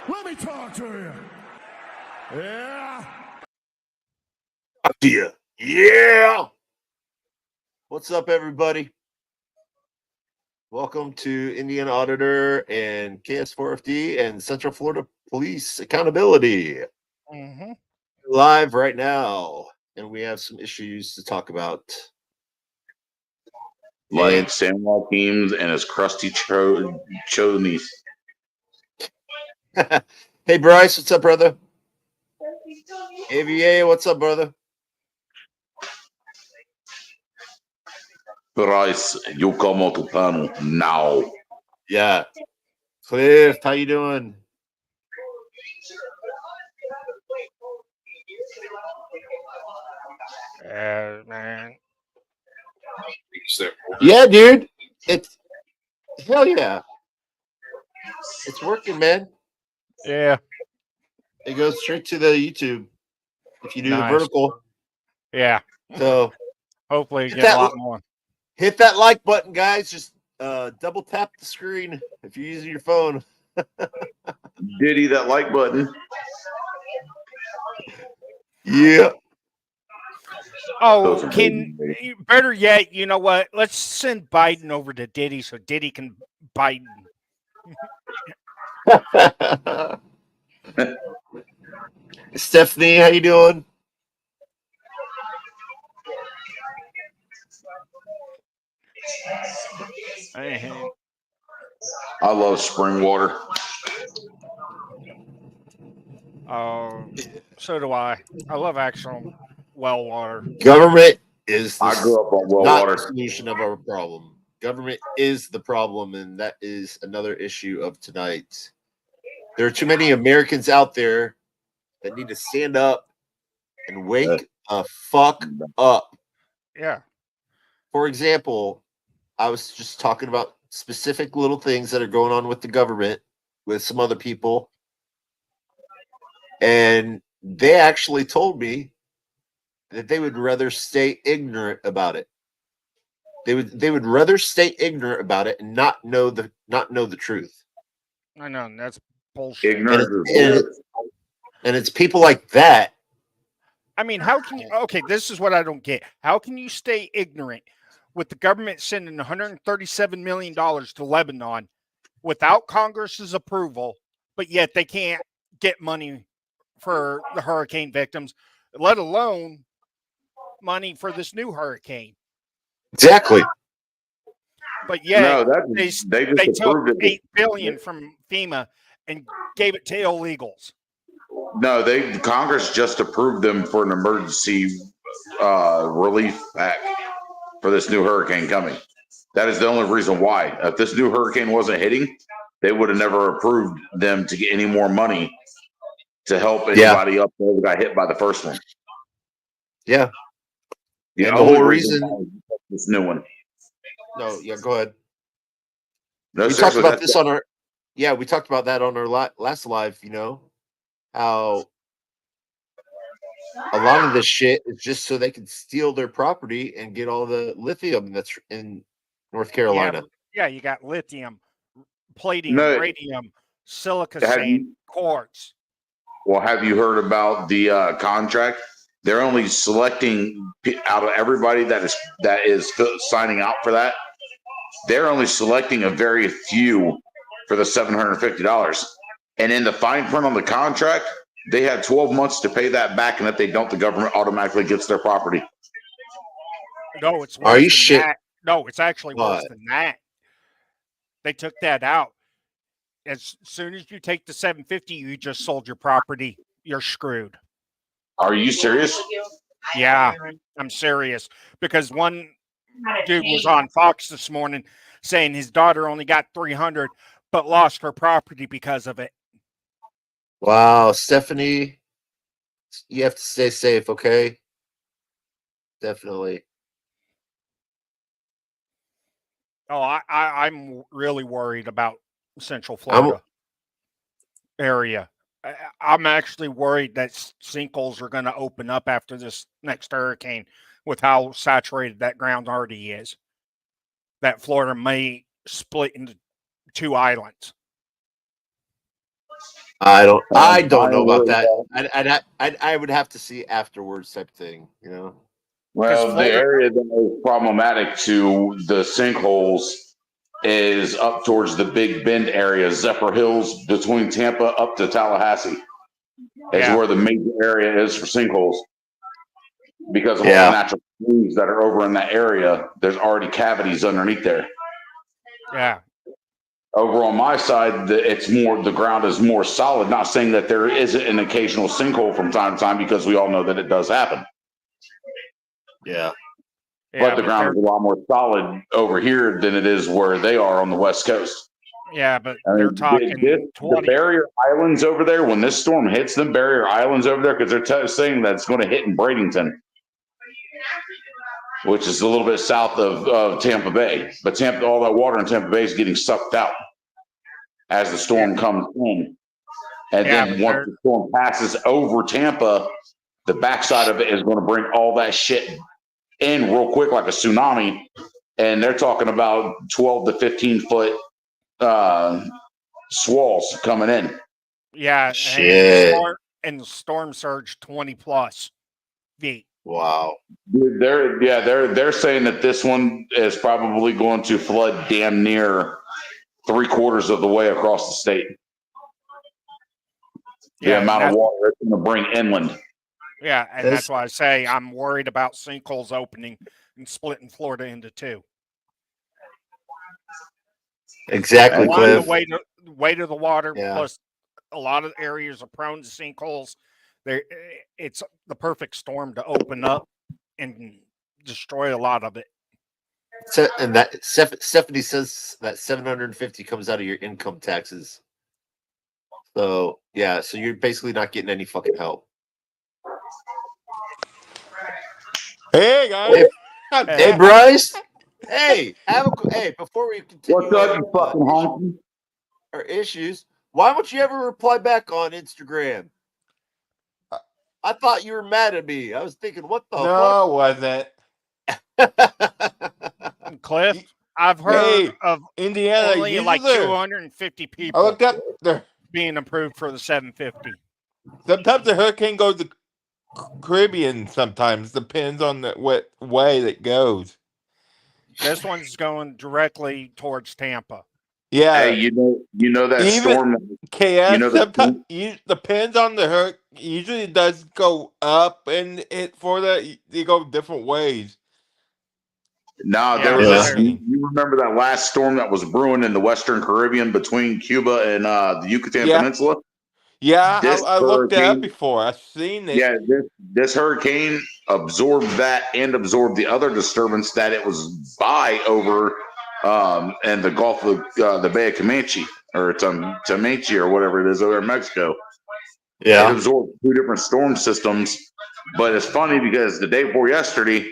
Let me talk to you. Yeah. Talk to you. Yeah. What's up, everybody? Welcome to Indiana Auditor and KS4FD and Central Florida Police Accountability. Live right now, and we have some issues to talk about. Like Sam Joaquin's and his crusty chonies. Hey, Bryce, what's up, brother? AVA, what's up, brother? Bryce, you come out to panel now. Yeah. Cliff, how you doing? Man. Yeah, dude. It's hell yeah. It's working, man. Yeah. It goes straight to the YouTube if you do the Nice. vertical. Yeah. So hopefully get a lot more. Hit that like button, guys. Just double tap the screen if you're using your phone. Diddy that like button. Yeah. Oh, better yet, you know what? Let's send Biden over to Diddy so Diddy can Biden. Stephanie, how you doing? I love spring water. So do I. I love actual well water. Government is I grew up on well not water. The solution of our problem. Government is the problem, and that is another issue of tonight. There are too many Americans out there that need to stand up and wake a fuck up. Yeah. For example, I was just talking about specific little things that are going on with the government with some other people. And they actually told me that they would rather stay ignorant about it. They would rather stay ignorant about it and not know the truth. I know, that's bullshit. And it's people like that. I mean, how can you? Okay, this is what I don't get. How can you stay ignorant with the government sending $137 million to Lebanon without Congress's approval, but yet they can't get money for the hurricane victims, let alone money for this new hurricane? Exactly. But yet they took $8 billion from FEMA and gave it to illegals. No, Congress just approved them for an emergency relief pack for this new hurricane coming. That is the only reason why. If this new hurricane wasn't hitting, they would have never approved them to get any more money to help anybody up there that got hit by the first one. Yeah. The whole reason this new one. No, yeah, go ahead. No, we talked about this on our. Yeah, we talked about that on our last live. You know, how a lot of this shit is just so they can steal their property and get all the lithium that's in North Carolina. Yeah, you got lithium, palladium, radium, silica sand, quartz. Well, have you heard about the contract? They're only selecting out of everybody that is signing out for that. They're only selecting a very few for the $750. And in the fine print on the contract, they have 12 months to pay that back, and if they don't, the government automatically gets their property. No, it's worse than that. No, it's actually worse than that. They took that out. As soon as you take the $750, you just sold your property. You're screwed. Are you serious? Yeah, I'm serious. Because one dude was on Fox this morning saying his daughter only got $300, but lost her property because of it. Wow, Stephanie, you have to stay safe, okay? Definitely. Oh, I'm really worried about Central Florida area. I'm actually worried that sinkholes are going to open up after this next hurricane with how saturated that ground already is. That Florida may split into 2 islands. I don't know about worried that. I would have to see afterwards type thing, you know. Well, the Florida- area that is problematic to the sinkholes is up towards the Big Bend area, Zephyr Hills, between Tampa up to Tallahassee, is Yeah. where the major area is for sinkholes. Because of all Yeah. the natural springs that are over in that area, there's already cavities underneath there. Yeah. Over on my side, the ground is more solid. Not saying that there isn't an occasional sinkhole from time to time, because we all know that it does happen. Yeah. But the ground is a lot more solid over here than it is where they are on the West Coast. Yeah, but I mean, they're talking the 20. barrier islands over there, when this storm hits them barrier islands over there, because they're saying that it's going to hit in Bradenton, which is a little bit south of Tampa Bay. But all that water in Tampa Bay is getting sucked out as the storm comes in. And Yeah, then but once the storm passes over Tampa, the backside of it is going to bring all that shit in real quick, like a tsunami. And they're talking about 12 to 15 foot swells coming in. Yeah, Shit. and the storm surge 20 plus feet. Wow. They're saying that this one is probably going to flood damn near 3/4 of the way across the state. Yeah, The amount of water it's going to bring inland. Yeah, and that's why I say I'm worried about sinkholes opening and splitting Florida into 2. Exactly, One, Cliff. the weight of the water, Yeah. plus a lot of areas are prone to sinkholes. It's the perfect storm to open up and destroy a lot of it. And that Stephanie says that 750 comes out of your income taxes. So yeah, so you're basically not getting any fucking help. Hey guys. Hey Bryce. Hey, before we continue What's up, you fucking honky? Our issues, why don't you ever reply back on Instagram? I thought you were mad at me. I was thinking, what the No, wasn't. fuck? Cliff, I've heard of Indiana only like 250 people I looked up there. being approved for the 750. Sometimes the hurricane goes to Caribbean. Sometimes depends on what way it goes. This one's going directly towards Tampa. Yeah. Hey, you know that Even storm. KS sometimes depends on the hurricane. Usually it does go up, and they go different ways. No, there was this. You remember that last storm that was brewing in the Western Caribbean between Cuba and the Yucatan Peninsula? Yeah, I looked at that before. I've seen it. Yeah, this hurricane absorbed that and absorbed the other disturbance that it was by over in the Gulf of the Bay of Comanche or Comanche or whatever it is over in Mexico. Yeah, it absorbed 2 different storm systems. But it's funny because the day before yesterday,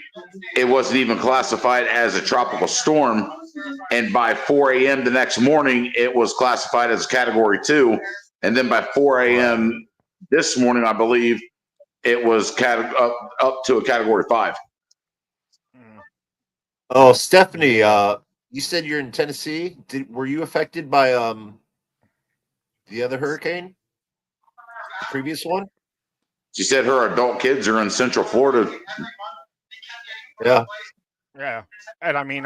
it wasn't even classified as a tropical storm, and by 4 a.m. the next morning, it was classified as a Category 2. And then by 4 a.m. this morning, I believe, it was up to a Category 5. Oh, Stephanie, you said you're in Tennessee. Were you affected by the other hurricane? The previous one? She said her adult kids are in Central Florida. Yeah. Yeah. And I mean,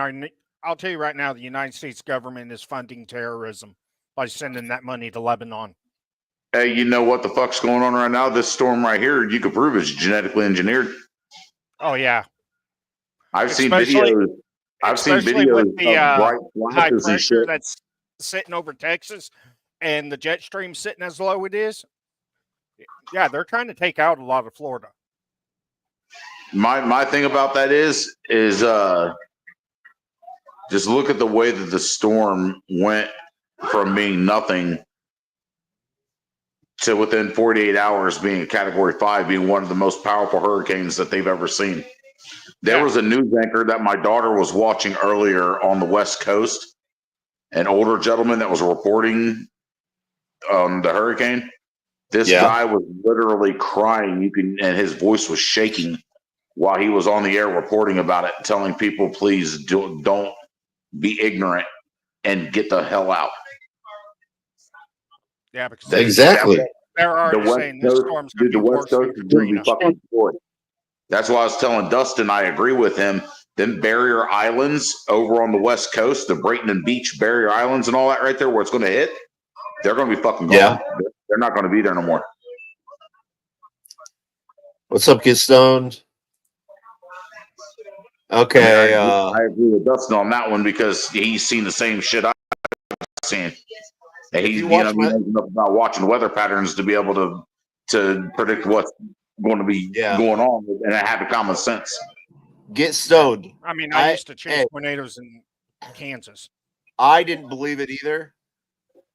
I'll tell you right now, the United States government is funding terrorism by sending that money to Lebanon. Hey, you know what the fuck's going on right now? This storm right here, you can prove is genetically engineered. Oh, yeah. I've seen videos. I've seen videos with the of bright high flashes and pressure shit. that's sitting over Texas and the jet stream sitting as low it is. Yeah, they're trying to take out a lot of Florida. My thing about that is just look at the way that the storm went from being nothing to within 48 hours being a Category 5, being one of the most powerful hurricanes that they've ever seen. There was a news anchor that my daughter was watching earlier on the West Coast, an older gentleman that was reporting on the hurricane. This guy was literally crying. And his voice was shaking while he was on the air reporting about it, telling people, please don't be ignorant and get the hell out. Yeah, because Exactly. they're The already West saying this Coast, storm's going dude, to the be West worse than Coast is going to be Katrina. fucking destroyed. That's why I was telling Dustin. I agree with him. Them barrier islands over on the West Coast, the Brayton and Beach barrier islands and all that right there, where it's going to hit, they're going to be fucking gone. Yeah. They're not going to be there no more. What's up, Get Stoned? Okay. I agree with Dustin on that one because he's seen the same shit I've seen. And he's you you watch know, he knows enough about watching weather patterns to be able to predict what's going to be going on and have the common sense. Get Stoned. I mean, I used to chase tornadoes in Kansas. I didn't believe it either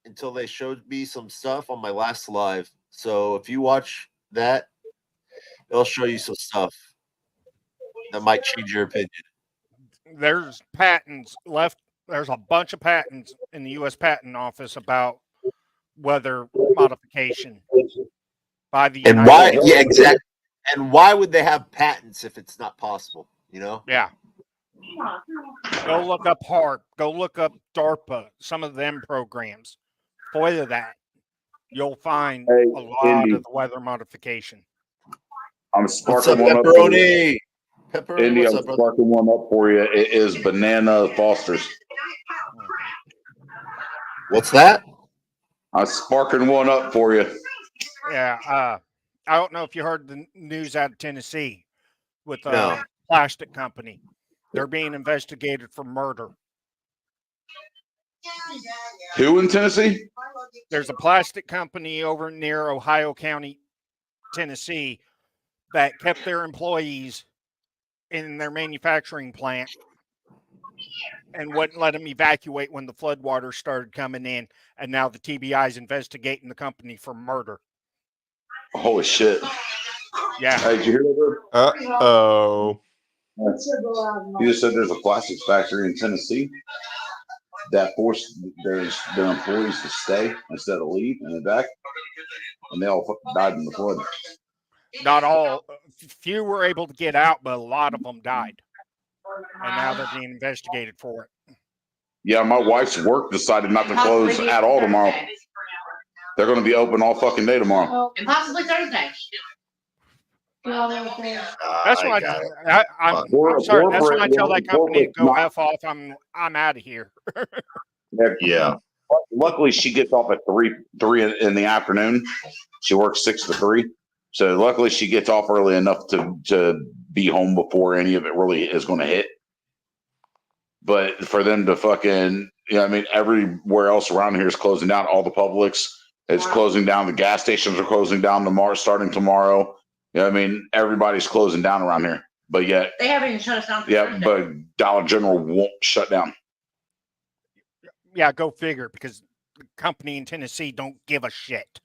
until they showed me some stuff on my last live. So if you watch that, it'll show you some stuff that might change your opinion. There's patents left. There's a bunch of patents in the U.S. Patent Office about weather modification by the And United why? States. Yeah, exactly. And why would they have patents if it's not possible? You know? Yeah. Go look up HARP. Go look up DARPA. Some of them programs. For that, you'll find a lot Indy. of the weather modification. I'm What's sparking up, one up. Pepperoni? Pepperoni, Indy, what's I'm up, brother? sparking one up for you. It is Banana Foster's. What's that? I'm sparking one up for you. Yeah. I don't know if you heard the news out of Tennessee with a No. plastic company. They're being investigated for murder. Who in Tennessee? There's a plastic company over near Ohio County, Tennessee, that kept their employees in their manufacturing plant and wouldn't let them evacuate when the floodwaters started coming in. And now the TBI is investigating the company for murder. Holy shit. Yeah. Hey, did you hear that? Uh-oh. You just said there's a plastics factory in Tennessee that forced their employees to stay instead of leave and back, and they all fucking died in the flood. Not all. Few were able to get out, but a lot of them died. And now they're being investigated for it. Yeah, my wife's work decided not to close at all tomorrow. They're going to be open all fucking day tomorrow. And possibly Thursday. That's why I'm sorry. That's when I tell that company to go F off. I'm out of here. Yeah. Luckily, she gets off at three in the afternoon. She works 6 to 3. So luckily, she gets off early enough to be home before any of it really is going to hit. But for them to fucking, I mean, everywhere else around here is closing down. All the Publix is closing down. The gas stations are closing down starting tomorrow. I mean, everybody's closing down around here. But yet, they haven't even shut us down. Yeah, but Dollar General won't shut down. Yeah, go figure, because the company in Tennessee don't give a shit.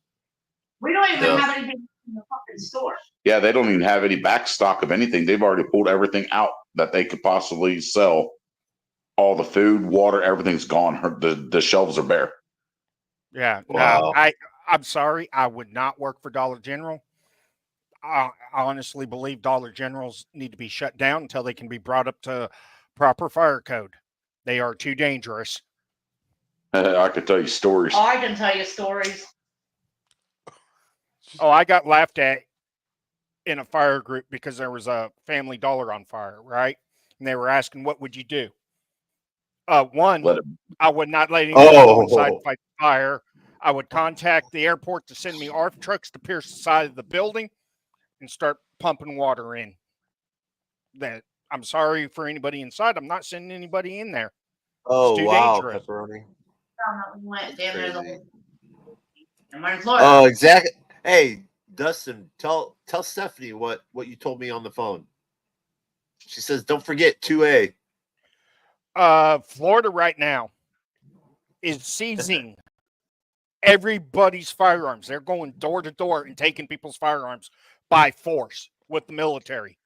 We don't even have anything in the fucking store. Yeah, they don't even have any back stock of anything. They've already pulled everything out that they could possibly sell. All the food, water, everything's gone. The shelves are bare. Yeah. Wow. No, I'm sorry. I would not work for Dollar General. I honestly believe Dollar Generals need to be shut down until they can be brought up to proper fire code. They are too dangerous. I could tell you stories. Oh, I can tell you stories. Oh, I got laughed at in a fire group because there was a Family Dollar on fire, right? And they were asking, what would you do? One, I would not let anyone go inside and fight the fire. I would contact the airport to send me ARF trucks to pierce the side of the building and start pumping water in. That I'm sorry for anybody inside. I'm not sending anybody in there. Oh, wow, dangerous. Pepperoni. Oh, exactly. Hey, Dustin, tell Stephanie what you told me on the phone. She says, don't forget 2A. Florida right now is seizing everybody's firearms. They're going door to door and taking people's firearms by force with the military.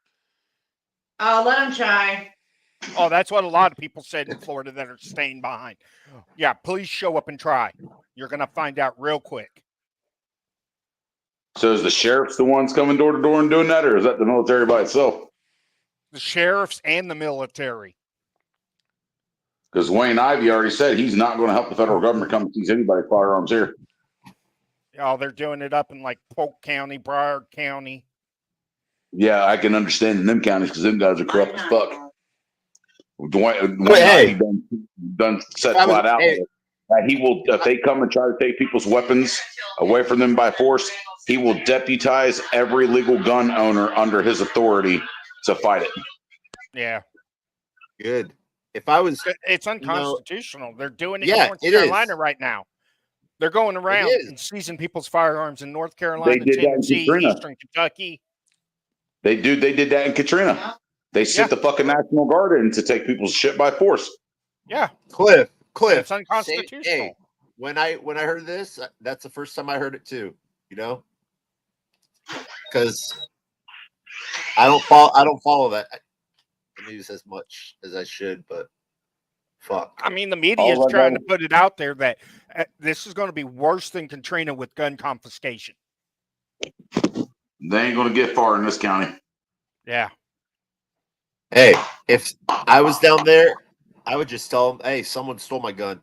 Oh, let them try. Oh, that's what a lot of people said in Florida that are staying behind. Yeah, please show up and try. You're going to find out real quick. So is the sheriff's the ones coming door to door and doing that, or is that the military by itself? The sheriffs and the military. Because Wayne Ivey already said he's not going to help the federal government come seize anybody's firearms here. Oh, they're doing it up in like Polk County, Broward County. Yeah, I can understand in them counties because them guys are corrupt as fuck. Dwayne hey. he done said I was- flat out hey. that he will, if they come and try to take people's weapons away from them by force, he will deputize every legal gun owner under his authority to fight it. Yeah. Good. If I was, It's unconstitutional. They're doing it Yeah, in North it Carolina is. right now. They're going around is. and seizing people's firearms in North Carolina, They did that in Tennessee, Katrina. Eastern Kentucky. They did that in Katrina. They sent the fucking National Guard in to take people's shit by force. Yeah. Cliff. It's unconstitutional. Hey, when I heard this, that's the first time I heard it too. You know, because I don't follow that the news as much as I should, but fuck. I mean, the media is trying to put it out there that this is going to be worse than Katrina with gun confiscation. They ain't going to get far in this county. Yeah. Hey, if I was down there, I would just tell them, hey, someone stole my gun.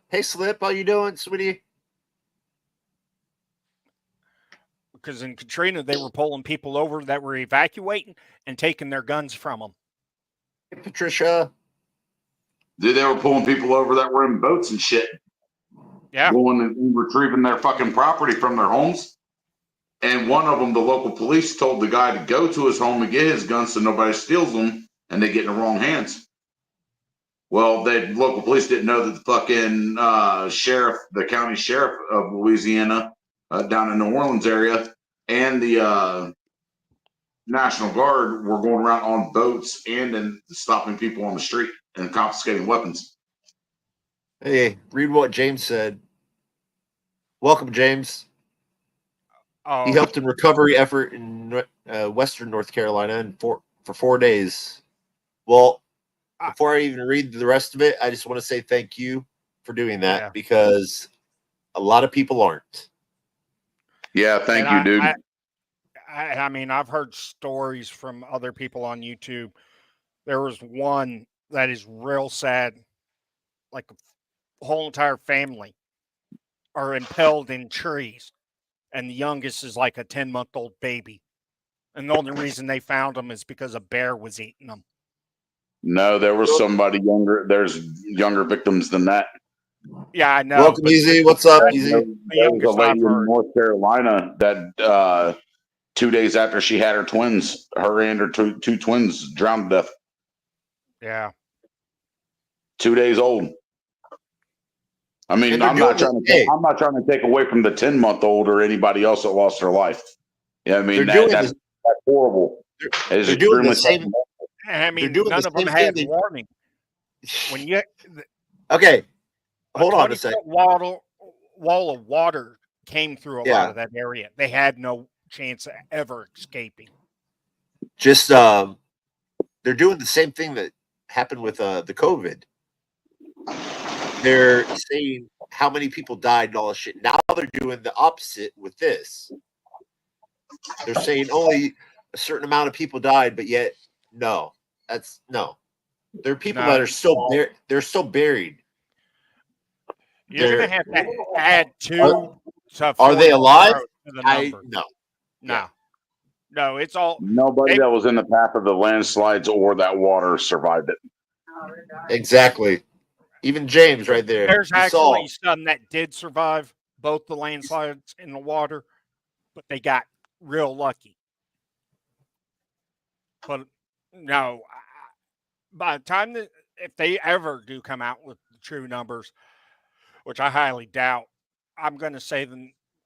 Hey, Slip, how you doing, sweetie? Because in Katrina, they were pulling people over that were evacuating and taking their guns from them. Hey, Patricia. Dude, they were pulling people over that were in boats and shit. Yeah. Going and retrieving their fucking property from their homes. And one of them, the local police told the guy to go to his home and get his guns so nobody steals them and they get in the wrong hands. Well, the local police didn't know that the fucking sheriff, the county sheriff of Louisiana, down in New Orleans area, and the National Guard were going around on boats and then stopping people on the street and confiscating weapons. Hey, read what James said. Welcome, James. He helped in recovery effort in Western North Carolina and for 4 days. Well, before I even read the rest of it, I just want to say thank you for doing that because a lot of people aren't. Yeah, thank you, dude. I mean, I've heard stories from other people on YouTube. There was one that is real sad. Like a whole entire family are impaled in trees, and the youngest is like a 10-month-old baby. And the only reason they found them is because a bear was eating them. No, there was somebody younger. There's younger victims than that. Yeah, I know. Welcome, Easy. What's up, Easy? There was a lady in North Carolina that 2 days after she had her twins, her and her two twins drowned to death. Yeah. 2 days old. I mean, I'm not trying to take away from the 10-month-old or anybody else that lost their life. Yeah, I mean that's horrible. They're doing the same. I mean, none of them had warning. When you okay, hold on a second. Wall of water came through a lot of that area. They had no chance of ever escaping. Just they're doing the same thing that happened with the COVID. They're saying how many people died and all this shit. Now they're doing the opposite with this. They're saying only a certain amount of people died, but yet no. There are people that are still there. They're still buried. You're gonna have to add two. Are they alive? No. It's all nobody that was in the path of the landslides or that water survived it. Exactly. Even James right there. There's actually some that did survive both the landslides and the water, but they got real lucky. But no, by the time that if they ever do come out with the true numbers, which I highly doubt, I'm going to say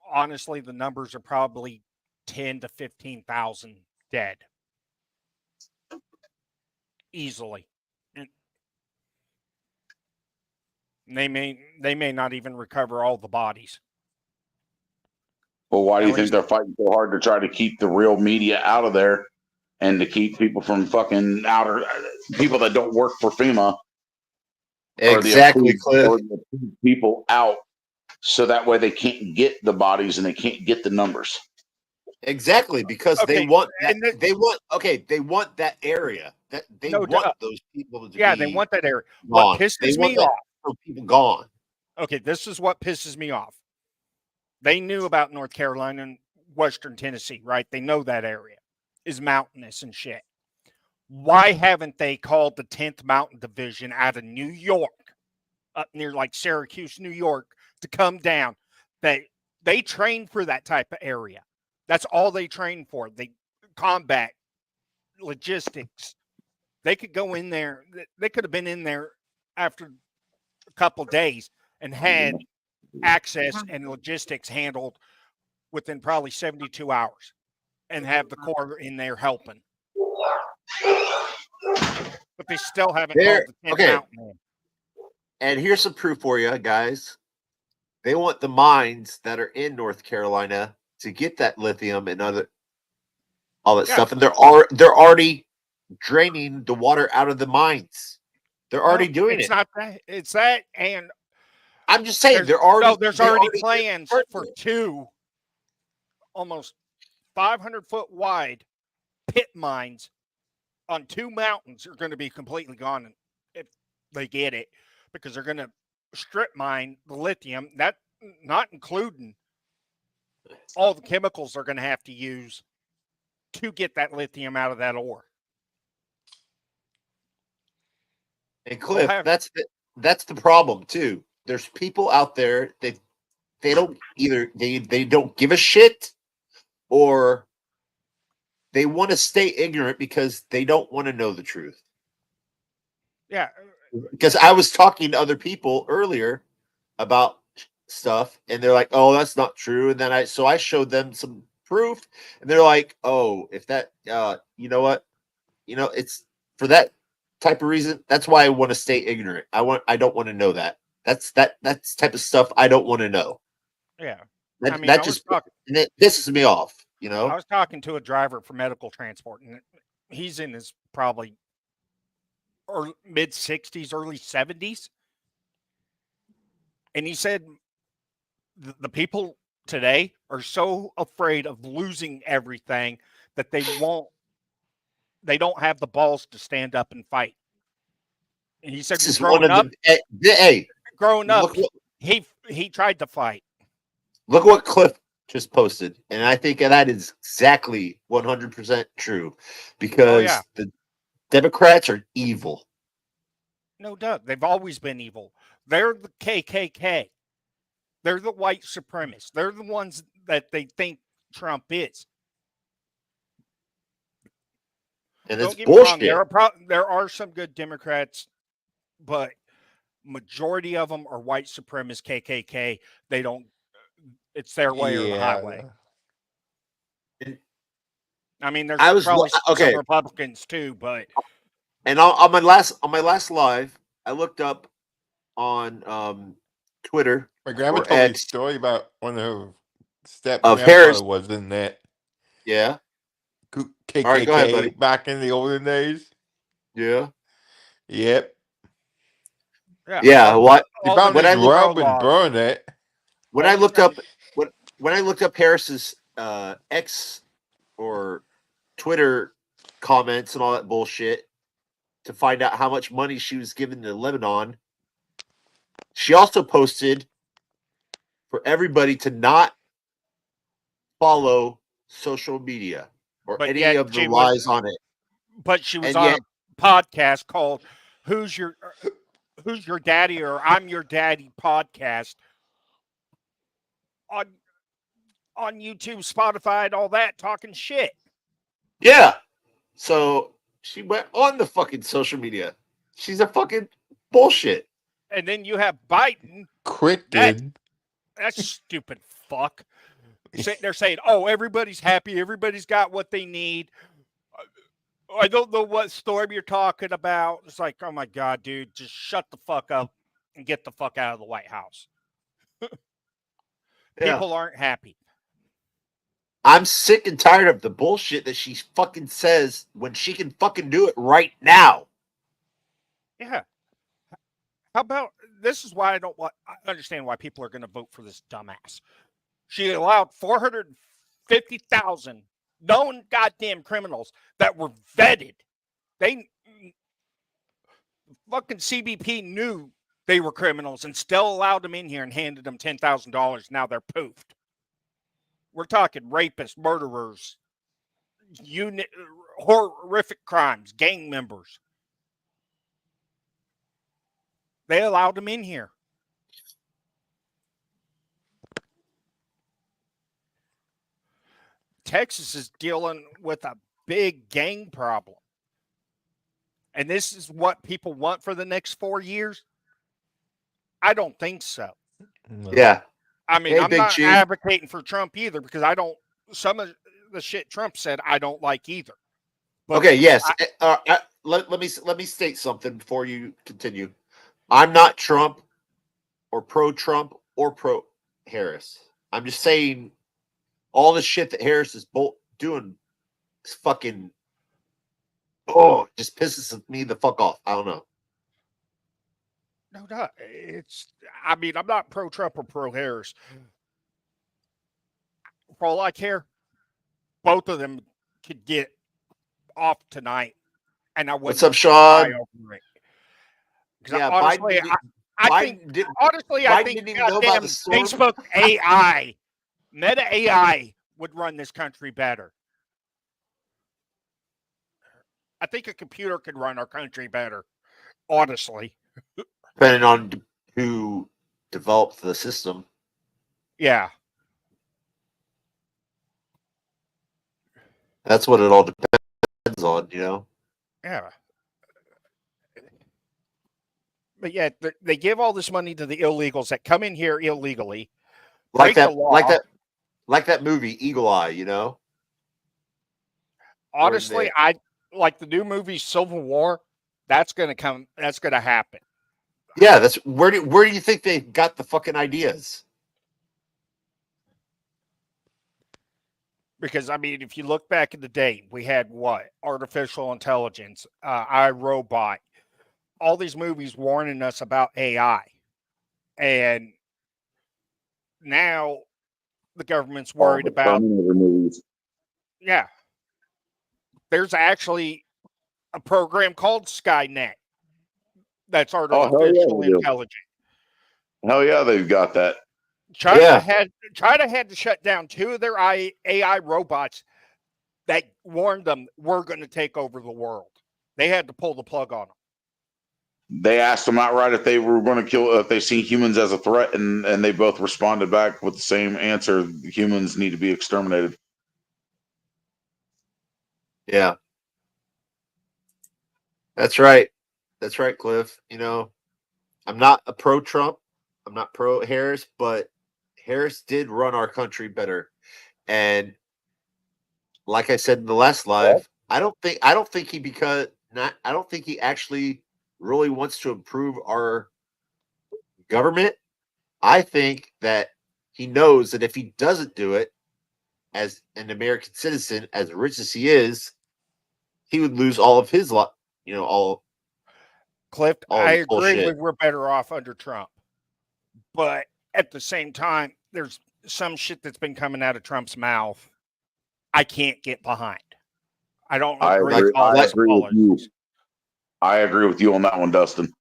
honestly, the numbers are probably 10 to 15,000 dead easily. And they may not even recover all the bodies. Well, why do you think they're fighting so hard to try to keep the real media out of there and to keep people from fucking people that don't work for FEMA? Exactly, Cliff. Or the people out so that way they can't get the bodies and they can't get the numbers. Exactly, because they want that. They want that area. That they want those people to they want that area. Gone. What pisses me off? People gone. Okay, this is what pisses me off. They knew about North Carolina and Western Tennessee, right? They know that area is mountainous and shit. Why haven't they called the 10th Mountain Division out of New York, up near like Syracuse, New York, to come down? They train for that type of area. That's all they train for. They combat, logistics. They could go in there. They could have been in there after a couple of days and had access and logistics handled within probably 72 hours and have the Corps in there helping. But they still haven't called the 10th Mountain in. And here's some proof for you, guys. They want the mines that are in North Carolina to get that lithium and all that stuff, and they're already draining the water out of the mines. They're already doing it's it. Not that. It's that, and I'm just saying there's already plans for 2 almost 500-foot wide pit mines on 2 mountains are going to be completely gone if they get it, because they're going to strip mine the lithium. That not including all the chemicals they're going to have to use to get that lithium out of that ore. And Cliff, that's the problem too. There's people out there that they don't either they don't give a shit, or they want to stay ignorant because they don't want to know the truth. Yeah. Because I was talking to other people earlier about stuff, and they're like, "Oh, that's not true." And then I showed them some proof, and they're like, "Oh, if that, you know what, it's for that type of reason. That's why I want to stay ignorant. I don't want to know that. That's type of stuff I don't want to know." Yeah, that pisses me off. I was talking to a driver for medical transport, and he's in his probably mid 60s, early 70s. And he said the people today are so afraid of losing everything that they don't have the balls to stand up and fight. And he said, growing up, he tried to fight. Look what Cliff just posted, and I think that is exactly 100% true, because the Democrats are evil. No doubt. They've always been evil. They're the KKK. They're the white supremacists. They're the ones that they think Trump is. And it's bullshit. There are some good Democrats, but majority of them are white supremacist KKK. They don't. It's their way or the highway. I mean, there's probably some Republicans too, but. And on my last live, I looked up on Twitter. My grandma told me a story about one of her Harris was in that. Yeah. KKK right, go ahead, buddy. Back in the olden days. Yeah. Yep. Yeah. What? When I rub and burn it. When I looked up Harris's X or Twitter comments and all that bullshit to find out how much money she was given to Lebanon, she also posted for everybody to not follow social media or any of the lies on it. But she was on a podcast called "Who's Your Daddy" or "I'm Your Daddy" podcast on YouTube, Spotify, and all that, talking shit. Yeah. So she went on the fucking social media. She's a fucking bullshit. And then you have Biden. That stupid fuck. They're saying, "Oh, everybody's happy. Everybody's got what they need." I don't know what storm you're talking about. It's like, oh my God, dude, just shut the fuck up and get the fuck out of the White House. People aren't happy. I'm sick and tired of the bullshit that she fucking says when she can fucking do it right now. Yeah. How about, this is why I understand why people are going to vote for this dumbass. She allowed 450,000 known goddamn criminals that were vetted. Fucking CBP knew they were criminals and still allowed them in here and handed them $10,000. Now they're poofed. We're talking rapists, murderers, horrific crimes, gang members. They allowed them in here. Texas is dealing with a big gang problem. And this is what people want for the next 4 years? I don't think so. No. Yeah. I mean, Hey, I'm Big not Chief. advocating for Trump either because I don't, some of the shit Trump said, I don't like either. But Okay, yes. Let me state something before you continue. I'm not Trump or pro-Trump or pro-Harris. I'm just saying all the shit that Harris is doing is fucking just pisses me the fuck off. I don't know. No, I mean, I'm not pro-Trump or pro-Harris. For all I care, both of them could get off tonight, and I What's wouldn't up, Sean? over it. Yeah, honestly, I think didn't even know about goddamn the storm. Facebook AI, Meta AI would run this country better. I think a computer could run our country better, honestly. Depending on who developed the system. Yeah. That's what it all depends on, you know? Yeah. But yeah, they give all this money to the illegals that come in here illegally. Like break the law. like that movie Eagle Eye, you know? Honestly, I like the new movie Civil War. That's gonna come. That's gonna happen. Yeah, that's where do you think they got the fucking ideas? Because I mean, if you look back in the day, we had what? Artificial intelligence, iRobot, all these movies warning us about AI. And now the government's worried about movies. Yeah. There's actually a program called Skynet that's artificial intelligence. Hell yeah, they've got that. China had to shut down 2 of their AI robots that warned them we're going to take over the world. They had to pull the plug on them. They asked them outright if they were going to kill, if they see humans as a threat, and they both responded back with the same answer: humans need to be exterminated. Yeah. That's right. That's right, Cliff. You know, I'm not a pro-Trump. I'm not pro-Harris, but Harris did run our country better. And like I said in the last live, I don't think he actually really wants to improve our government. I think that he knows that if he doesn't do it as an American citizen, as rich as he is, he would lose all of his all Cliff, all I his agree bullshit. we're better off under Trump. But at the same time, there's some shit that's been coming out of Trump's mouth I can't get behind. I don't agree with all his policies. I agree with you on that one, Dustin.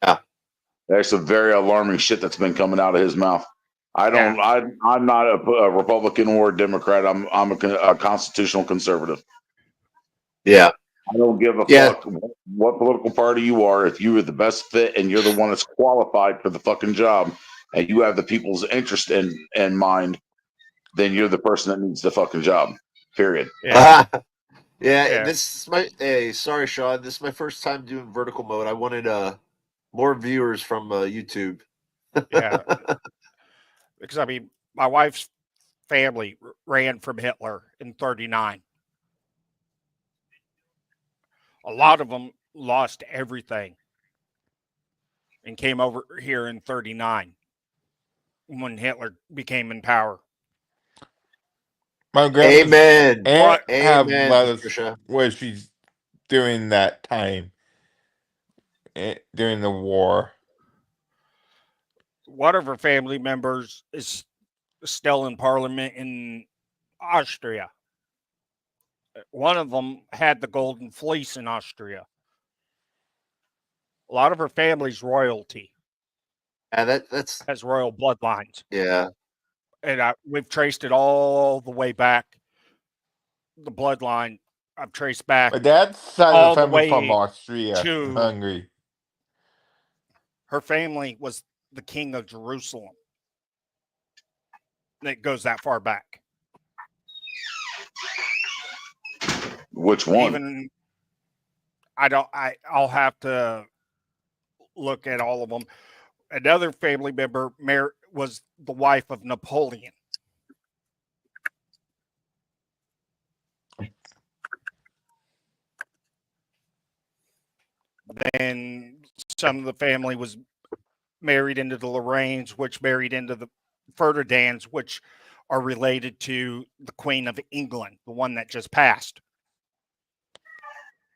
Yeah. There's some very alarming shit that's been coming out of his mouth. I'm not a Republican or a Democrat. I'm a constitutional conservative. Yeah. I don't give a fuck what political party you are. If you are the best fit and you're the one that's qualified for the fucking job, and you have the people's interest in mind, then you're the person that needs the fucking job. Period. Yeah. This is my sorry, Sean. This is my first time doing vertical mode. I wanted more viewers from YouTube. Yeah. Because I mean, my wife's family ran from Hitler in 1939. A lot of them lost everything and came over here in 1939 when Hitler became in power. My grandma's Amen. aunt have Amen, let us Patricia. what she's doing that time during the war. One of her family members is still in parliament in Austria. One of them had the golden fleece in Austria. A lot of her family's royalty. Yeah, that's has royal bloodlines. Yeah. And we've traced it all the way back. The bloodline I've traced back My dad's side of all the the family from way Austria, to Hungary. her family was the king of Jerusalem. It goes that far back. Which one? Even I'll have to look at all of them. Another family member was the wife of Napoleon. Then some of the family was married into the Lorraines, which married into the Ferdinands, which are related to the Queen of England, the one that just passed.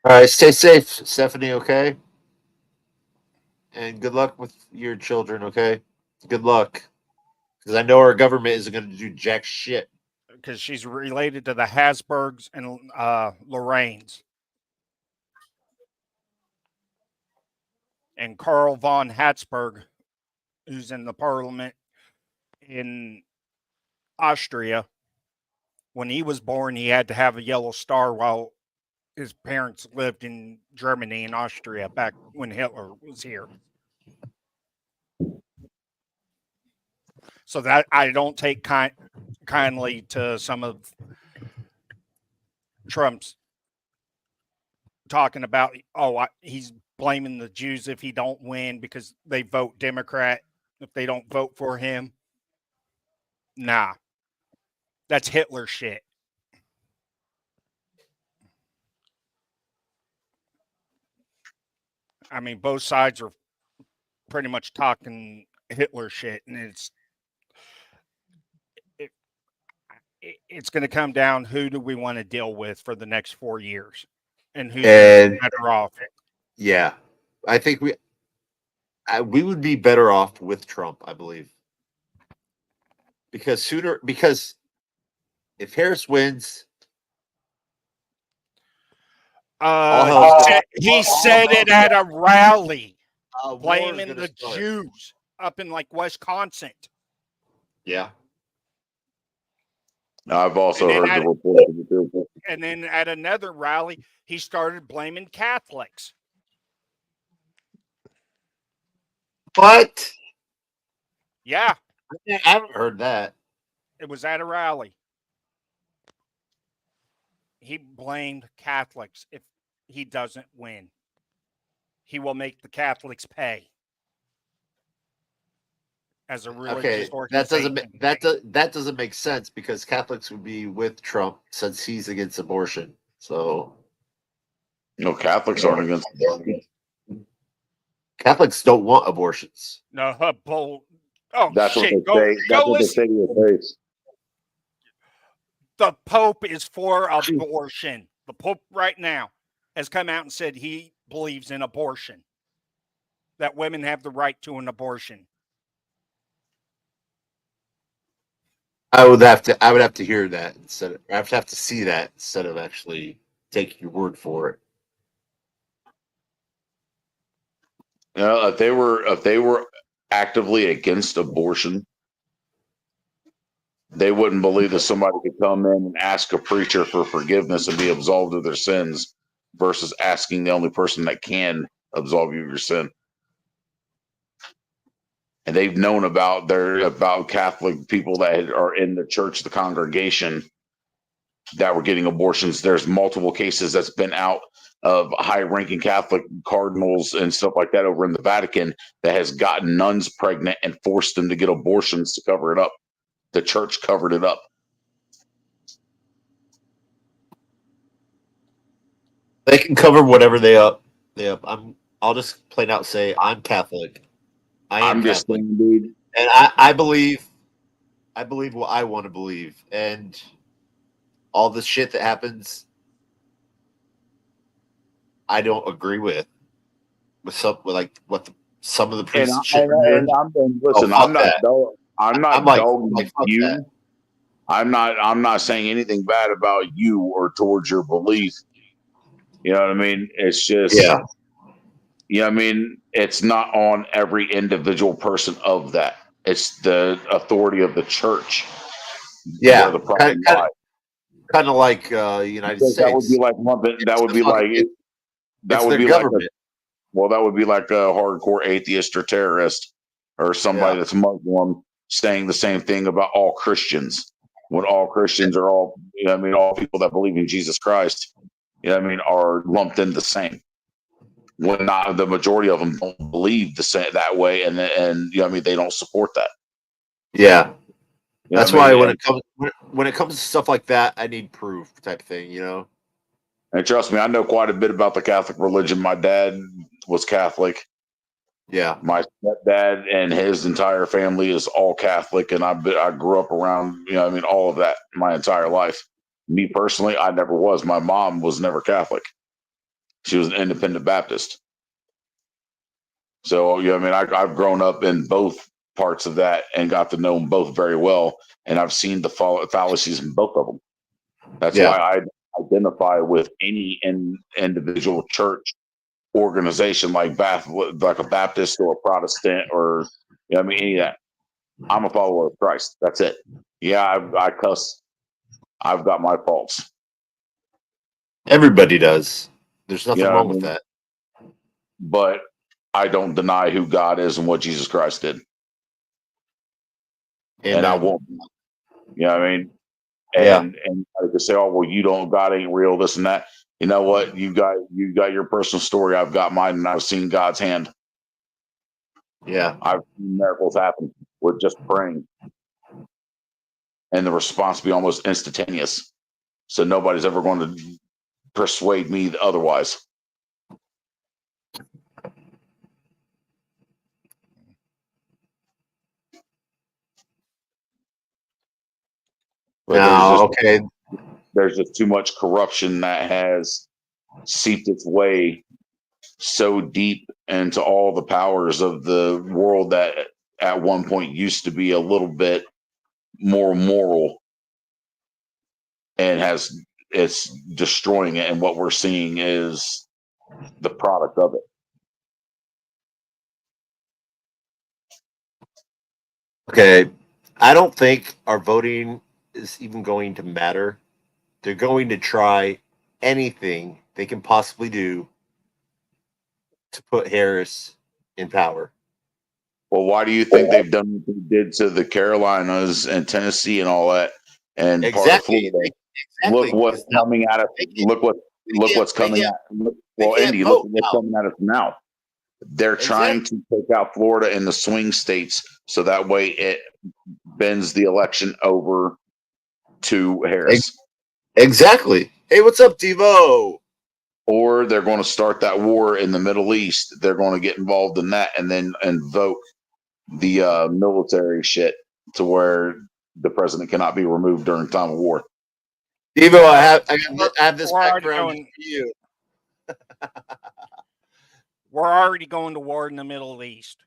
All right, stay safe, Stephanie. Okay, and good luck with your children. Okay, good luck, because I know our government isn't going to do jack shit. Because she's related to the Habsburgs and Lorraines. And Karl von Habsburg, who's in the parliament in Austria, when he was born, he had to have a yellow star while his parents lived in Germany and Austria back when Hitler was here. So that I don't take kindly to some of Trump's talking about, he's blaming the Jews if he don't win because they vote Democrat, if they don't vote for him. Nah, that's Hitler shit. I mean, both sides are pretty much talking Hitler shit, and it's going to come down, who do we want to deal with for the next 4 years, and who's going to be better off. Yeah, I think we would be better off with Trump, I believe, because if Harris wins, he said it at a rally, blaming the start. Jews up in like Wisconsin. Yeah. I've also heard the report. And then at another rally, he started blaming Catholics. What? Yeah. I haven't heard that. It was at a rally. He blamed Catholics if he doesn't win. He will make the Catholics pay. As a religious organization. That doesn't make sense, because Catholics would be with Trump since he's against abortion. So no, Catholics aren't against abortion. Catholics don't want abortions. No, bull. That's shit. what they say. That's what they say to your face. The Pope is for abortion. The Pope right now has come out and said he believes in abortion. That women have the right to an abortion. I would have to hear that I have to see that instead of actually taking your word for it. You know, if they were actively against abortion, they wouldn't believe that somebody could come in and ask a preacher for forgiveness and be absolved of their sins versus asking the only person that can absolve you of your sin. And they've known about Catholic people that are in the church, the congregation, that were getting abortions. There's multiple cases that's been out of high-ranking Catholic cardinals and stuff like that over in the Vatican that has gotten nuns pregnant and forced them to get abortions to cover it up. The church covered it up. They can cover whatever they up. I'll just plain out say I'm Catholic. I'm just Catholic, saying, dude. And I believe what I want to believe, and all the shit that happens, I don't agree with some some of the priests. Listen, I'm not dogging you. That. I'm not saying anything bad about you or towards your belief. You know what I mean? It's just, yeah. You know what I mean? It's not on every individual person of that. It's the authority of the church Yeah, the problem kind lies. of like United Because that would be States. like that would the be fucking- like it- that it's would their be like a government. well, that would be like a hardcore atheist or terrorist or somebody Yeah. that's Muslim saying the same thing about all Christians. When all Christians are all, all people that believe in Jesus Christ, are lumped in the same. When not the majority of them don't believe the same that way, and they don't support that. Yeah. That's why when And it comes to stuff like that, I need proof type thing, and trust me, I know quite a bit about the Catholic religion. My dad was Catholic. Yeah. My stepdad and his entire family is all Catholic, and I grew up around, all of that my entire life. Me personally, I never was. My mom was never Catholic. She was an independent Baptist. So, I've grown up in both parts of that and got to know them both very well, and I've seen the fallacies in both of them. That's why I identify with any individual church organization like a Baptist or a Protestant or any of that. I'm a follower of Christ. That's it. Yeah, I cuss. I've got my faults. Everybody does. There's nothing wrong with that. But I don't deny who God is and what Jesus Christ did. Amen. And I won't. And I could say, oh well, God ain't real, this and that. You know what? You got your personal story. I've got mine, and I've seen God's hand. Yeah. I've seen miracles happen with just praying, and the response be almost instantaneous. So nobody's ever going to persuade me otherwise. But there's just too much corruption that has seeped its way so deep into all the powers of the world that at one point used to be a little bit more moral, and it's destroying it. And what we're seeing is the product of it. Okay. I don't think our voting is even going to matter. They're going to try anything they can possibly do to put Harris in power. Well, why do you think they've done what they did to the Carolinas and Tennessee and all that, and part of Florida? Look what's coming at us. Look what's coming at. Well, Indy, look what's coming at us now. They're trying to take out Florida in the swing states, so that way it bends the election over to Harris. Exactly. Hey, what's up, Devo? Or they're going to start that war in the Middle East. They're going to get involved in that and then invoke the military shit to where the president cannot be removed during time of war. Devo, I have this background for you. We're already going to war in the Middle East.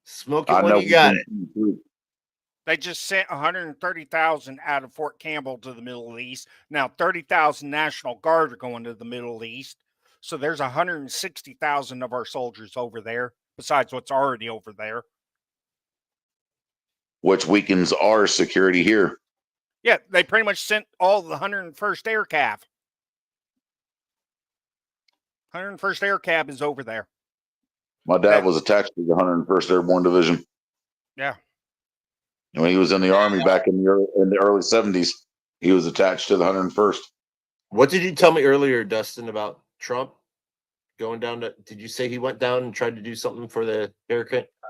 Smoke it when you got it. They just sent 130,000 out of Fort Campbell to the Middle East. Now 30,000 National Guard are going to the Middle East. So there's 160,000 of our soldiers over there, besides what's already over there. Which weakens our security here. Yeah, they pretty much sent all the 101st Air Cav. 101st Air Cav is over there. My dad was attached to the 101st Airborne Division. Yeah. When he was in the Army back in the early 70s, he was attached to the 101st. What did you tell me earlier, Dustin, about Trump going down to? Did you say he went down and tried to do something for the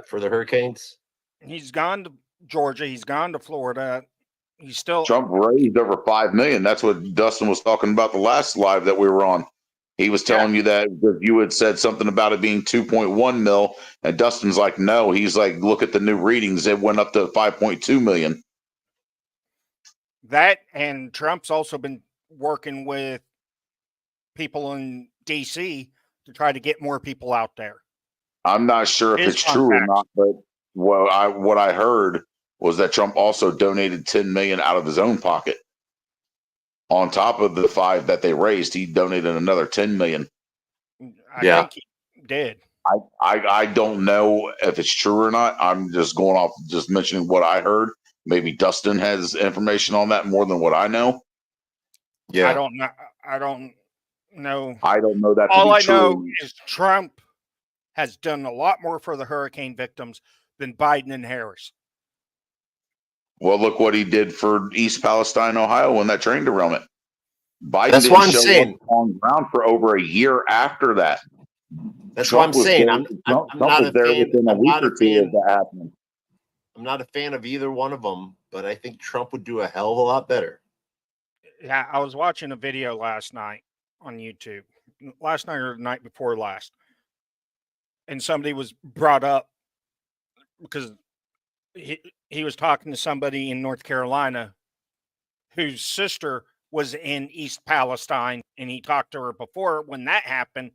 hurricanes? He's gone to Georgia. He's gone to Florida. He's still. Trump raised over $5 million. That's what Dustin was talking about the last live that we were on. He was telling you that you had said something about it being 2.1 mil, and Dustin's like, no. He's like, look at the new readings. It went up to 5.2 million. That, and Trump's also been working with people in D.C. to try to get more people out there. I'm not sure if it's true or not, but what I heard was that Trump also donated 10 million out of his own pocket. On top of the 5 that they raised, he donated another 10 million. I think he did. I don't know if it's true or not. I'm just going off, just mentioning what I heard. Maybe Dustin has information on that more than what I know. Yeah. I don't know. I don't know. I don't know that. All to be I true. know is Trump has done a lot more for the hurricane victims than Biden and Harris. Well, look what he did for East Palestine, Ohio, when that train derailment. Biden That's didn't what I'm show saying. up on ground for over a year after that. That's Trump what I'm saying. there, Trump not was a there fan. within a I'm week not or a two of fan. that happening. I'm not a fan of either one of them, but I think Trump would do a hell of a lot better. Yeah, I was watching a video last night on YouTube, last night or the night before last, and somebody was brought up because he was talking to somebody in North Carolina whose sister was in East Palestine, and he talked to her before when that happened.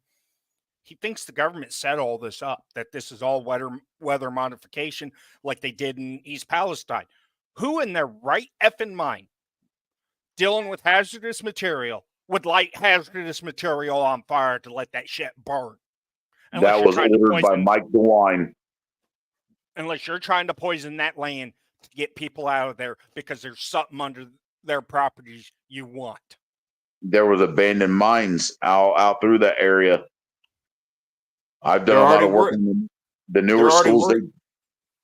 He thinks the government set all this up, that this is all weather modification like they did in East Palestine. Who in their right effing mind, dealing with hazardous material, would light hazardous material on fire to let that shit burn? Unless That you're was trying to ordered by poison, Mike DeWine. unless you're trying to poison that land to get people out of there because there's something under their properties you want. There was abandoned mines out through that area. I've done They're a lot already of work work- in the they're newer already schools. work-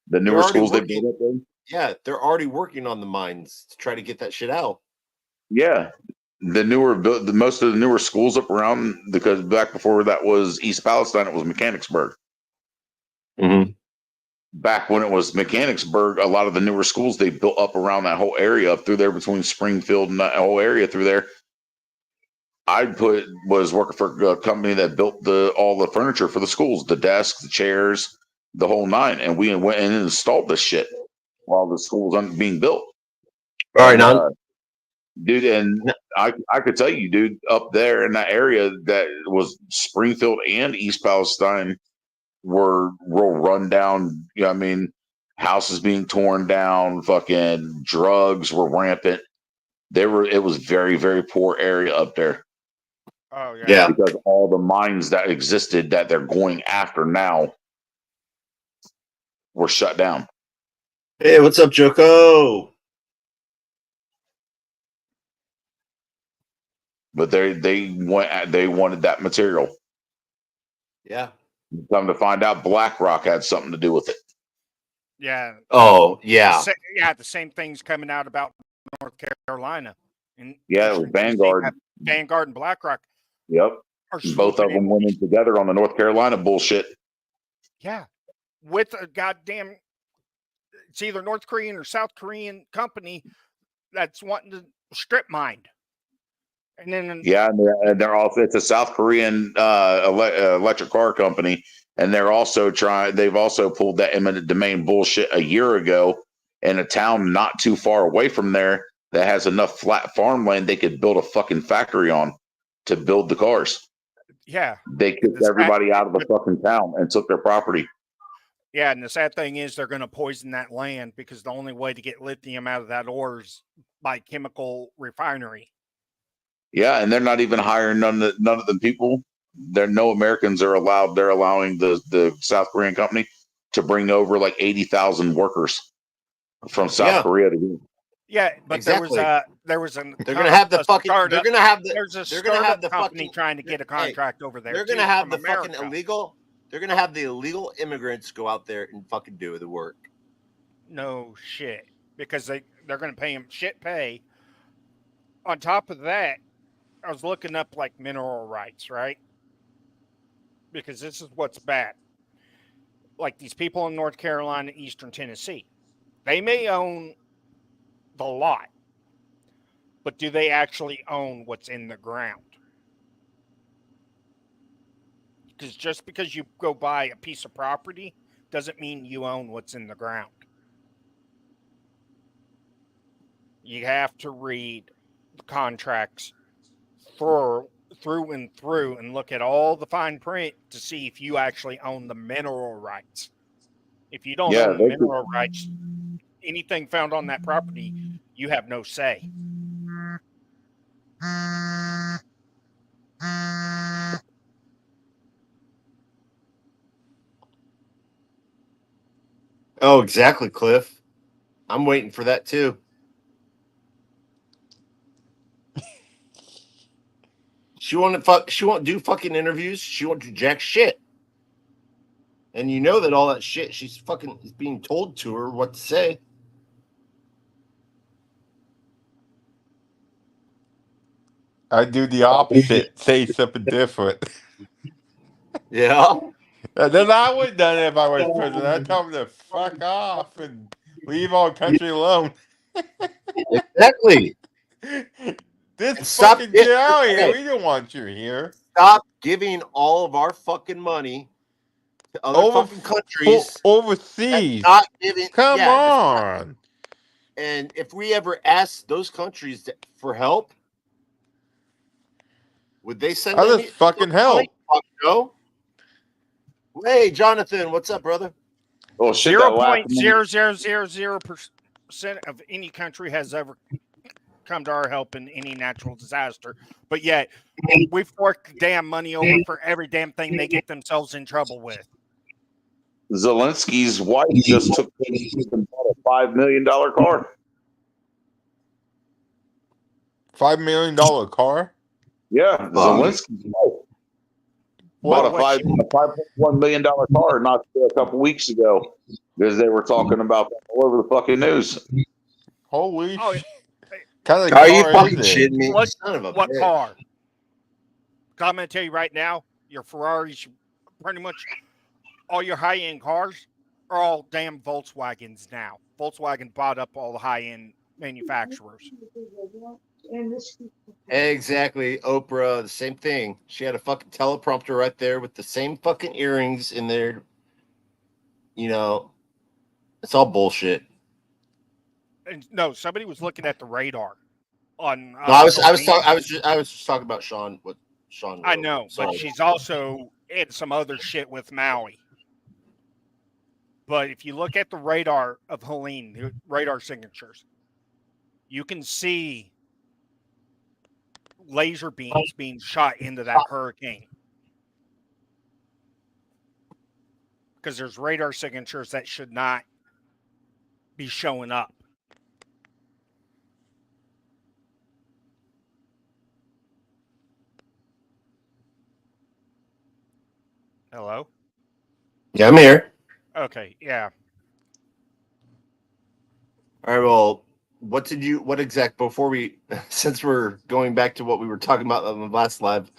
The newer they're already schools they working. built up there. Yeah, they're already working on the mines to try to get that shit out. Yeah, most of the newer schools up around, because back before that was East Palestine, it was Mechanicsburg. Mm-hmm. Back when it was Mechanicsburg, a lot of the newer schools they built up around that whole area up through there between Springfield and that whole area through there. Was working for a company that built all the furniture for the schools, the desks, the chairs, the whole nine, and we went in and installed this shit while the school was being built. All right, And, now, dude, and I could tell you, dude, up there in that area that was Springfield and East Palestine were real rundown. You know what I mean? Houses being torn down, fucking drugs were rampant. It was very, very poor area up there. Oh yeah. Because all the mines that existed that they're going after now were shut down. Hey, what's up, Joko? But they wanted that material. Yeah. Come to find out, BlackRock had something to do with it. Yeah. Oh, yeah. The same thing's coming out about North Carolina. And Yeah, it was Vanguard. Vanguard and BlackRock. Yep. Both of them went in together on the North Carolina bullshit. Yeah. With a goddamn, it's either North Korean or South Korean company that's wanting to strip mine. And then and they're also, it's a South Korean electric car company, and they've also pulled that eminent domain bullshit a year ago in a town not too far away from there that has enough flat farmland they could build a fucking factory on to build the cars. Yeah. They kicked everybody out of the fucking town and took their property. Yeah, and the sad thing is they're going to poison that land because the only way to get lithium out of that ore is by chemical refinery. Yeah, and they're not even hiring none of the people. No Americans are allowed. They're allowing the South Korean company to bring over like 80,000 workers from South Korea to do. Yeah, but exactly. there was they're going to have the fucking startup, they're going to have the there's a they're going to have the company fucking, trying to get a contract over there. They're going to have the America. Fucking illegal. They're going to have the illegal immigrants go out there and fucking do the work. No shit, because they're going to pay them shit pay. On top of that, I was looking up like mineral rights, right? Because this is what's bad. Like these people in North Carolina, Eastern Tennessee, they may own the lot, but do they actually own what's in the ground? Because just because you go buy a piece of property doesn't mean you own what's in the ground. You have to read the contracts through and through and look at all the fine print to see if you actually own the mineral rights. If you don't own the mineral rights, anything found on that property, you have no say. Oh, exactly, Cliff. I'm waiting for that too. She won't do fucking interviews. She won't do jack shit. And you know that all that shit she's fucking is being told to her what to say. I do the opposite. Say something different. Yeah. And then I would have done it if I was president. I'd tell them to fuck off and leave our country alone. Exactly. This And stop fucking get out of here. okay. We don't want you here. Stop giving all of our fucking money to other fucking countries. Overseas. Not giving. Come not, on. and if we ever ask those countries for help, would they send I'll any just fucking help. No. Hey, Jonathan, what's up, brother? Oh shit! That last 0.0000% of any country has ever come to our help in any natural disaster, but yet we fork damn money over for every damn thing they get themselves in trouble with. Zelensky's wife just took and bought a $5 million car. $5 million car? Yeah, Zelensky's wife bought a $5.1 million car not a couple weeks ago because they were talking about that all over the fucking news. Holy Oh, shit. Kind of Are car you fucking is it? shitting me? What, Son of a what bitch. car? I'm going to tell you right now, your Ferraris, pretty much all your high-end cars are all damn Volkswagens now. Volkswagen bought up all the high-end manufacturers. Exactly. Oprah, the same thing. She had a fucking teleprompter right there with the same fucking earrings in there. You know, it's all bullshit. And no, somebody was looking at the radar on. No, I was just talking about Sean. What Sean? I wrote. know, Sorry. but she's also in some other shit with Maui. But if you look at the radar of Helene, the radar signatures, you can see laser beams being shot into that hurricane. Because there's radar signatures that should not be showing up. Hello? Yeah, I'm here. Okay, yeah. All right. Well, before we, since we're going back to what we were talking about on the last live,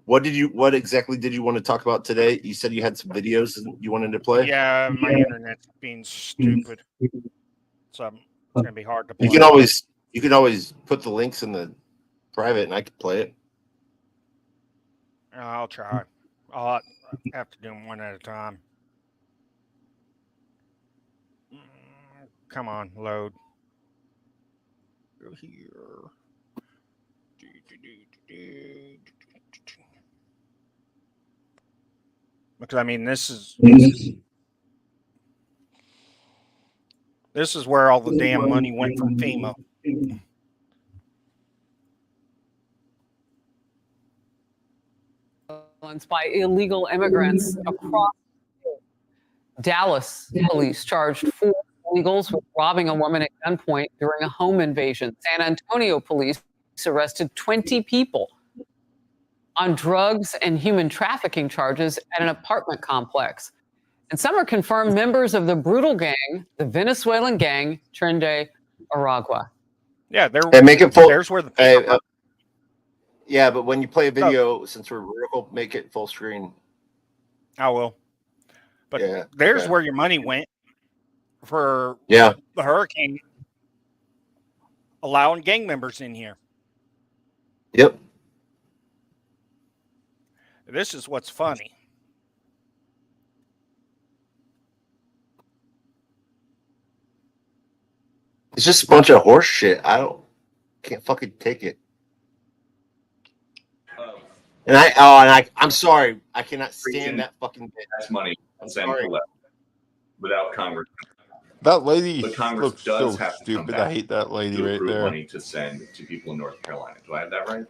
what exactly did you want to talk about today? You said you had some videos you wanted to play. Yeah, my internet's being stupid. So it's gonna be hard to play. You can always put the links in the private, and I can play it. I'll try. I'll have to do them one at a time. Come on, load. Go here. Because I mean, this is where all the damn money went from FEMA. By illegal immigrants across Dallas police charged 4 illegals with robbing a woman at gunpoint during a home invasion. San Antonio police arrested 20 people on drugs and human trafficking charges at an apartment complex. And some are confirmed members of the brutal gang, the Venezuelan gang, Tren de Aragua. Yeah, make it full. There's where the yeah, but when you play a video, since we're vertical, make it full screen. I will. But yeah, there's where your money went for the hurricane, allowing gang members in here. Yep. This is what's funny. It's just a bunch of horse shit. Can't fucking take it. And I'm sorry. I cannot stand that fucking bitch. That's money. Without Congress. That lady But Congress looks does so have to come stupid. back I hate that lady to right approve there. money to send to people in North Carolina. Do I have that right?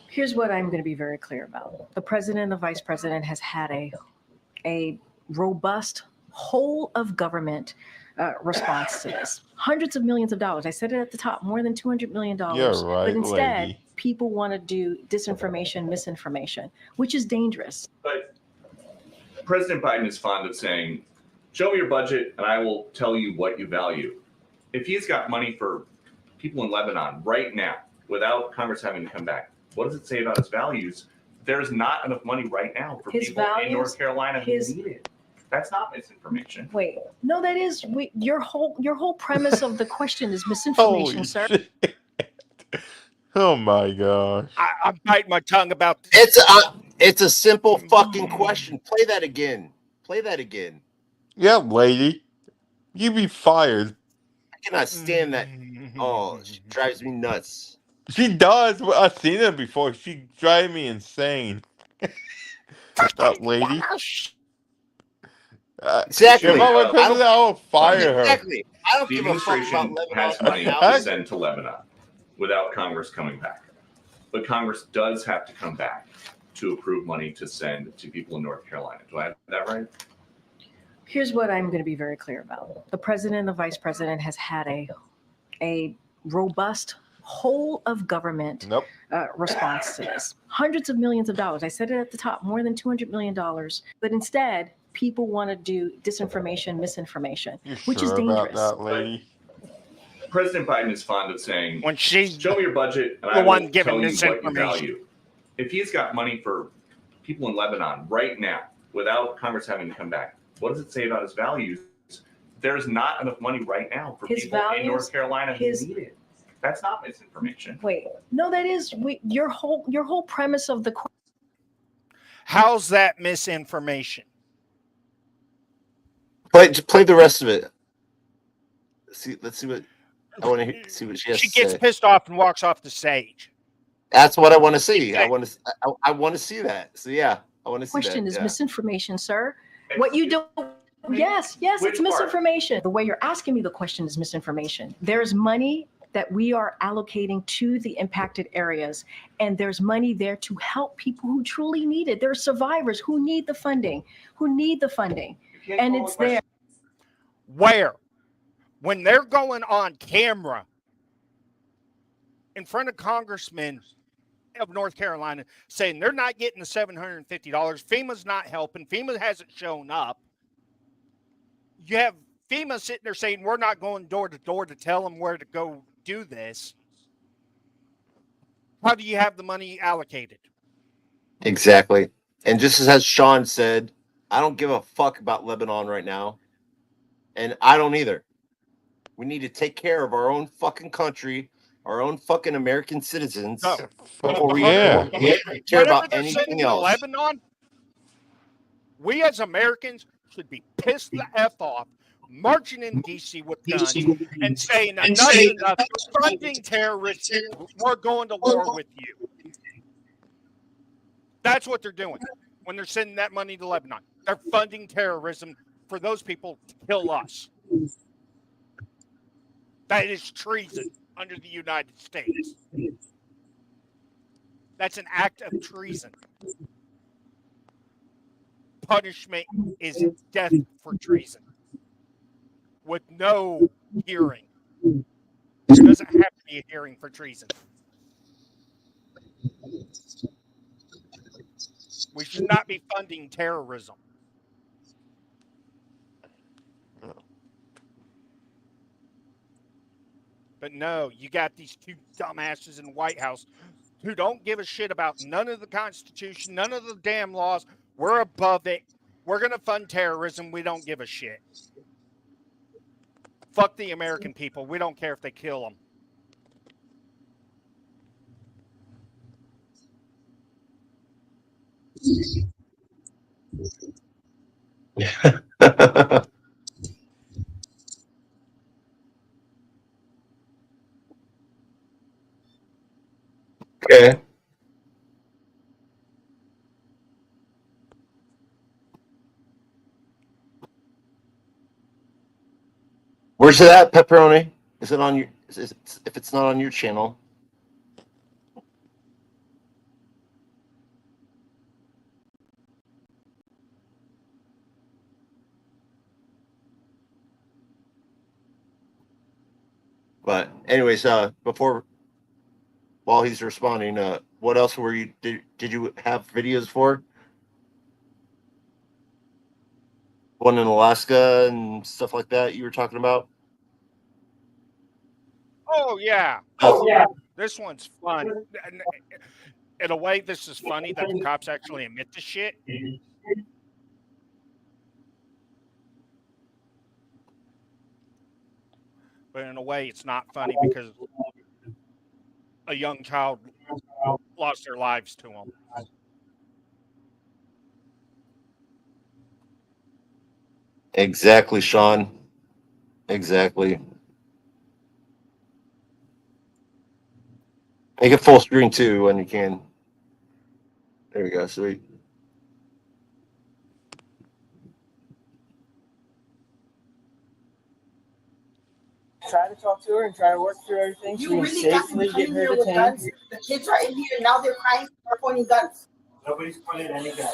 Here's what I'm going to be very clear about. The president and the vice president has had a robust whole of government response to this. Hundreds of millions of dollars. I said it at the top, more than $200 million. You're right, but instead, lady. people want to do disinformation, misinformation, which is dangerous. But President Biden is fond of saying, show me your budget and I will tell you what you value. If he's got money for people in Lebanon right now without Congress having to come back, what does it say about his values? There's not enough money right now for His people values, in North Carolina who his- need it. That's not misinformation. Wait, no, that is your whole premise of the question is misinformation, Holy sir. shit. Oh my gosh. I'm biting my tongue about this. It's a simple fucking question. Play that again. Play that again. Yeah, lady. You be fired. I cannot stand that. Oh, she drives me nuts. She does. I've seen it before. She drives me insane. That lady. Exactly. If I were president, I would fire her. Exactly. I don't The give a fuck about administration Lebanon has right money now. to send to Lebanon without Congress coming back. But Congress does have to come back to approve money to send to people in North Carolina. Do I have that right? Here's what I'm going to be very clear about. The president and the vice president has had a robust whole of government response to this. Hundreds of millions of dollars. I said it at the top, more than $200 million. But instead, people want to do disinformation, misinformation, which is dangerous. About that, lady? President Biden is fond of saying, when she's show me your budget and the I will one giving tell you this what you information. value. If he's got money for people in Lebanon right now without Congress having to come back, what does it say about his values? There's not enough money right now for His people in values, North Carolina who his- need it. That's not misinformation. Wait, no, that is your whole premise of the How's that misinformation? Play the rest of it. Let's see what I want to see what she has She to gets say. pissed off and walks off the stage. That's what I want to see. I Okay. want to see that. So yeah, I want to see question that. is yeah. misinformation, sir. What you do. Yes, Which it's part? misinformation. The way you're asking me the question is misinformation. There's money that we are allocating to the impacted areas, and there's money there to help people who truly need it. There are survivors who need the funding, and it's there. Where? When they're going on camera in front of congressmen of North Carolina saying they're not getting the $750, FEMA's not helping, FEMA hasn't shown up. You have FEMA sitting there saying we're not going door to door to tell them where to go do this. How do you have the money allocated? Exactly. And just as Sean said, I don't give a fuck about Lebanon right now. And I don't either. We need to take care of our own fucking country, our own fucking American citizens. No. Before we Yeah. care Whatever about they're anything sending to else. Lebanon, we as Americans should be pissed the F off, marching in D.C. with guns and saying enough is enough, funding terrorists, we're going to war with you. That's what they're doing when they're sending that money to Lebanon. They're funding terrorism for those people to kill us. That is treason under the United States. That's an act of treason. Punishment is death for treason with no hearing. There doesn't have to be a hearing for treason. We should not be funding terrorism. But no, you got these two dumbasses in the White House who don't give a shit about none of the Constitution, none of the damn laws. We're above it. We're going to fund terrorism. We don't give a shit. Fuck the American people. We don't care if they kill them. Okay. Where's it at, Pepperoni? Is it on your? If it's not on your channel, But anyways, while he's responding, what else were you did you have videos for? One in Alaska and stuff like that you were talking about? Oh yeah. Oh, yeah. This one's fun. In a way, this is funny that the cops actually admit to shit. But in a way, it's not funny because a young child lost their lives to them. exactly, Sean. Exactly. Make it full screen too when you can. There we go. Sweet. Try to talk to her and try to work through everything. You So we really got safely to get come her here with detained. guns. The kids are in here now. They're crying. They're pointing guns. Nobody's pointed any guns.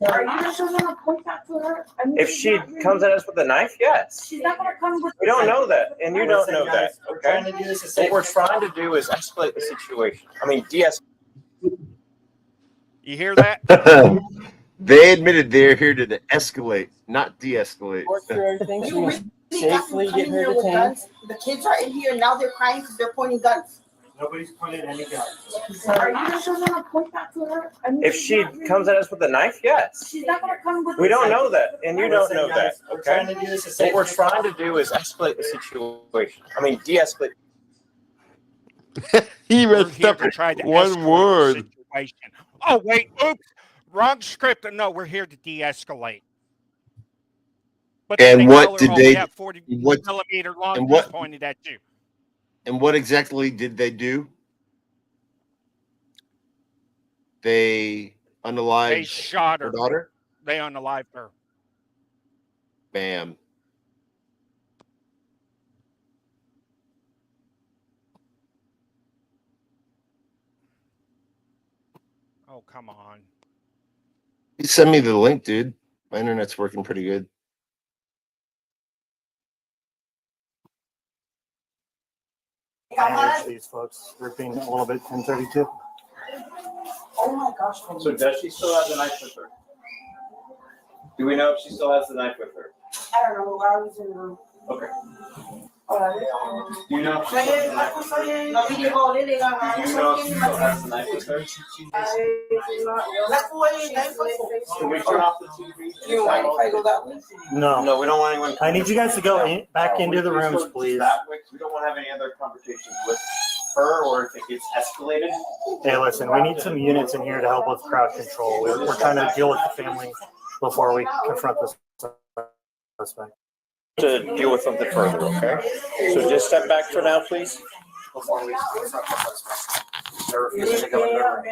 Are you just gonna point that to her? I mean, If she's she not really- comes at us with a knife, yes. she's not gonna come with. We don't know that, and you don't Listen, know that. guys, we're Okay. trying to do this as What we're safe- trying to do is escalate the situation. I mean, de-escalate. You hear that? They admitted they're here to escalate, not de-escalate. Work through everything. So You we really got to safely come get in her here with detained. guns. The kids are in here now. They're crying because they're pointing guns. Nobody's pointed any guns. Are you just gonna point that to her? I mean, If she's she not really- comes at us with a knife, yes. she's not gonna come with. We don't know that, and you don't Listen, know guys, that. we're Okay. trying to do this as What safe we're as trying to do is escalate the situation. I mean, de-escalate. He We're messed here up to try to one escalate the word. situation. Oh wait, oops, wrong script. No, we're here to de-escalate. But then And they what tell her, did oh, they? we have 40 What millimeter and launchers what pointed at you. and what exactly did they do? They unalived They shot her her. daughter. They unalived her. Bam. Oh, come on. You send me the link, dude. My internet's working pretty good. Manage these folks. They're being a little bit 1032. Oh my gosh. So does she still have the knife with her? Do we know if she still has the knife with her? I don't know. I was in the room. Okay. Do You know? No video de legal. Do you know if she still has the knife with her? Can we turn off the TV? You mind if I go that way? No. No, we don't want anyone. I need you guys to go back into the rooms, please. That way, 'cause we don't want to have any other conversations with her, or if it gets escalated. Hey, listen, we need some units in here to help with crowd control. We're trying to deal with the family before we confront this suspect. To deal with something further, okay? So just step back for now, please. Before we confront the suspect. They're refusing to go into the room.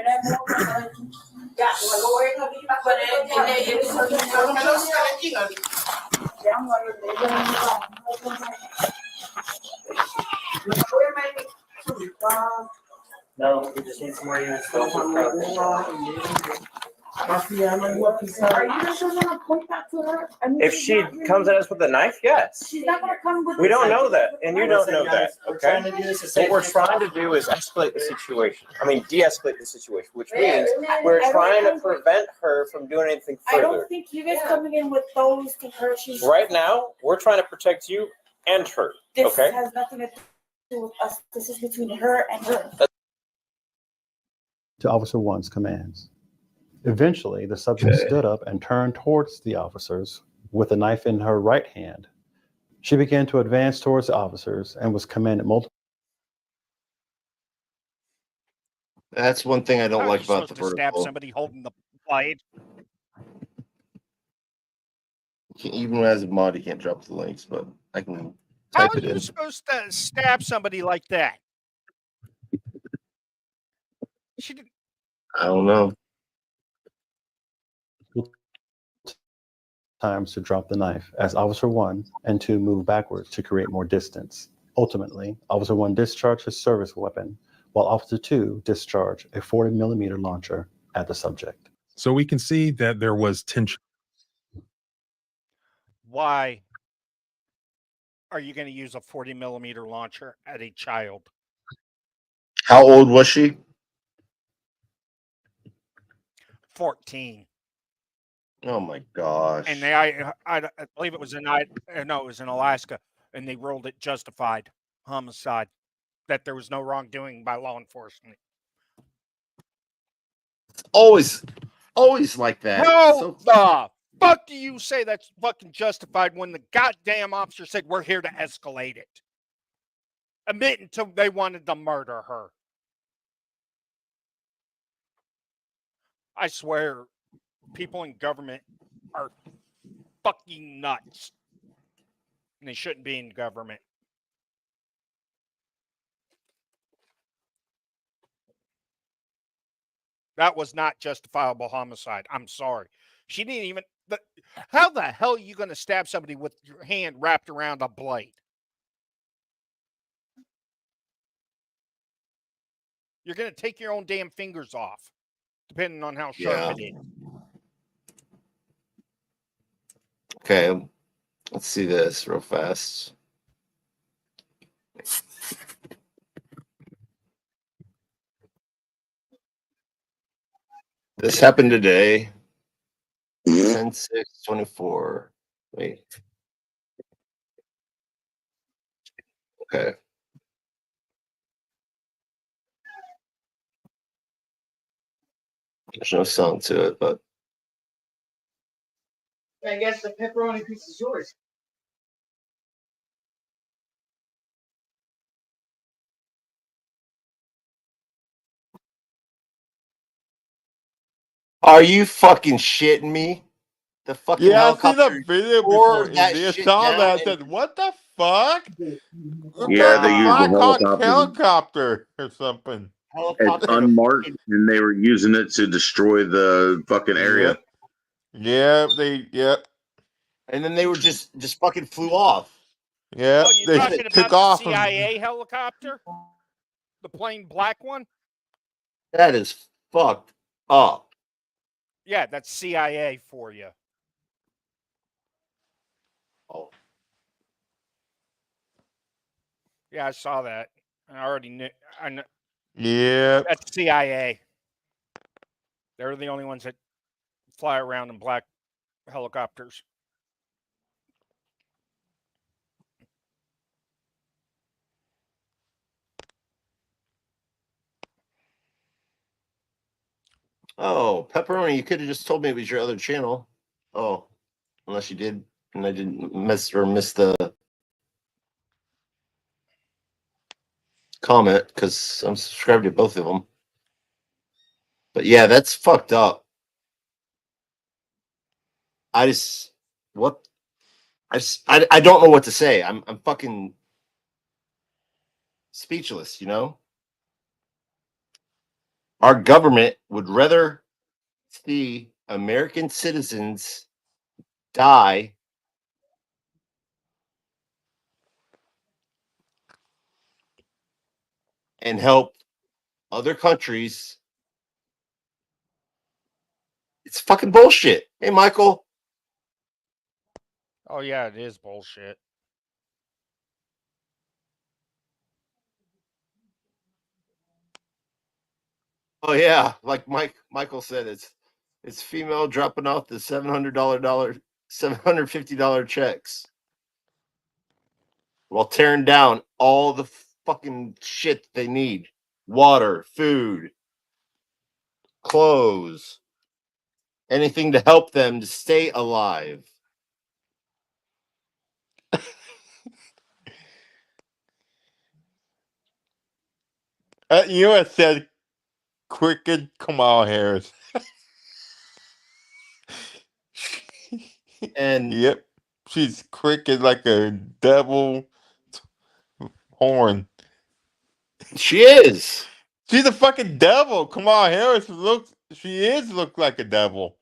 No, we just need some more units to help with crowd control. Are you just gonna point that to her? I mean, If she's she not really- comes at us with a knife, yes. She's not gonna come with. We don't know that, and you don't Listen, know that, guys, we're okay? trying to do this as What safe we're as trying to do is escalate the situation. I mean, de-escalate the situation, which means we're trying to prevent her from doing anything I don't further. think you guys coming in with those to her. She's Right now, we're trying to protect you and her, This okay? has nothing to do with us. This is between her and her. To Officer One's commands. Eventually, the subject stood up and turned towards the officers with a knife in her right hand. She began to advance towards the officers and was commanded multiple. That's one thing I don't How are like you about the supposed to stab vertical. somebody holding the blade? Even as a mod, you can't drop the links, but I can How type are it you in. supposed to stab somebody like that? She didn't. I don't know. Times to drop the knife as Officer 1 and 2 moved backwards to create more distance. Ultimately, Officer 1 discharged his service weapon, while Officer 2 discharged a 40mm launcher at the subject. So we can see that there was tension. Why? are you going to use a 40 millimeter launcher at a child? How old was she? 14. Oh my gosh. And I believe it was it was in Alaska, and they ruled it justified homicide, that there was no wrongdoing by law enforcement. It's always like that. How the fuck do you say that's fucking justified when the goddamn officer said we're here to escalate it? Admitting to they wanted to murder her. I swear, people in government are fucking nuts. And they shouldn't be in government. That was not justifiable homicide. I'm sorry. She didn't even. How the hell are you going to stab somebody with your hand wrapped around a blade? You're going to take your own damn fingers off, depending on how sharp it is. Okay, let's see this real fast. This happened today. 10/6/24. Wait. Okay. There's no sound to it, but I guess the pepperoni piece is yours. are you fucking shitting me? The fucking helicopter. I've seen that video before. I saw that. I said, "What the fuck?" Yeah, they used a helicopter. Helicopter or something. It's unmarked, and they were using it to destroy the fucking area. Yeah, and then they were just fucking flew off. Yeah, Oh, you're talking about the CIA helicopter? The plain black one? That is fucked up. Yeah, that's CIA for you. Oh. Yeah, I saw that. I already knew. I know. Yeah. That's CIA. They're the only ones that fly around in black helicopters. Oh, pepperoni! You could have just told me it was your other channel. Oh, unless you did, and I didn't miss the comment because I'm subscribed to both of them. But yeah, that's fucked up. I don't know what to say. I'm fucking speechless, you know? Our government would rather see American citizens die and help other countries. It's fucking bullshit. Hey, Michael. Oh, yeah, it is bullshit. Oh yeah, like Michael said, it's female dropping off the $750 checks while tearing down all the fucking shit they need: water, food, clothes, anything to help them to stay alive. You know what said Cricket Kamala Harris. And yep, she's cricket like a devil horn. She is. She's a fucking devil. Kamala Harris look like a devil.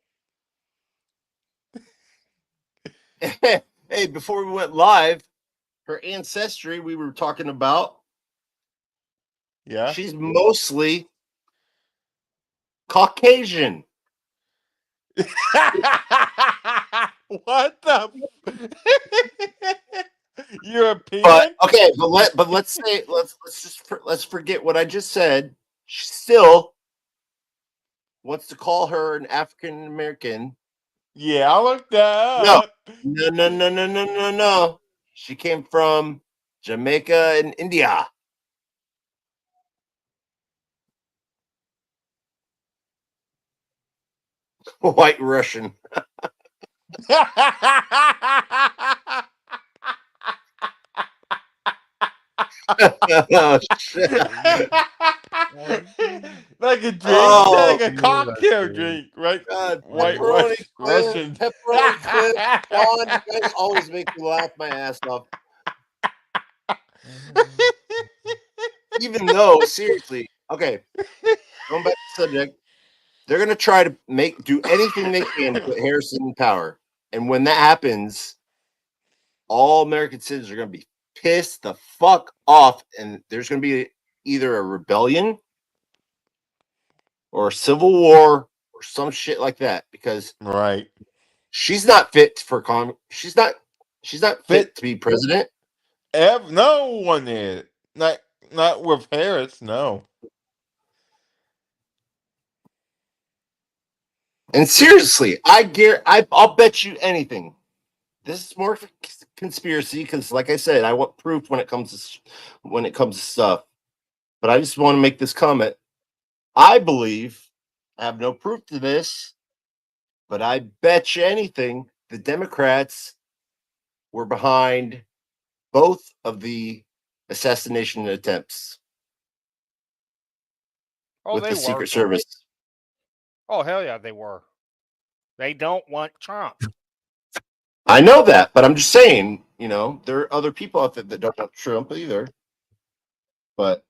Hey, before we went live, her ancestry we were talking about. Yeah. She's mostly Caucasian. What the? European. But okay, but let's say let's forget what I just said. She still wants to call her an African American. Yeah, I looked that No, up. no. She came from Jamaica and India. White Russian. Oh, shit. Like a drink, Oh, like a cocktail drink, right? God, White pepperoni Cliff, Russian. pepperoni Cliff, John, you guys always make me laugh my ass off. Even though, seriously, okay, going back to the subject, they're gonna try to do anything they can to put Harrison in power, and when that happens, all American citizens are gonna be pissed the fuck off, and there's gonna be either a rebellion or a civil war or some shit like that because right, she's not fit for she's not fit to be president. No one is. Not with Harris, no. And seriously, I'll bet you anything. This is more of a conspiracy because, like I said, I want proof when it comes to stuff. But I just want to make this comment. I believe I have no proof to this, but I bet you anything the Democrats were behind both of the assassination attempts with they the were. Secret Service. Oh, hell yeah, they were. They don't want Trump. I know that, but I'm just saying, there are other people out there that don't want Trump either. But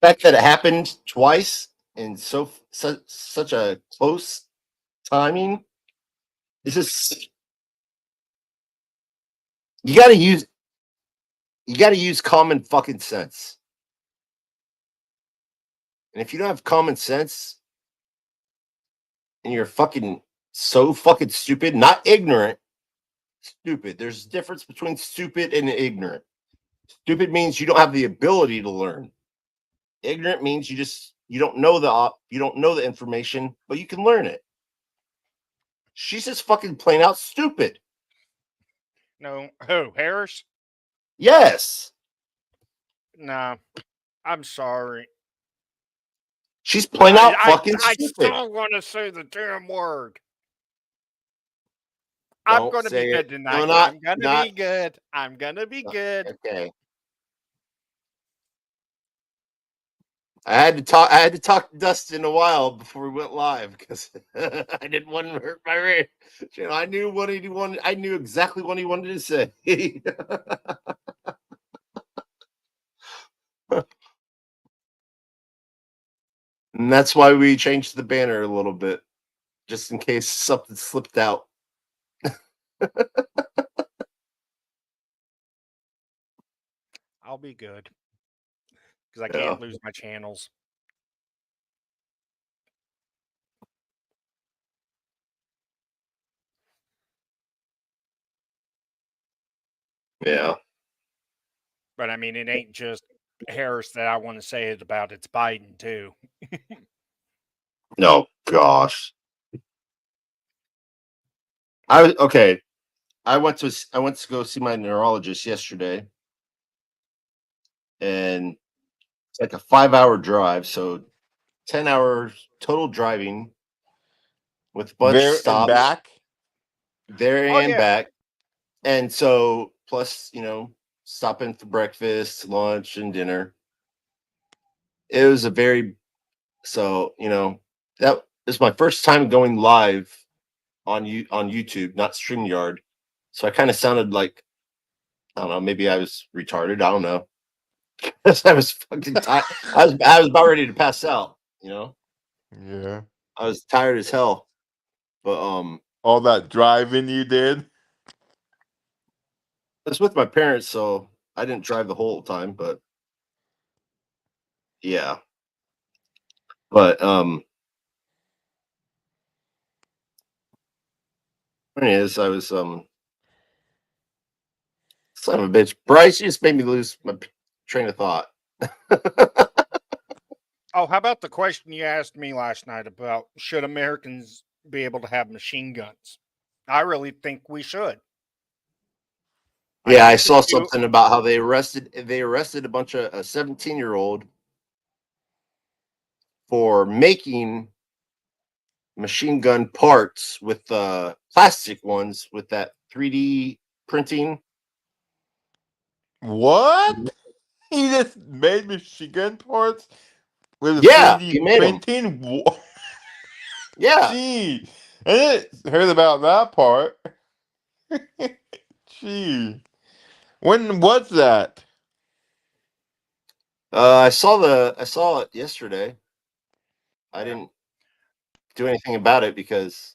the fact that it happened twice in such a close timing, it's just you got to use common fucking sense. And if you don't have common sense and you're fucking so fucking stupid, not ignorant, stupid. There's a difference between stupid and ignorant. Stupid means you don't have the ability to learn. Ignorant means you don't know the information, but you can learn it. She's just fucking plain out stupid. No, who? Harris? Yes. Nah, I'm sorry. She's plain out fucking I stupid. still want to say the damn word. I'm going to be good tonight. I'm going to be good. I'm going to be good. Okay. I had to talk to Dustin a while before we went live because I didn't want to hurt my rate. I knew what he wanted. I knew exactly what he wanted to say. And that's why we changed the banner a little bit, just in case something slipped out. I'll be good because I can't lose my channels. Yeah. But I mean, it ain't just Harris that I want to say it about. It's Biden too. No, gosh. I went to go see my neurologist yesterday, and it's like a 5-hour drive, so 10 hours total driving with a bunch of stops. And back. And so plus, stopping for breakfast, lunch, and dinner. It was that is my first time going live on YouTube, not StreamYard. So I kind of sounded like, I don't know, maybe I was retarded. I don't know. I was fucking tired. I was about ready to pass out, Yeah. I was tired as hell. But all that driving you did? I was with my parents, so I didn't drive the whole time, but yeah. But point is, I was Son of a bitch. Bryce, you just made me lose my train of thought. Oh, how about the question you asked me last night about should Americans be able to have machine guns? I really think we should. Yeah, I saw something about how they arrested a bunch of a 17-year-old for making machine gun parts with plastic ones with that 3D printing. What? He just made machine gun parts with a He 3D made them. printing? Yeah. Gee, I didn't heard about that part. Gee. When was that? I saw it yesterday. I didn't do anything about it because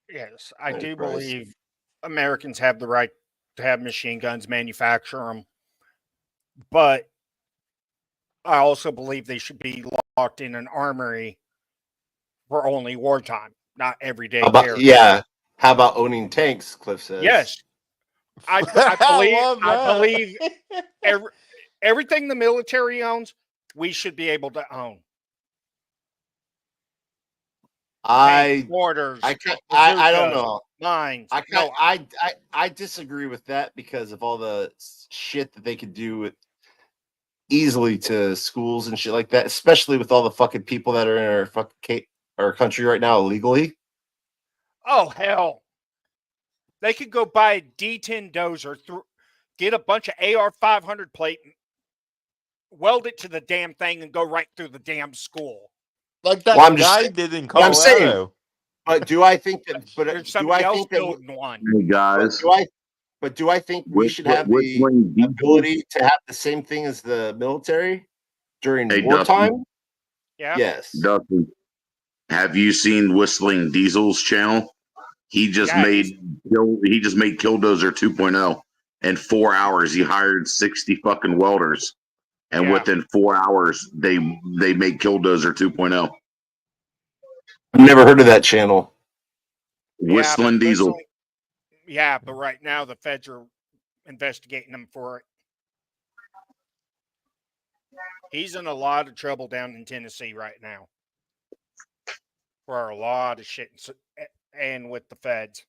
yes, I do believe Americans have the right to have machine guns, manufacture them, but I also believe they should be locked in an armory for only wartime, not everyday carry. yeah. How about owning tanks? Cliff says. Yes, I believe everything the military owns, we should be able to own. Mortars, I don't know. Mines. I disagree with that because of all the shit that they could do with easily to schools and shit like that, especially with all the fucking people that are in our fucking our country right now illegally. Oh hell! They could go buy a D10 dozer, get a bunch of AR-500 plate, weld it to the damn thing, and go right through the damn school. Like that guy did in Colorado. I'm saying, but do I think that? But do I think that? One. Hey guys. Do I think we should have the ability to have the same thing as the military during wartime? Yeah. Yes. Dustin, have you seen Whistling Diesel's channel? He just made Killdozer 2.0. In 4 hours, he hired 60 fucking welders, and within 4 hours, they made Killdozer 2.0. I've never heard of that channel. Whistling Diesel. Yeah, but right now the feds are investigating him for it. He's in a lot of trouble down in Tennessee right now for a lot of shit, and with the feds.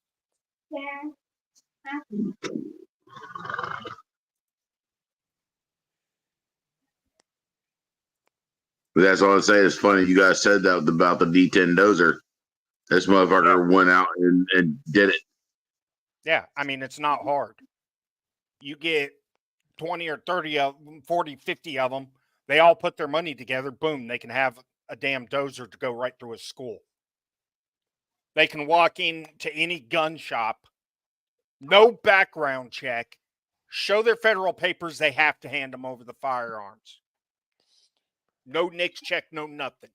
That's all I say. It's funny you guys said that about the D10 dozer. This motherfucker went out and did it. Yeah, I mean, it's not hard. You get 20 or 30 of them, 40, 50 of them. They all put their money together. Boom, they can have a damn dozer to go right through a school. They can walk into any gun shop, no background check, show their federal papers. They have to hand them over the firearms. No NICS check, no nothing.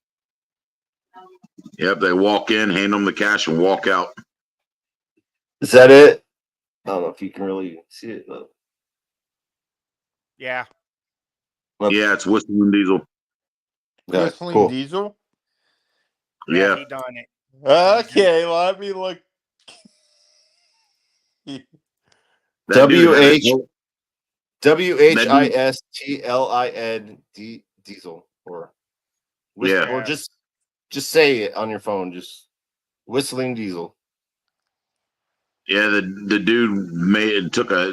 Yep, they walk in, hand them the cash, and walk out. Is that it? I don't know if you can really see it, though. Yeah. Yeah, it's Whistling Diesel. Whistling Diesel? Yeah. He done it. Okay, let me look. WHISTLIN Diesel or just say it on your phone. Just Whistling Diesel. Yeah, the dude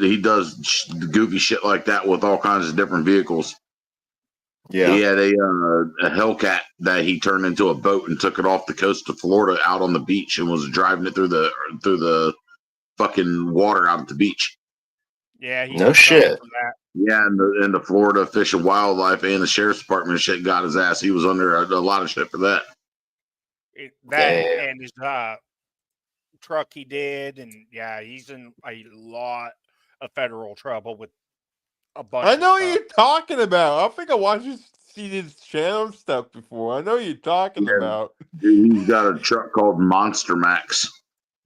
he does goofy shit like that with all kinds of different vehicles. Yeah, he had a Hellcat that he turned into a boat and took it off the coast of Florida out on the beach and was driving it through the fucking water out at the beach. Yeah, no shit. Yeah, and the Florida Fish and Wildlife and the Sheriff's Department shit got his ass. He was under a lot of shit for that. And his truck he did, and yeah, he's in a lot of federal trouble with a bunch. I know what you're talking about. I think I watched you see this channel stuff before. I know what you're talking about. Dude, he's got a truck called Monster Max.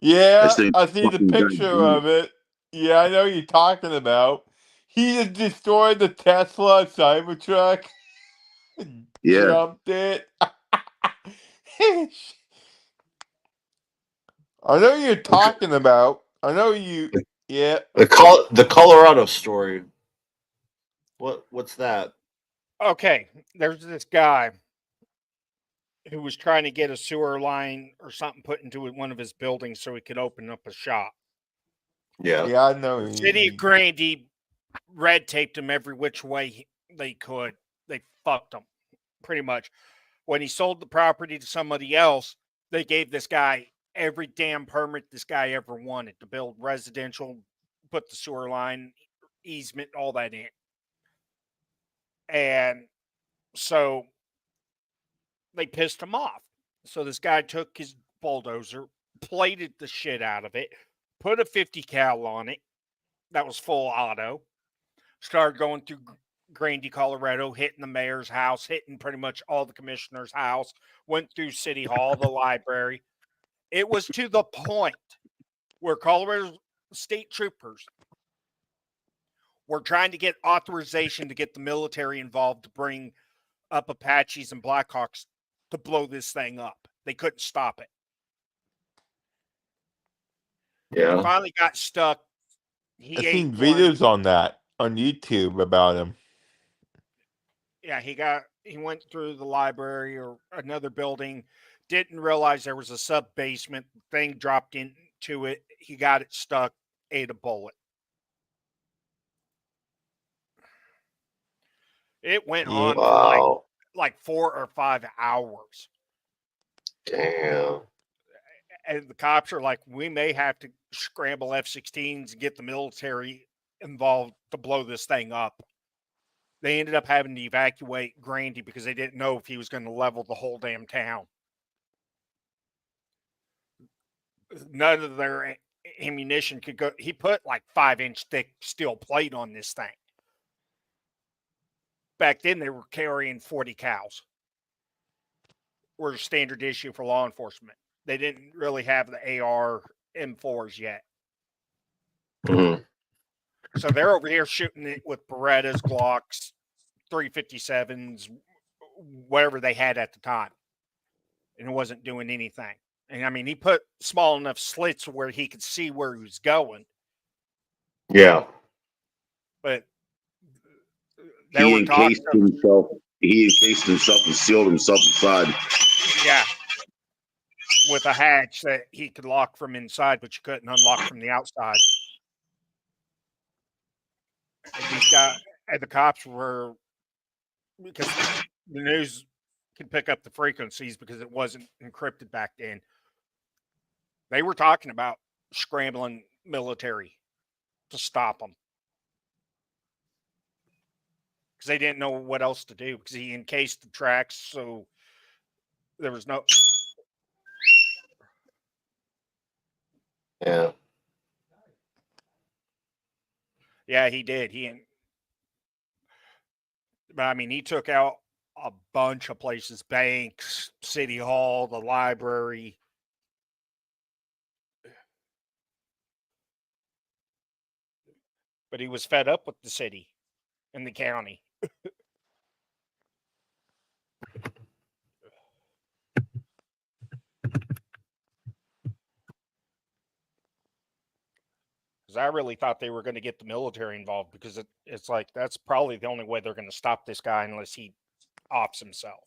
Yeah, I see the picture of it. Yeah, I know what you're talking about. He just destroyed the Tesla Cybertruck. Yeah. Jumped it. I know what you're talking about. I know you. Yeah. The Colorado story. What's that? Okay, there's this guy who was trying to get a sewer line or something put into one of his buildings so he could open up a shop. Yeah. Yeah, I know. The city of Grandy red taped him every which way they could. They fucked him, pretty much. When he sold the property to somebody else, they gave this guy every damn permit this guy ever wanted to build residential, put the sewer line, easement, all that in. And so they pissed him off. So this guy took his bulldozer, plated the shit out of it, put a 50 cal on it that was full auto, started going through Grandy, Colorado, hitting the mayor's house, hitting pretty much all the commissioner's house, went through City Hall, the library. It was to the point where Colorado state troopers were trying to get authorization to get the military involved to bring up Apaches and Blackhawks to blow this thing up. They couldn't stop it. Yeah. He finally got stuck. I've seen videos on that on YouTube about him. Yeah, he went through the library or another building, didn't realize there was a sub basement thing, dropped into it. He got it stuck, ate a bullet. It went on for like 4 or 5 hours. Damn. And the cops are like, we may have to scramble F-16s and get the military involved to blow this thing up. They ended up having to evacuate Grandy because they didn't know if he was going to level the whole damn town. None of their ammunition could go. He put like 5-inch thick steel plate on this thing. Back then, they were carrying 40 cals. Were standard issue for law enforcement. They didn't really have the AR M4s yet. Mm-hmm. So they're over here shooting it with Berettas, Glocks, 357s, whatever they had at the time. And it wasn't doing anything. And I mean, he put small enough slits where he could see where he was going. Yeah. But he encased himself and sealed himself inside. Yeah. With a hatch that he could lock from inside, but you couldn't unlock from the outside. And these guys, and the cops were, because the news could pick up the frequencies because it wasn't encrypted back then. They were talking about scrambling military to stop him because they didn't know what else to do because he encased the tracks, so there was no. Yeah. Yeah, he did. But I mean, he took out a bunch of places: banks, City Hall, the library. But he was fed up with the city and the county. Because I really thought they were going to get the military involved because it's like that's probably the only way they're going to stop this guy unless he offs himself.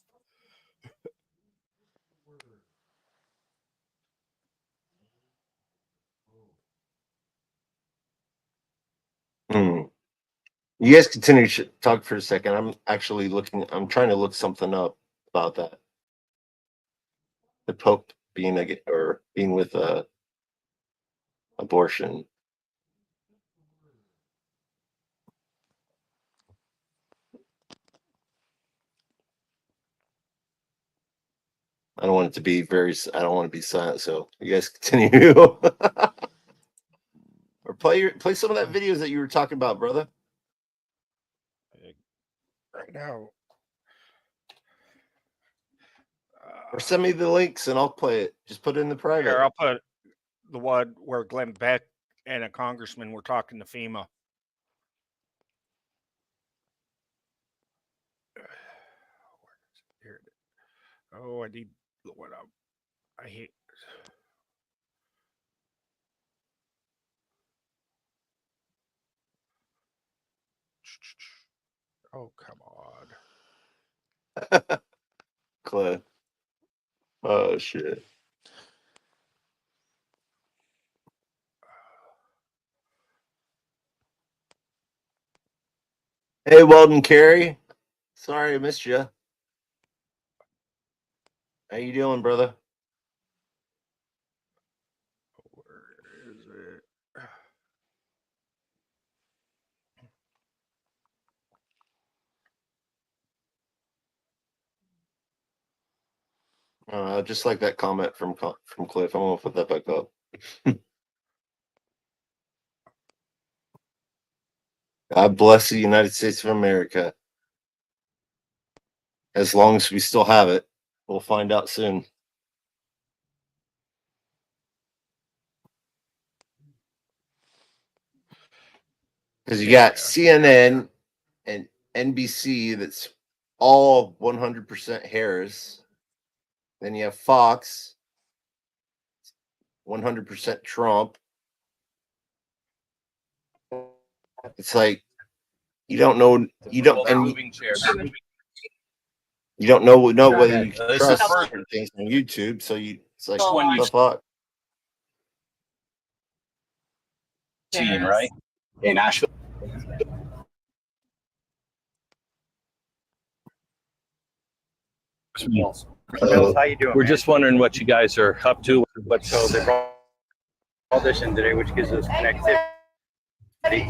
Hmm. You guys continue to talk for a second. I'm actually looking. I'm trying to look something up about that. The Pope being with abortion. I don't want it to be I don't want to be silent. So you guys continue. Or play some of that videos that you were talking about, brother. Right now. Or send me the links and I'll play it. Just put it in the private. Here, I'll put the one where Glenn Beck and a congressman were talking to FEMA. Here. Oh, I need what I hate. Oh, come on. Clay. Oh, shit. Hey, Weldon Carey. Sorry I missed you. How you doing, brother? Where is it? Just like that comment from Cliff. I'm gonna put that back up. God bless the United States of America. As long as we still have it, we'll find out soon. Because you got CNN and NBC that's all 100% Harris. Then you have Fox, 100% Trump. It's like you don't know. You don't. And you don't know whether you can trust certain things on YouTube. So it's like what the fuck. Team, right? In Asheville. How you doing? We're just wondering what you guys are up to. So they brought all this in today, which gives us connectivity,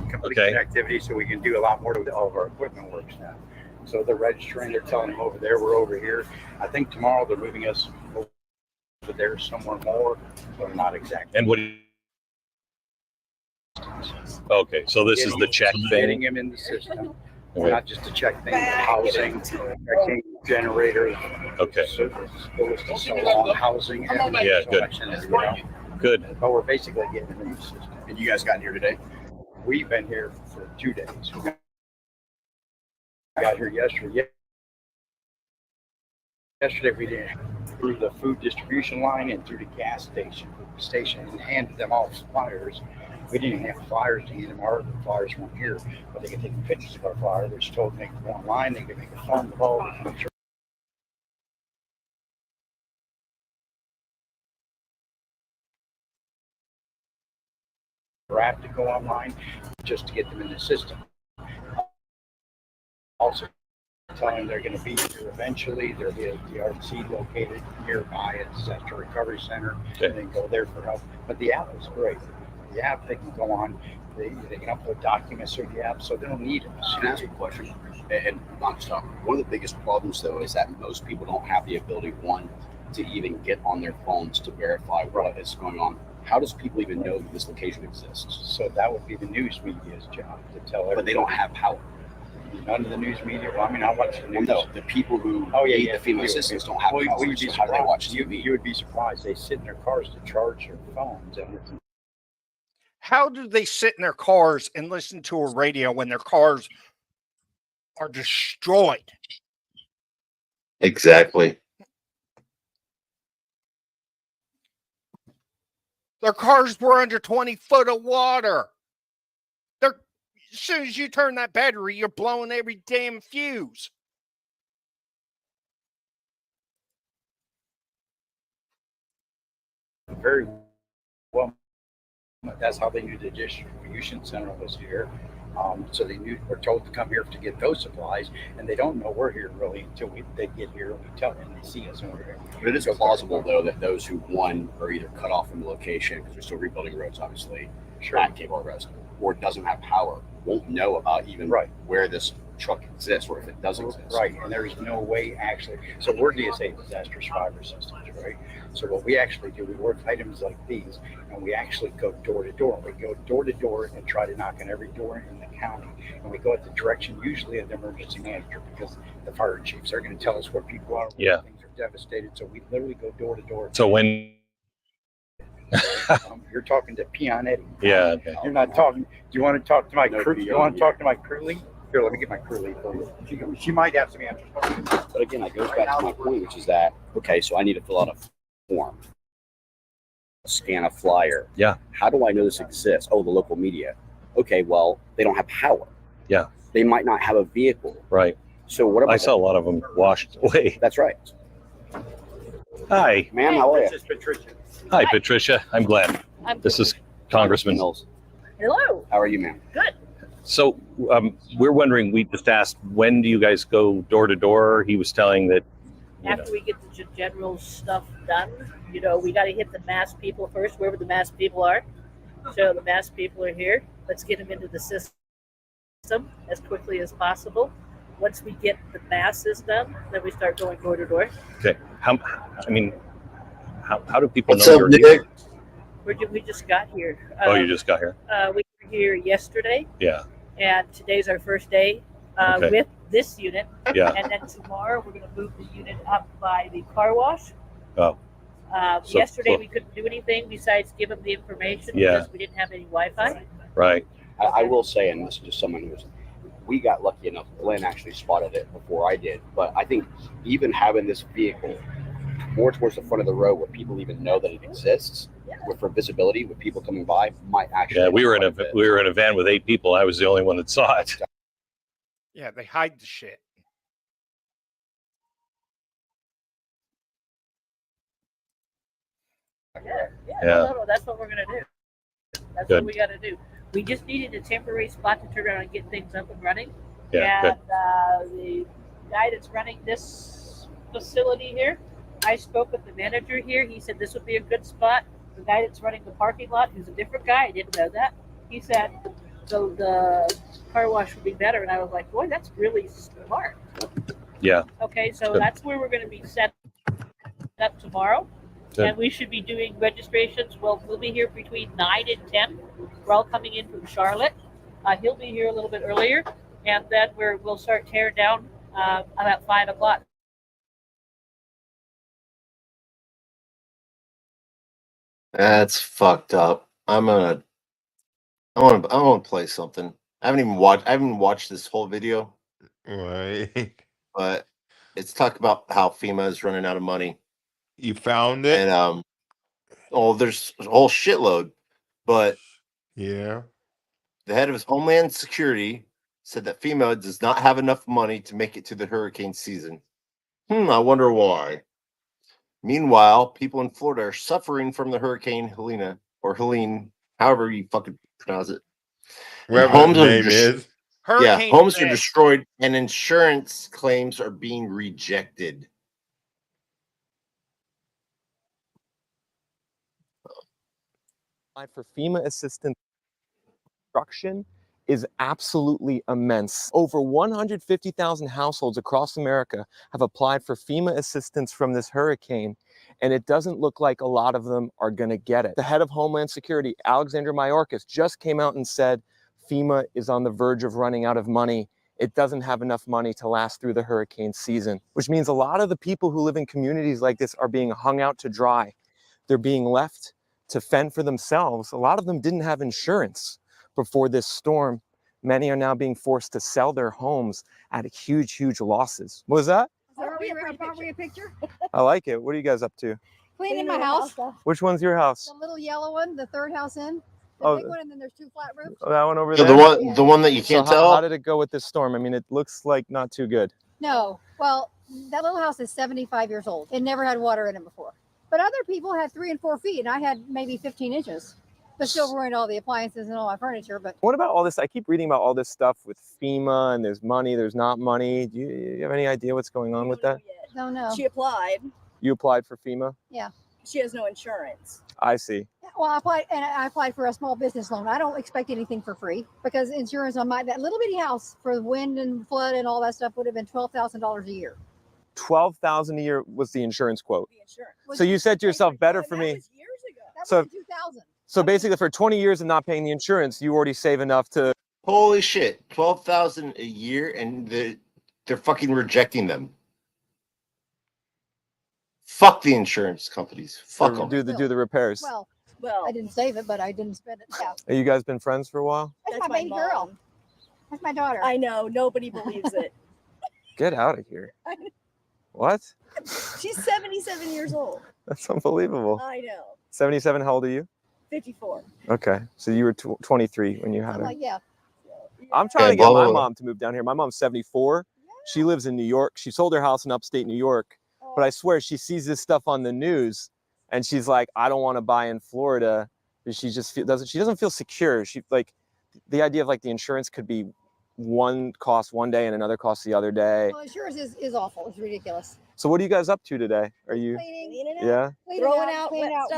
complete connectivity, so we can do a lot more with all of our equipment works now. So they're registering, they're telling them over there, we're over here. I think tomorrow they're moving us over there somewhere more, but not exactly. And what do you... Okay, so this is the check thing. Getting them in the system, not just to check things, housing, checking generators. Okay. So housing. Yeah, good. Good. But we're basically getting them in the system. And you guys got here today? We've been here for 2 days. We got here yesterday. Yesterday we did through the food distribution line and through the gas station and handed them all flyers. We didn't have flyers to hand them. Our flyers weren't here, but they could take pictures of our flyer. They're just told they could go online, they could make a phone call, they could make sure. App to go online just to get them in the system. Also telling them they're going to be here eventually. There'll be a DRC located nearby at the Disaster Recovery Center, and then go there for help. But the app is great. The app, they can go on, they can upload documents through the app, so they don't need it. Can I ask you a question? And not stop. One of the biggest problems, though, is that most people don't have the ability, one, to even get on their phones to verify what is going on. How does people even know that this location exists? So that would be the news media's job to tell everybody. But they don't have power. None of the news media. Well, I mean, I watch the news. No, the people who need the FEMA assistance don't have power. So how do they watch TV? You would be surprised. They sit in their cars to charge their phones. How do they sit in their cars and listen to a radio when their cars are destroyed? Exactly. Their cars were under 20 foot of water. As soon as you turn that battery, you're blowing every damn fuse. Very well. That's how they knew the distribution center was here. So we're told to come here to get those supplies, and they don't know we're here really until they get here and we tell them, and they see us and we're here. But it is plausible, though, that those who, one, are either cut off from the location, because they're still rebuilding roads, obviously, at Cable Rest, or doesn't have power, won't know about even where this truck exists, or if it does exist. Right, and there's no way actually. So we're DSA Disaster Survivor Systems, right? So what we actually do, we work items like these, and we actually go door to door. We go door to door and try to knock on every door in the county. And we go at the direction usually of the emergency manager, because the fire chiefs are going to tell us where people are. Yeah. Things are devastated. So we literally go door to door. So when you're talking to Pianetti. Yeah. Okay. You're not talking. Do you want to talk to my crew? Do you want to talk to my crew lead? Here, let me get my crew lead for you. She might have some answers. But again, that goes back to my point, which is that, okay, so I need to fill out a form, scan a flyer. Yeah. How do I know this exists? Oh, the local media. Okay, well, they don't have power. Yeah. they might not have a vehicle. Right. So what about I saw a lot of them washed away. That's right. Hi. Ma'am, how are you? This is Patricia. Hi, Patricia. I'm glad. This is Congressman Mills. Hello. How are you, ma'am? Good. So we're wondering, we just asked, when do you guys go door to door? He was telling that. After we get the general stuff done, we got to hit the mass people first, wherever the mass people are. So the mass people are here. Let's get them into the system as quickly as possible. Once we get the masses done, then we start going door to door. Okay. How do people What's know up, you're Nick? here? We just got here. Oh, you just got here? We were here yesterday. Yeah. And today's our first day Okay. with this unit. Yeah. And then tomorrow we're going to move the unit up by the car wash. Oh. So- Yesterday so- we couldn't do anything besides give them the information Yeah. because we didn't have any Wi-Fi. Right. I will say, and this is just someone who's, we got lucky enough. Glenn actually spotted it before I did. But I think even having this vehicle more towards the front of the road where people even know that it exists, for visibility, with people coming by, might actually. Yeah, we were in a van with 8 people. I was the only one that saw it. Yeah, they hide the shit. Yeah. No, that's what we're going to do. That's Good. what we got to do. We just needed a temporary spot to turn around and get things up and running. Yeah, And the guy that's running this facility here, I spoke with the manager here. He said this would be a good spot. The guy that's running the parking lot, who's a different guy, I didn't know that. He said the car wash would be better. And I was like, boy, that's really smart. Yeah. Okay, so Good. that's where we're going to be set up tomorrow. Good. And we should be doing registrations. We'll be here between 9 and 10. We're all coming in from Charlotte. He'll be here a little bit earlier. And then we'll start tearing down about 5 o'clock. That's fucked up. I want to play something. I haven't watched this whole video. Right. But it's talk about how FEMA is running out of money. You found it? And there's a whole shitload. But yeah, the head of Homeland Security said that FEMA does not have enough money to make it to the hurricane season. I wonder why. Meanwhile, people in Florida are suffering from the Hurricane Helene, however you fucking pronounce it. whatever Homes the are name is. homes are destroyed and insurance claims are being rejected. For FEMA assistance construction is absolutely immense. Over 150,000 households across America have applied for FEMA assistance from this hurricane, and it doesn't look like a lot of them are going to get it. The head of Homeland Security, Alexandra Mayorkas, just came out and said FEMA is on the verge of running out of money. It doesn't have enough money to last through the hurricane season, which means a lot of the people who live in communities like this are being hung out to dry. They're being left to fend for themselves. A lot of them didn't have insurance before this storm. Many are now being forced to sell their homes at huge, huge losses. What was that? Are we a picture? I like it. What are you guys up to? Cleaning my house. Which one's your house? The little yellow one, the third house in. The Oh, big one, and then there's 2 flat roofs. Oh, that one over So there? the one that you can't So tell? how did it go with this storm? I mean, it looks like not too good. No, well, that little house is 75 years old. It never had water in it before. But other people had 3 and 4 feet, and I had maybe 15 inches. But still ruined all the appliances and all my furniture. But What about all this? I keep reading about all this stuff with FEMA and there's money, there's not money. Do you have any idea what's going on with that? don't know. She applied. You applied for FEMA? Yeah. She has no insurance. I see. Well, I applied for a small business loan. I don't expect anything for free because insurance on that little bitty house for the wind and flood and all that stuff would have been $12,000 a year. $12,000 a year was the insurance quote. Insurance. So you said to yourself, better for me. That So- was in 2000. So basically, for 20 years of not paying the insurance, you already save enough to. Holy shit, 12,000 a year, and they're fucking rejecting them. Fuck the insurance companies. Fuck them. Do the repairs. Well, I didn't save it, but I didn't spend it. Yeah. Have you guys been friends for a while? That's my baby girl. That's my daughter. I know. Nobody believes it. Get out of here. What? She's 77 years old. That's unbelievable. I know. 77. How old are you? 54. Okay, so you were 23 when you had her. Yeah. I'm trying to get blah, my blah, blah. mom to move down here. My mom's 74. She lives in New York. She sold her house in upstate New York. But I swear she sees this stuff on the news and she's like, I don't want to buy in Florida. She just doesn't feel secure. She like the idea of like the insurance could be one cost one day and another cost the other day. Well, insurance is awful. It's ridiculous. So what are you guys up to today? Are you? Yeah. Throwing out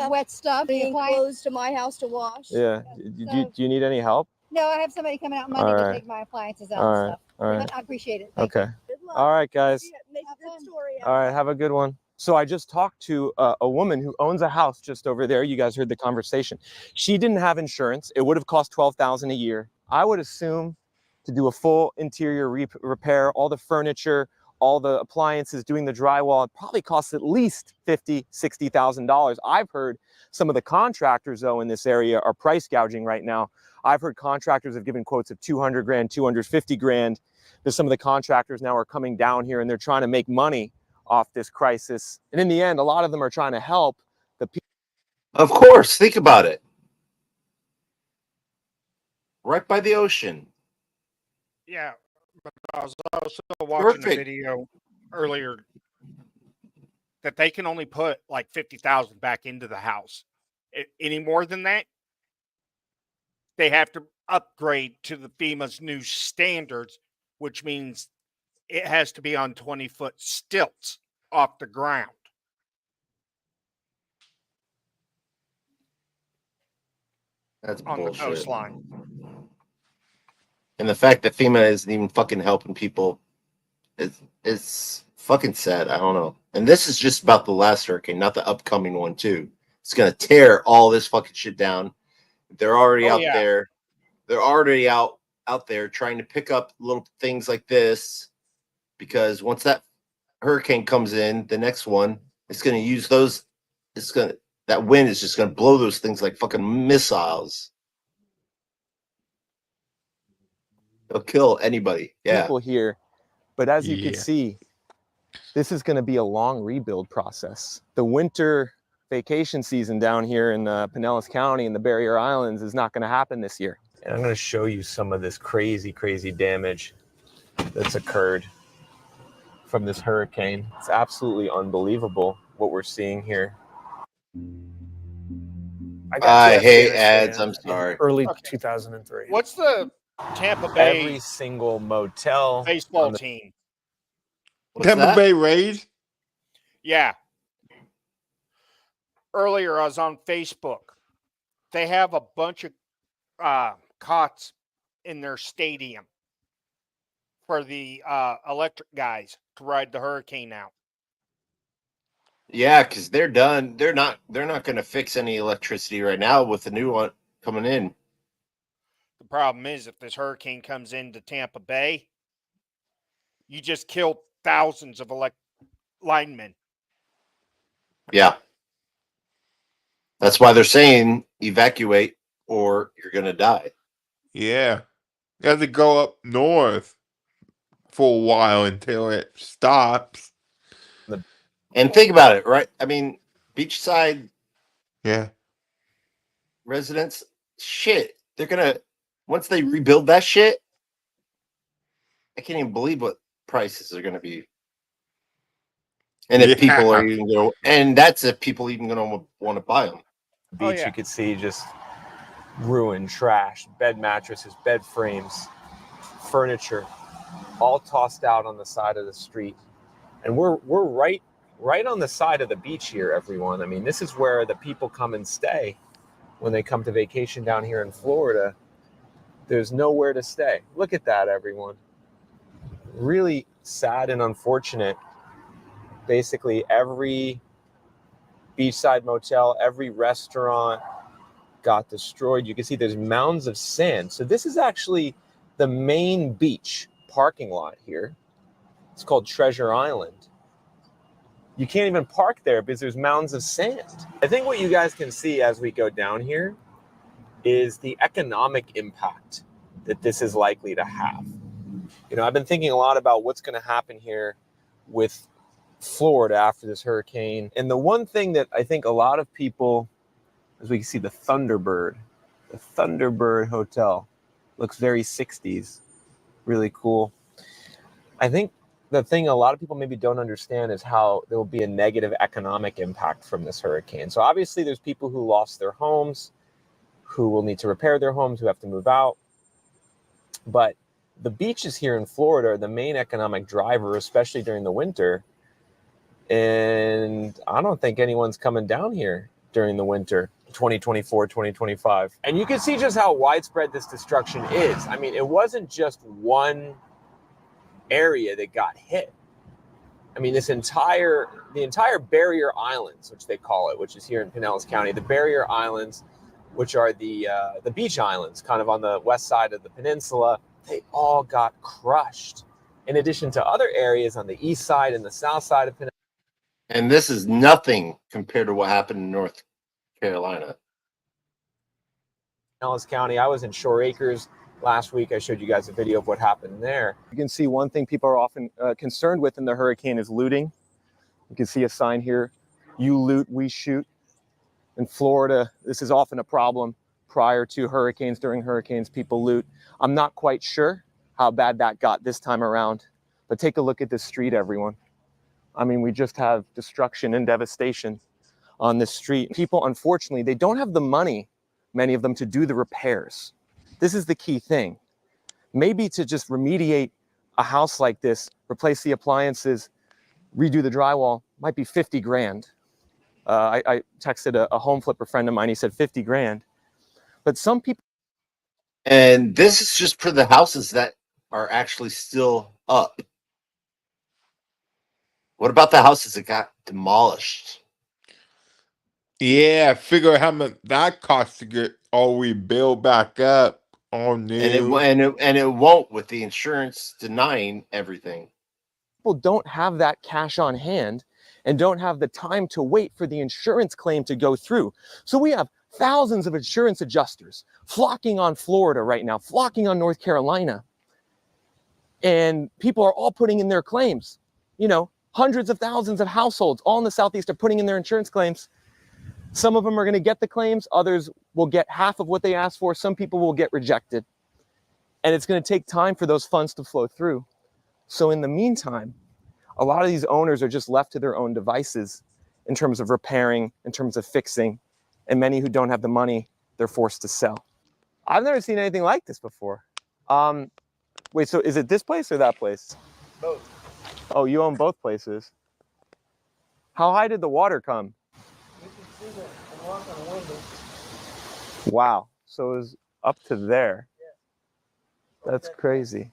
wet stuff. Bringing clothes to my house to wash. Yeah. Do you need any help? No, I have somebody coming out Monday All to right. take my appliances out All and right. stuff. All right. But I appreciate it. Thank Okay. you. All right, guys. Make a good story out. All right. Have a good one. So I just talked to a woman who owns a house just over there. You guys heard the conversation. She didn't have insurance. It would have cost $12,000 a year. I would assume to do a full interior repair, all the furniture, all the appliances, doing the drywall, it probably costs at least $50,000, $60,000. I've heard some of the contractors though in this area are price gouging right now. I've heard contractors have given quotes of 200 grand, 250 grand. There's some of the contractors now are coming down here and they're trying to make money off this crisis. And in the end, a lot of them are trying to help the people. Of course, think about it. Right by the ocean. Yeah, but I was also watching a Perfect. video earlier that they can only put like 50,000 back into the house. Any more than that, they have to upgrade to the FEMA's new standards, which means it has to be on 20-foot stilts off the ground. That's on bullshit. the coastline. And the fact that FEMA isn't even fucking helping people is fucking sad. I don't know. And this is just about the last hurricane, not the upcoming one too. It's gonna tear all this fucking shit down. They're already out there. They're already out there trying to pick up little things like this, because once that hurricane comes in, the next one, it's gonna use those. That wind is just gonna blow those things like fucking missiles. It'll kill anybody. Yeah. People here, but as you can see, this is going to be a long rebuild process. The winter vacation season down here in Pinellas County and the Barrier Islands is not going to happen this year. And I'm going to show you some of this crazy damage that's occurred from this hurricane. It's absolutely unbelievable what we're seeing here. I hate ads. I'm sorry. Early 2003. What's the Tampa Bay Every single motel baseball team? Tampa Bay Rays? Yeah. Earlier, I was on Facebook. They have a bunch of cots in their stadium for the electric guys to ride the hurricane out. Yeah, because they're done. They're not going to fix any electricity right now with the new one coming in. The problem is, if this hurricane comes into Tampa Bay, you just killed thousands of linemen. Yeah. That's why they're saying evacuate or you're going to die. Yeah. You have to go up north for a while until it stops. And think about it, right? I mean, beachside residents, shit, they're going to, once they rebuild that shit, I can't even believe what prices are going to be. And if people are even going to, and that's if people even going to want to buy them. Beach, you could see just ruined, trash, bed mattresses, bed frames, furniture, all tossed out on the side of the street. And we're right on the side of the beach here, everyone. I mean, this is where the people come and stay when they come to vacation down here in Florida. There's nowhere to stay. Look at that, everyone. Really sad and unfortunate. Basically, every beachside motel, every restaurant got destroyed. You can see there's mounds of sand. So this is actually the main beach parking lot here. It's called Treasure Island. You can't even park there because there's mounds of sand. I think what you guys can see as we go down here is the economic impact that this is likely to have. You know, I've been thinking a lot about what's going to happen here with Florida after this hurricane. And the one thing that I think a lot of people, as we can see the Thunderbird Hotel, looks very 60s. really cool. I think the thing a lot of people maybe don't understand is how there will be a negative economic impact from this hurricane. So obviously there's people who lost their homes, who will need to repair their homes, who have to move out. But the beaches here in Florida are the main economic driver, especially during the winter. And I don't think anyone's coming down here during the winter, 2024, 2025. And you can see just how widespread this destruction is. I mean, it wasn't just one area that got hit. I mean, the entire Barrier Islands, which they call it, which is here in Pinellas County, the Barrier Islands, which are the beach islands, kind of on the west side of the peninsula, they all got crushed. In addition to other areas on the east side and the south side of Pinellas. And this is nothing compared to what happened in North Carolina. Pinellas County. I was in Shore Acres last week. I showed you guys a video of what happened there. You can see one thing people are often concerned with in the hurricane is looting. You can see a sign here, "You loot, we shoot." In Florida, this is often a problem. Prior to hurricanes, during hurricanes, people loot. I'm not quite sure how bad that got this time around, but take a look at this street, everyone. I mean, we just have destruction and devastation on this street. People, unfortunately, they don't have the money, many of them, to do the repairs. This is the key thing. Maybe to just remediate a house like this, replace the appliances, redo the drywall, might be 50 grand. I texted a home flipper friend of mine, he said 50 grand. But some people. And this is just for the houses that are actually still up. What about the houses that got demolished? Yeah, figure how much that costs to get all rebuilt back up, all new. And it won't, with the insurance denying everything. People don't have that cash on hand and don't have the time to wait for the insurance claim to go through. So we have thousands of insurance adjusters flocking on Florida right now, flocking on North Carolina. And people are all putting in their claims. You know, hundreds of thousands of households all in the Southeast are putting in their insurance claims. Some of them are going to get the claims. Others will get half of what they asked for. Some people will get rejected. And it's going to take time for those funds to flow through. So in the meantime, a lot of these owners are just left to their own devices in terms of repairing, in terms of fixing. And many who don't have the money, they're forced to sell. I've never seen anything like this before. Wait, so is it this place or that place? Both. Oh, you own both places. How high did the water come? You can see the mark on the window. Wow. So it was up to there. Yeah. That's crazy.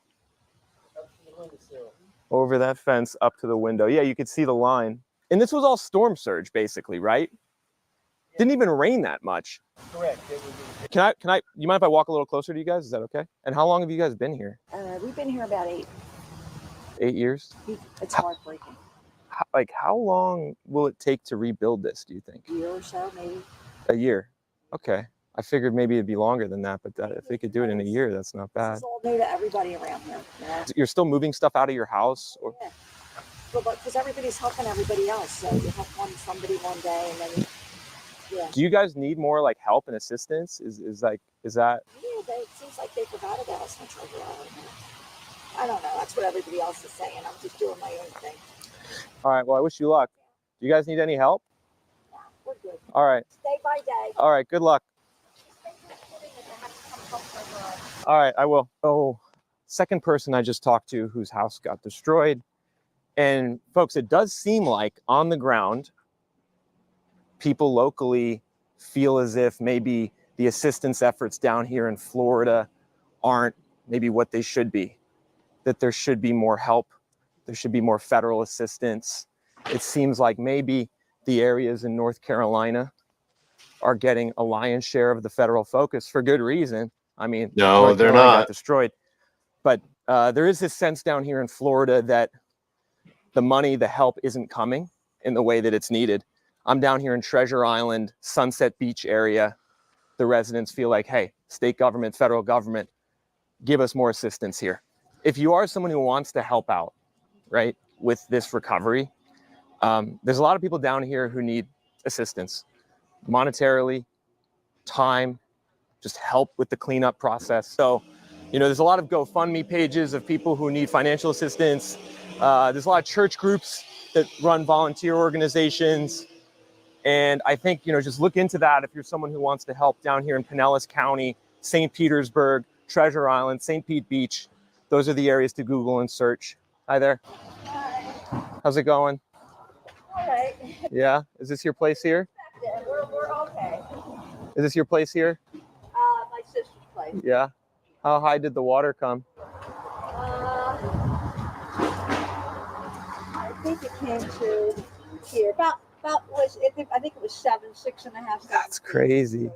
Up to the windowsill. Over that fence, up to the window. Yeah, you could see the line. And this was all storm surge, basically, right? Yeah. Didn't even rain that much. Correct. Can I, you mind if I walk a little closer to you guys? Is that okay? And how long have you guys been here? We've been here about 8. 8 years? It's heartbreaking. How long will it take to rebuild this, do you think? A year or so, maybe. A year? Okay. I figured maybe it'd be longer than that, but if they could do it in a year, that's not bad. It's all new to everybody around here. You know? You're still moving stuff out of your house? Or? Yeah. Well, because everybody's helping everybody else. So you help somebody one day and then yeah. Do you guys need more like help and assistance? Is that? Yeah, it seems like they forgot about us in Treasure Island. I don't know. That's what everybody else is saying. I'm just doing my own thing. All right. Well, I wish you luck. Do you guys need any help? No, we're good. All right. Day by day. All right. Good luck. All right. I will. Oh, second person I just talked to whose house got destroyed. And folks, it does seem like on the ground, people locally feel as if maybe the assistance efforts down here in Florida aren't maybe what they should be, that there should be more help, there should be more federal assistance. It seems like maybe the areas in North Carolina are getting a lion's share of the federal focus for good reason. I mean, no, North they're Carolina not. Got destroyed. But there is this sense down here in Florida that the money, the help isn't coming in the way that it's needed. I'm down here in Treasure Island, Sunset Beach area. The residents feel like, hey, state government, federal government, give us more assistance here. If you are someone who wants to help out, right, with this recovery, there's a lot of people down here who need assistance, monetarily, time, just help with the cleanup process. So There's a lot of GoFundMe pages of people who need financial assistance. There's a lot of church groups that run volunteer organizations. And I think, just look into that if you're someone who wants to help down here in Pinellas County, St. Petersburg, Treasure Island, St. Pete Beach. Those are the areas to Google and search. Hi there. Hi. How's it going? All right. Yeah? Is this your place here? Yeah, we're okay. Is this your place here? My sister's place. Yeah. How high did the water come? I think it came to here. I think it was 6.5. That's crazy.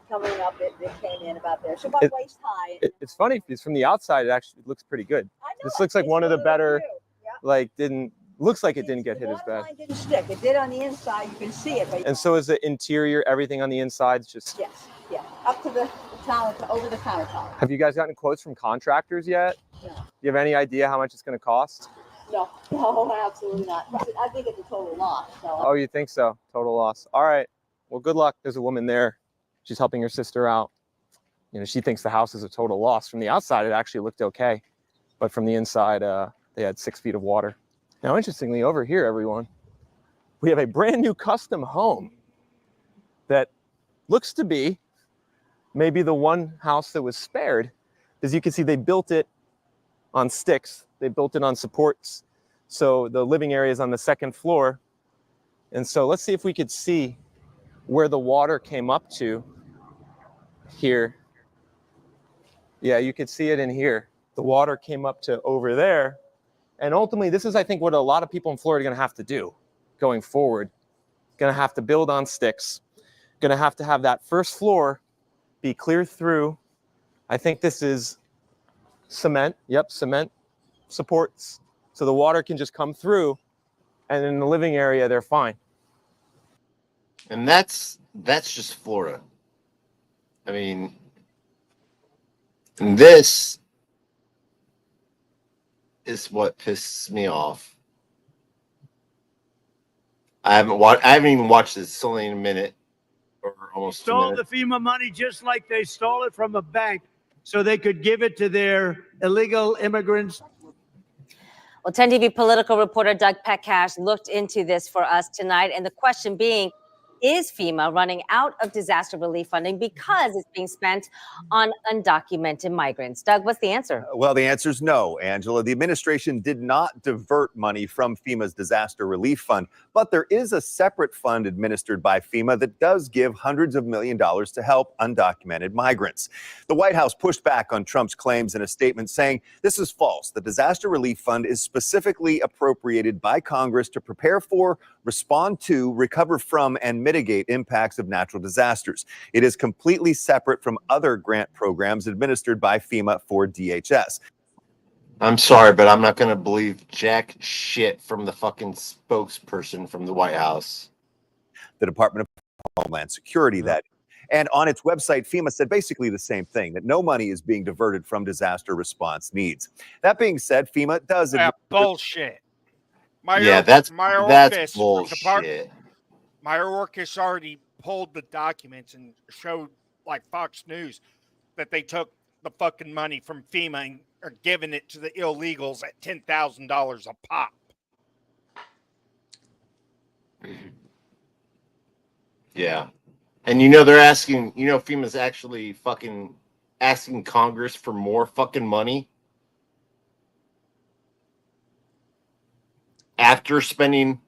Coming up, it came in about there. So about waist high. It's funny because from the outside, it actually looks pretty good. This looks like one of the better, looks like it didn't get hit as bad. It didn't stick. It did on the inside. You can see it. But And so is the interior, everything on the inside just... Yes, yeah. Up to the counter, over the countertop. Have you guys gotten quotes from contractors yet? No. Do you have any idea how much it's going to cost? No, absolutely not. I think it's a total loss. So. Oh, you think so? Total loss. All right. Well, good luck. There's a woman there. She's helping her sister out. She thinks the house is a total loss. From the outside, it actually looked okay. But from the inside, they had 6 feet of water. Now, interestingly, over here, everyone, we have a brand new custom home that looks to be maybe the one house that was spared. As you can see, they built it on sticks. They built it on supports. So the living area is on the second floor. And so let's see if we could see where the water came up to here. Yeah, you could see it in here. The water came up to over there. And ultimately, this is, I think, what a lot of people in Florida are going to have to do going forward. Going to have to build on sticks. Going to have that first floor be clear through. I think this is cement. Yep, cement supports. So the water can just come through. And in the living area, they're fine. And that's just Florida. I mean, this is what pisses me off. I haven't even watched this. It's only in a minute or almost 2 Stole minutes. the FEMA money just like they stole it from a bank so they could give it to their illegal immigrants. Well, 10 TV political reporter Doug Petcash looked into this for us tonight. And the question being, is FEMA running out of disaster relief funding because it's being spent on undocumented migrants? Doug, what's the answer? Well, the answer is no, Angela. The administration did not divert money from FEMA's disaster relief fund, but there is a separate fund administered by FEMA that does give hundreds of millions of dollars to help undocumented migrants. The White House pushed back on Trump's claims in a statement saying this is false. The disaster relief fund is specifically appropriated by Congress to prepare for, respond to, recover from, and mitigate impacts of natural disasters. It is completely separate from other grant programs administered by FEMA for DHS. I'm sorry, but I'm not going to believe jack shit from the fucking spokesperson from the White House. The Department of Homeland Security, that. And on its website, FEMA said basically the same thing, that no money is being diverted from disaster response needs. That being said, FEMA does... bullshit. That's Mayorkas bullshit. Mayorkas already pulled the documents and showed, like Fox News, that they took the fucking money from FEMA and are giving it to the illegals at $10,000 a pop. Yeah. And they're asking, FEMA's actually fucking asking Congress for more fucking money after spending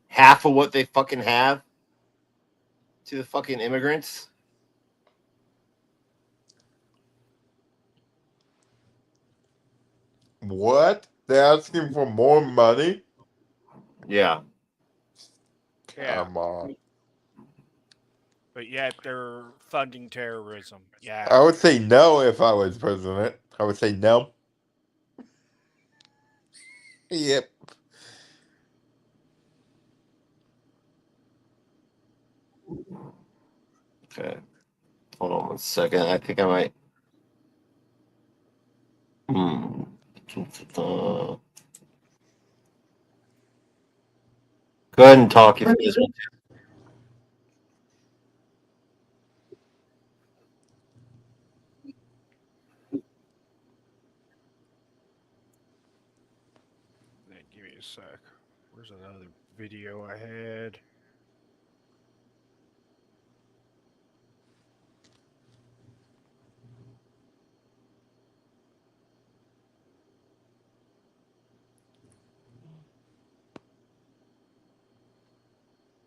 half of what they fucking have to the fucking immigrants. What? They're asking for more money? Yeah. Come on. But yet they're funding terrorism. Yeah. I would say no if I was president. I would say no. Yep. Okay. Hold on 1 second. I think I might. Go ahead and talk if you guys want to. Give me a sec. Where's that other video I had?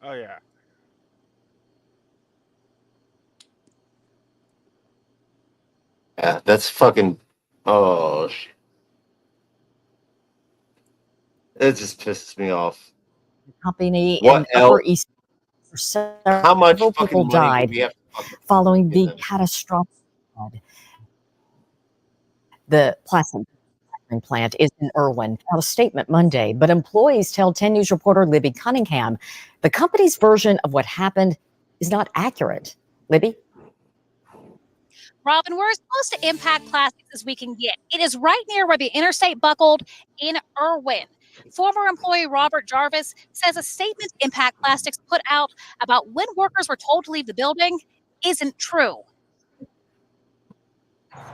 Oh yeah. Yeah, that's fucking. Oh shit. It just pisses me off. Company What in Upper else? East. How much Several fucking people money do died we have to fucking following give the them? catastrophic flood. The plastic plant is in Irwin. Out a statement Monday, but employees tell 10 News reporter Libby Cunningham the company's version of what happened is not accurate. Libby? Robin, we're as close to impact plastics as we can get. It is right near where the interstate buckled in Irwin. Former employee Robert Jarvis says a statement Impact Plastics put out about when workers were told to leave the building isn't true.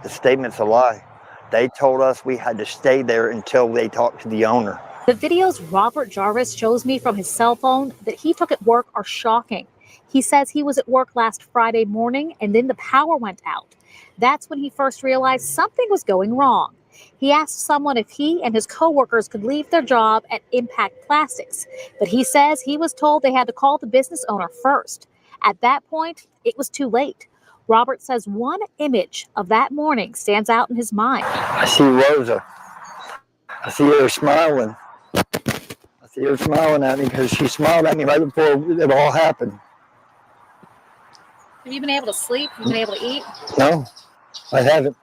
The statement's a lie. They told us we had to stay there until they talked to the owner. The videos Robert Jarvis shows me from his cell phone that he took at work are shocking. He says he was at work last Friday morning and then the power went out. That's when he first realized something was going wrong. He asked someone if he and his coworkers could leave their job at Impact Plastics, but he says he was told they had to call the business owner first. At that point, it was too late. Robert says one image of that morning stands out in his mind. I see Rosa. I see her smiling. I see her smiling at me because she smiled at me right before it all happened. Have you been able to sleep? Have you been able to eat? No, I haven't.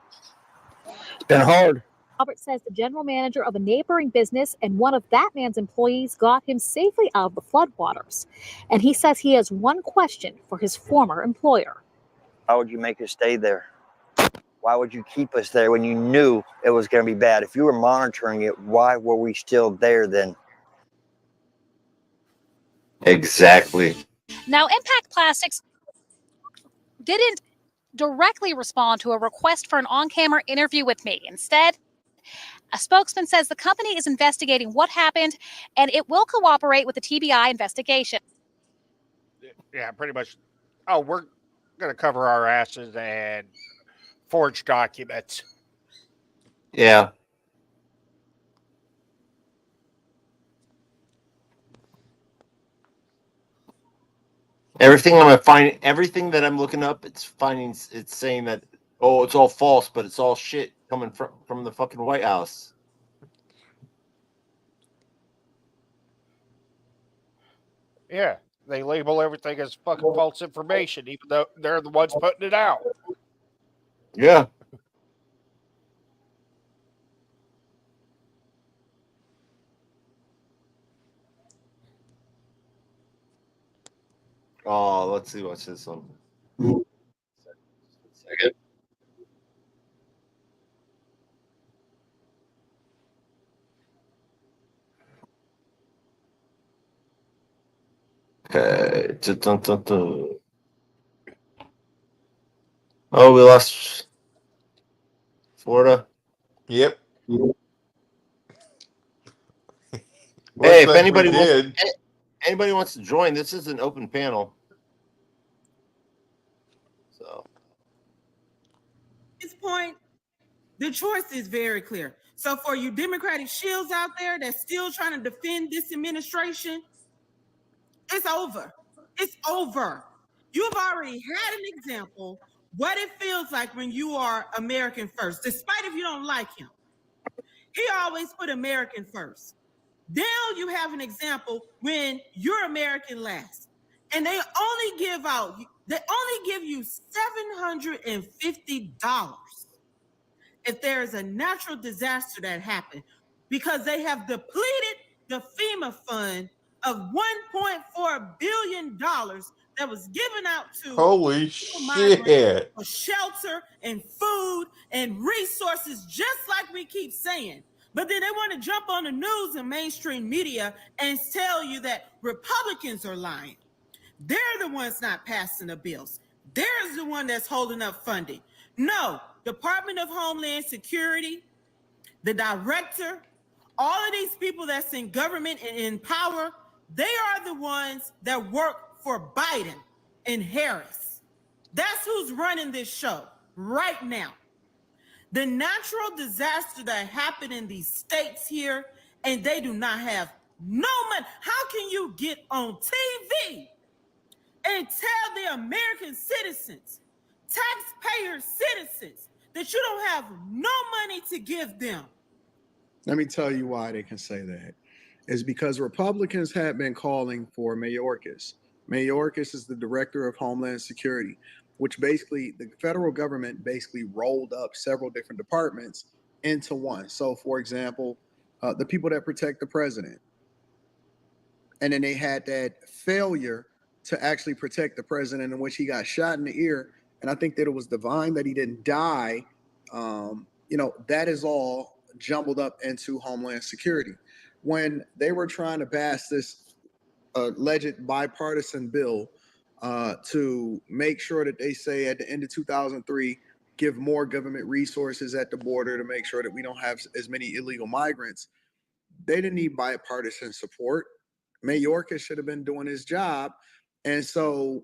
It's been hard. Robert says the general manager of a neighboring business and one of that man's employees got him safely out of the floodwaters. And he says he has one question for his former employer. Why would you make us stay there? Why would you keep us there when you knew it was going to be bad? If you were monitoring it, why were we still there then? Exactly. Now, Impact Plastics didn't directly respond to a request for an on-camera interview with me. Instead, a spokesman says the company is investigating what happened and it will cooperate with the TBI investigation. Yeah, pretty much. Oh, we're going to cover our asses and forge documents. Yeah. Everything that I'm looking up, it's saying that it's all false, but it's all shit coming from the fucking White House. Yeah, they label everything as fucking false information, even though they're the ones putting it out. Yeah. Oh, let's see what's this one. Second. Okay. Oh, we lost Florida. Yep. Hey, if anybody wants to join, this is an open panel. So At this point, the choice is very clear. So for you Democratic shills out there that's still trying to defend this administration, it's over. It's over. You've already had an example what it feels like when you are American first, despite if you don't like him. He always put American first. Now you have an example when you're American last. And they only give you $750 if there is a natural disaster that happened, because they have depleted the FEMA fund of $1.4 billion that was given out to Holy shit. for shelter and food and resources, just like we keep saying. But then they want to jump on the news and mainstream media and tell you that Republicans are lying. They're the ones not passing the bills. They're the one that's holding up funding. No, Department of Homeland Security, the director, all of these people that's in government and in power, they are the ones that work for Biden and Harris. That's who's running this show right now. The natural disaster that happened in these states here, and they do not have no money. How can you get on TV and tell the American citizens, taxpayer citizens, that you don't have no money to give them? Let me tell you why they can say that. It's because Republicans have been calling for Mayorkas. Mayorkas is the director of Homeland Security, which basically the federal government basically rolled up several different departments into one. So, for example, the people that protect the president. And then they had that failure to actually protect the president, in which he got shot in the ear. And I think that it was divine that he didn't die. That is all jumbled up into Homeland Security. When they were trying to pass this alleged bipartisan bill to make sure that they say at the end of 2003, give more government resources at the border to make sure that we don't have as many illegal migrants, they didn't need bipartisan support. Mayorkas should have been doing his job. And so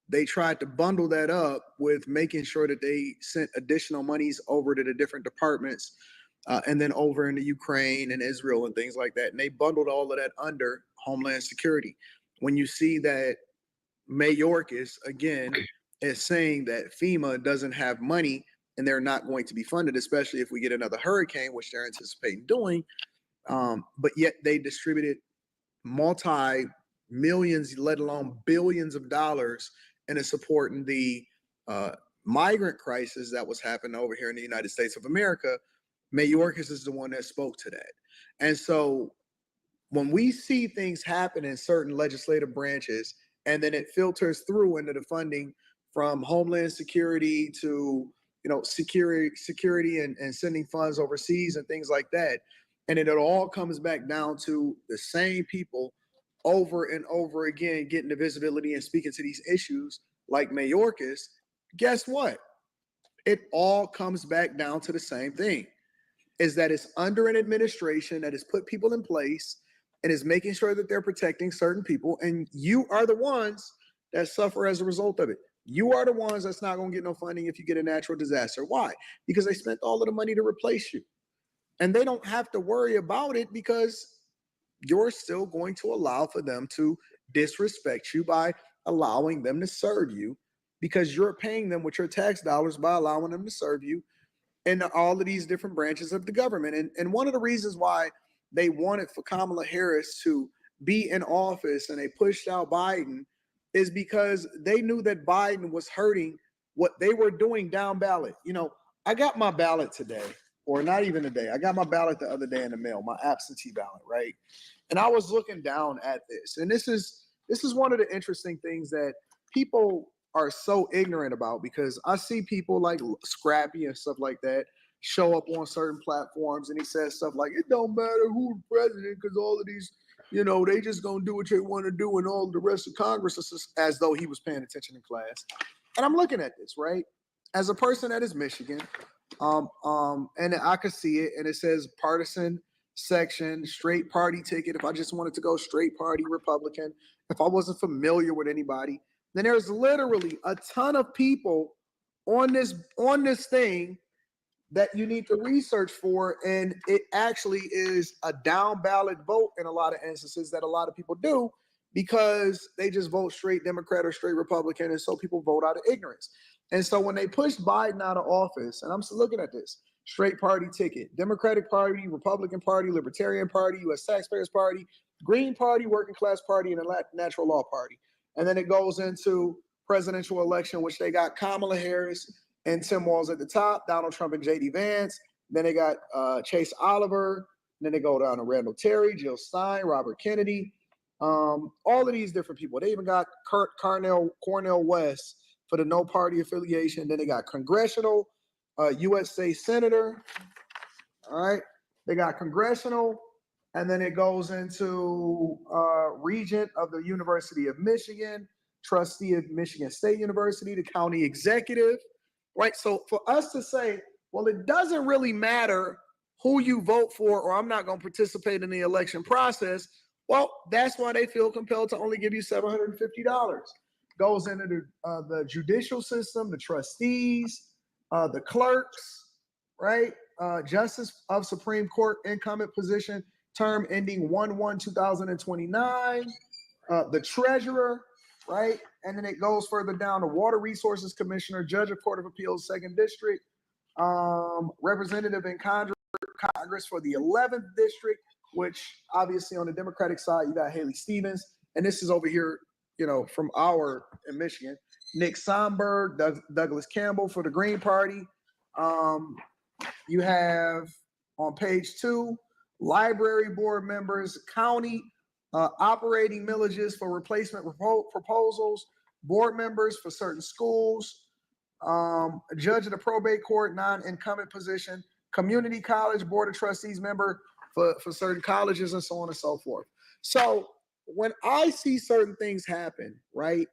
they tried to bundle that up with making sure that they sent additional monies over to the different departments and then over into Ukraine and Israel and things like that. And they bundled all of that under Homeland Security. When you see that Mayorkas, again, is saying that FEMA doesn't have money and they're not going to be funded, especially if we get another hurricane, which they're anticipating doing, but yet they distributed multi-millions, let alone billions of dollars into supporting the migrant crisis that was happening over here in the United States of America. Mayorkas is the one that spoke to that. And so when we see things happen in certain legislative branches, and then it filters through into the funding from Homeland Security to security and sending funds overseas and things like that, and it all comes back down to the same people over and over again getting the visibility and speaking to these issues like Mayorkas, guess what? It all comes back down to the same thing, is that it's under an administration that has put people in place and is making sure that they're protecting certain people, and you are the ones that suffer as a result of it. You are the ones that's not going to get no funding if you get a natural disaster. Why? Because they spent all of the money to replace you. And they don't have to worry about it because you're still going to allow for them to disrespect you by allowing them to serve you, because you're paying them with your tax dollars by allowing them to serve you in all of these different branches of the government. And one of the reasons why they wanted for Kamala Harris to be in office and they pushed out Biden is because they knew that Biden was hurting what they were doing down ballot. I got my ballot today, or not even today. I got my ballot the other day in the mail, my absentee ballot, right? And I was looking down at this, and this is one of the interesting things that people are so ignorant about, because I see people like Scrappy and stuff like that show up on certain platforms, and he says stuff like, it don't matter who's president because all of these, they just gonna do what they want to do, and all the rest of Congress is, as though he was paying attention in class. And I'm looking at this, right? As a person that is Michigan, and I could see it, and it says partisan section, straight party ticket. If I just wanted to go straight party Republican, if I wasn't familiar with anybody, then there's literally a ton of people on this thing that you need to research for, and it actually is a down ballot vote in a lot of instances that a lot of people do because they just vote straight Democrat or straight Republican, and so people vote out of ignorance. And so when they pushed Biden out of office, and I'm still looking at this, straight party ticket, Democratic Party, Republican Party, Libertarian Party, U.S. Taxpayers Party, Green Party, Working Class Party, and the Natural Law Party. And then it goes into presidential election, which they got Kamala Harris and Tim Walz at the top, Donald Trump and J.D. Vance. Then they got Chase Oliver. Then they go down to Randall Terry, Jill Stein, Robert Kennedy, all of these different people. They even got Cornel West for the no party affiliation. Then they got congressional, USA Senator. All right. They got congressional. And then it goes into regent of the University of Michigan, trustee of Michigan State University, the county executive. Right. So for us to say, well, it doesn't really matter who you vote for, or I'm not going to participate in the election process, well, that's why they feel compelled to only give you $750. Goes into the judicial system, the trustees, the clerks, right? Justice of Supreme Court incumbent position, term ending 1/1/2029. The treasurer, right? And then it goes further down to Water Resources Commissioner, Judge of Court of Appeals, 2nd District, representative in Congress for the 11th District, which obviously on the Democratic side, you got Haley Stevens. And this is over here, from in Michigan, Nick Sonberg, Douglas Campbell for the Green Party. You have on page 2, library board members, county operating millages for replacement proposals, board members for certain schools, a judge of the probate court, non-incumbent position, community college board of trustees member for certain colleges, and so on and so forth. So when I see certain things happen, right,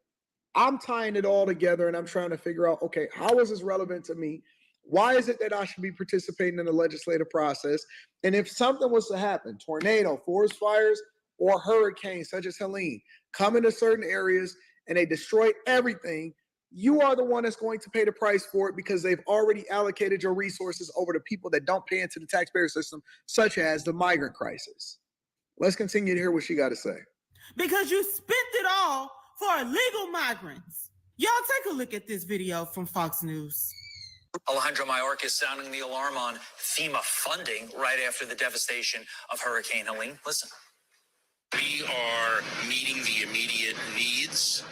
I'm tying it all together and I'm trying to figure out, okay, how is this relevant to me? Why is it that I should be participating in the legislative process? And if something was to happen, tornado, forest fires, or hurricanes such as Helene come into certain areas and they destroy everything, you are the one that's going to pay the price for it because they've already allocated your resources over to people that don't pay into the taxpayer system, such as the migrant crisis. Let's continue to hear what she got to say. Because you spent it all for illegal migrants. Y'all take a look at this video from Fox News. Alejandro Mayorkas sounding the alarm on FEMA funding right after the devastation of Hurricane Helene. Listen. We are meeting the immediate needs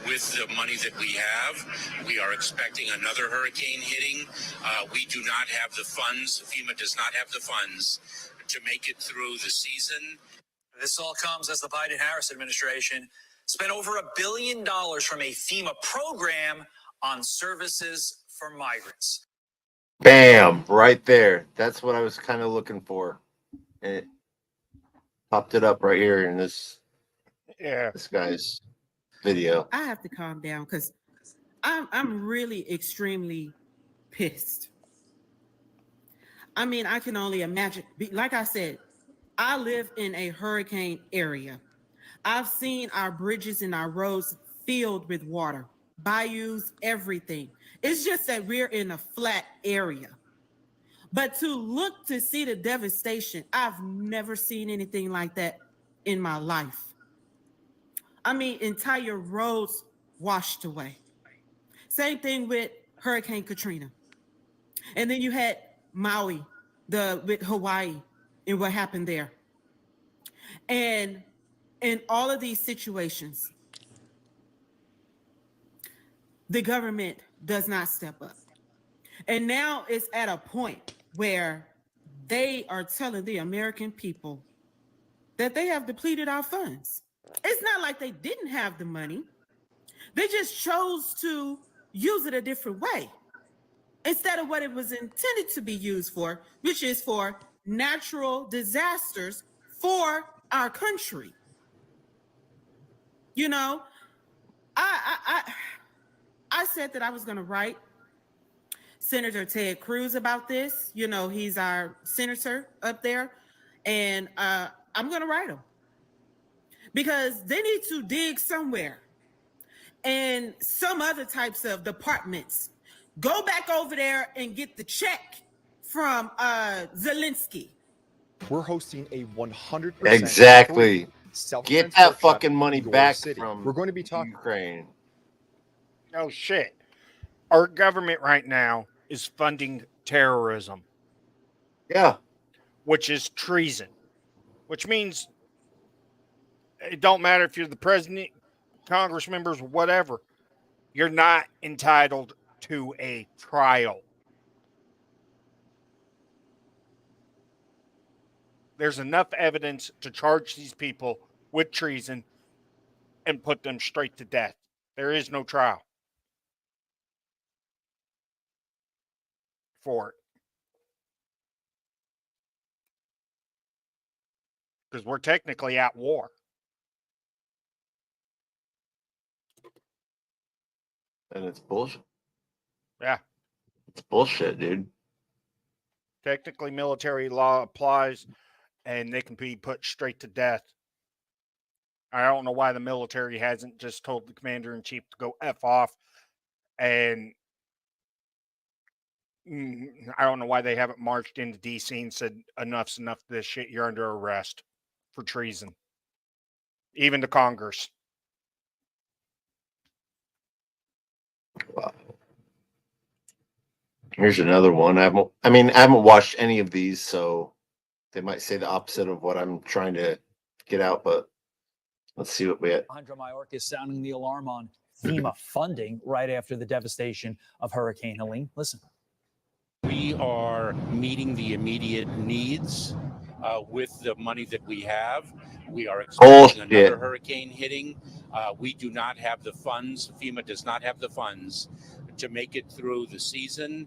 with the money that we have. We are expecting another hurricane hitting. We do not have the funds. FEMA does not have the funds to make it through the season. This all comes as the Biden-Harris administration spent over $1 billion from a FEMA program on services for migrants. Bam, right there. That's what I was kind of looking for. And it popped it up right here in this guy's video. I have to calm down because I'm really extremely pissed. I mean, I can only imagine. Like I said, I live in a hurricane area. I've seen our bridges and our roads filled with water, bayous, everything. It's just that we're in a flat area. But to look to see the devastation, I've never seen anything like that in my life. I mean, entire roads washed away. Same thing with Hurricane Katrina. And then you had Maui, with Hawaii and what happened there. And in all of these situations, the government does not step up. And now it's at a point where they are telling the American people that they have depleted our funds. It's not like they didn't have the money. They just chose to use it a different way instead of what it was intended to be used for, which is for natural disasters for our country. You know, I said that I was going to write Senator Ted Cruz about this. You know, he's our senator up there, and I'm going to write him because they need to dig somewhere. And some other types of departments go back over there and get the check from Zelensky. We're hosting a 100% Exactly. Get that workshop fucking money in your back city. from We're going to be talking Ukraine. Oh shit. Our government right now is funding terrorism. Yeah. Which is treason. Which means it don't matter if you're the president, Congress members, whatever. You're not entitled to a trial. There's enough evidence to charge these people with treason and put them straight to death. There is no trial for it. Because we're technically at war. And it's bullshit. Yeah. It's bullshit, dude. Technically, military law applies, and they can be put straight to death. I don't know why the military hasn't just told the commander in chief to go F off, and I don't know why they haven't marched into DC and said enough's enough of this shit. You're under arrest for treason. Even to Congress. Wow. Here's another one. I haven't watched any of these, so they might say the opposite of what I'm trying to get out, but let's see what we had. Alejandro Mayorkas sounding the alarm on FEMA funding right after the devastation of Hurricane Helene. Listen. We are meeting the immediate needs with the money that we have. We are expecting another hurricane hitting. We do not have the funds. FEMA does not have the funds to make it through the season.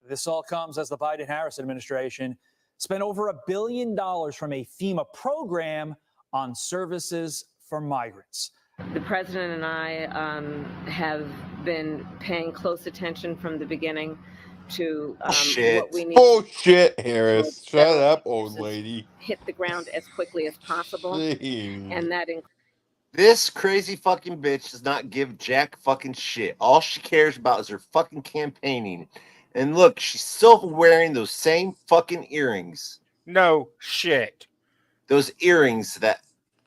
This all comes as the Biden-Harris administration spent over $1 billion from a FEMA program on services for migrants. The president and I have been paying close attention from the beginning to what we need. Bullshit, Harris. Shut up, old lady. Hit the ground as quickly as possible. And that includes. This crazy fucking bitch does not give jack fucking shit. All she cares about is her fucking campaigning. And look, she's still wearing those same fucking earrings. No shit. Those earrings that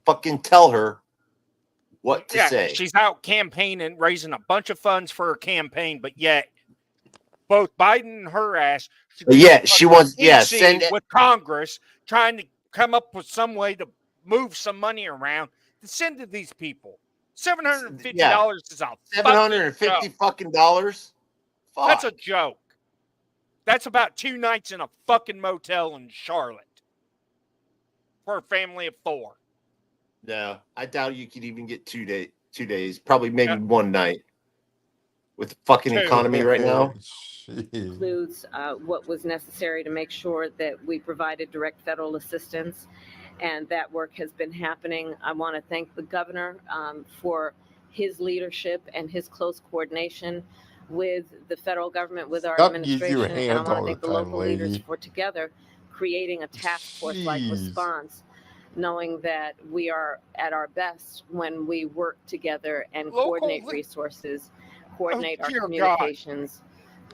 fucking tell her what to say. She's out campaigning, raising a bunch of funds for her campaign, but yet both Biden and her ass. She wants send with Congress trying to come up with some way to move some money around to send to these people. $750 is a $750 fucking dollars. That's a joke. That's about 2 nights in a fucking motel in Charlotte for a family of 4. No, I doubt you could even get 2 days. Probably maybe one night with the fucking economy right now. Includes what was necessary to make sure that we provided direct federal assistance, and that work has been happening. I want to thank the governor for his leadership and his close coordination with the federal government, with our administration, and I want to thank the local leaders for together creating a task force-like response, knowing that we are at our best when we work together and coordinate resources, coordinate our communications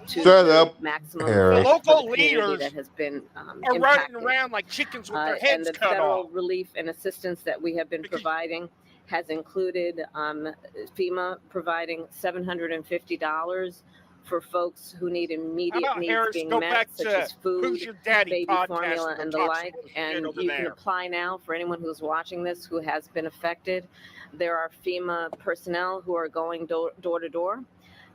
to the maximum effect for the community that has been are running around like chickens with their heads and the cut federal off. relief and assistance that we have been providing has included FEMA providing $750 for folks who need immediate needs being met, such as food, baby formula, and the like. And you can apply now for anyone who's watching this who has been affected. There are FEMA personnel who are going door to door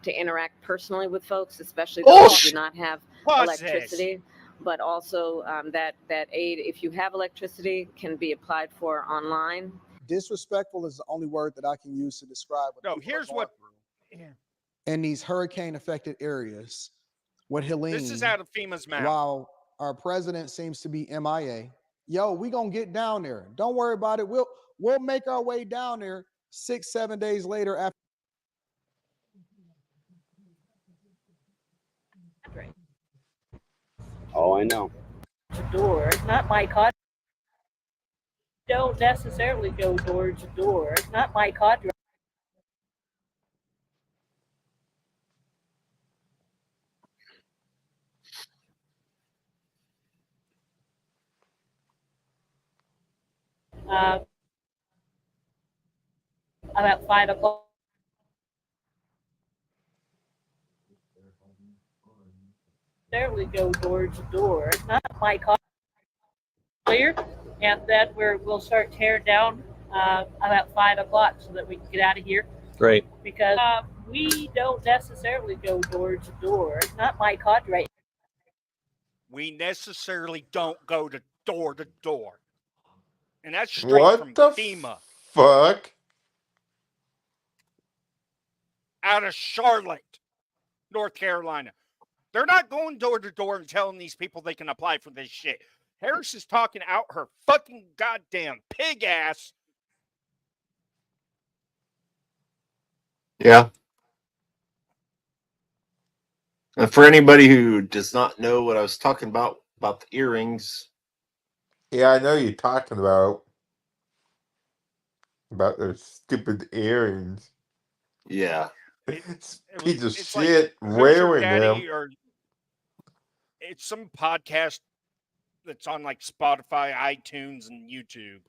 to interact personally with folks, especially those who do not have electricity. But also that aid, if you have electricity, can be applied for online. Disrespectful is the only word that I can use to describe what here's what in these hurricane affected areas. What Helene, this is out of FEMA's mouth. While our president seems to be MIA, we gonna get down there. Don't worry about it. We'll make our way down there 6-7 days later after. Oh, I know. Door. It's not my cadre. Don't necessarily go door to door. It's not my cadre. About 5 o'clock. There we go door to door. It's not my car. Clear, and then we'll start tearing down about 5 o'clock so that we can get out of here. Great. Because we don't necessarily go door to door. It's not my cadre. We necessarily don't go to door, and that's straight from FEMA. Fuck. Out of Charlotte, North Carolina. They're not going door to door and telling these people they can apply for this shit. Harris is talking out her fucking goddamn pig ass. Yeah. And for anybody who does not know what I was talking about about the earrings. Yeah, I know you're talking about those stupid earrings. Yeah. Piece of It's shit like, who's your wearing them. daddy? Or it's some podcast that's on like Spotify, iTunes, and YouTube.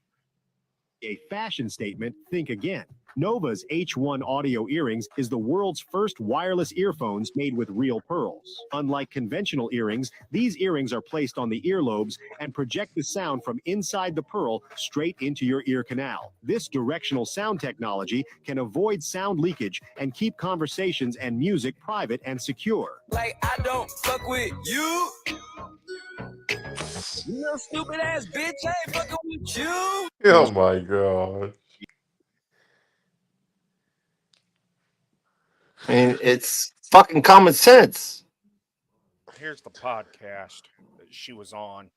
A fashion statement, think again. Nova's H1 audio earrings is the world's first wireless earphones made with real pearls. Unlike conventional earrings, these earrings are placed on the earlobes and project the sound from inside the pearl straight into your ear canal. This directional sound technology can avoid sound leakage and keep conversations and music private and secure. Like, I don't fuck with you. You little stupid ass bitch, I ain't fucking with you. Oh my god. I mean, it's fucking common sense. Here's the podcast that she was on.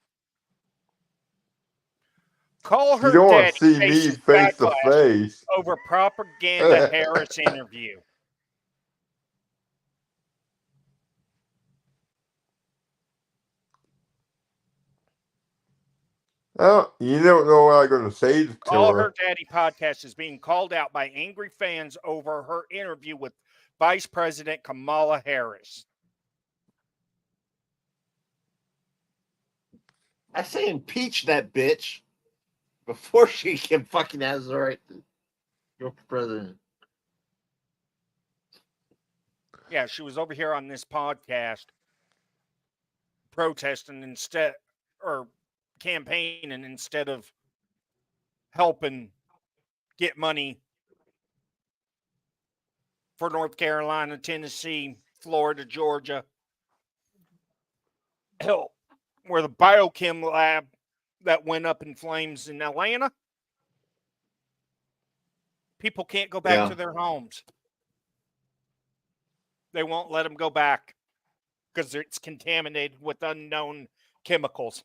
Call her You don't want daddy to see me faces face to backlash face. over propaganda Harris interview. Oh, you don't know what I'm going to say to Call her. Her Daddy podcast is being called out by angry fans over her interview with Vice President Kamala Harris. I say impeach that bitch before she can fucking has the right to go for president. Yeah, she was over here on this podcast protesting instead, or campaigning instead of helping get money for North Carolina, Tennessee, Florida, Georgia. Hell, where the biochem lab that went up in flames in Atlanta, people can't go back to their homes. They won't let them go back because it's contaminated with unknown chemicals.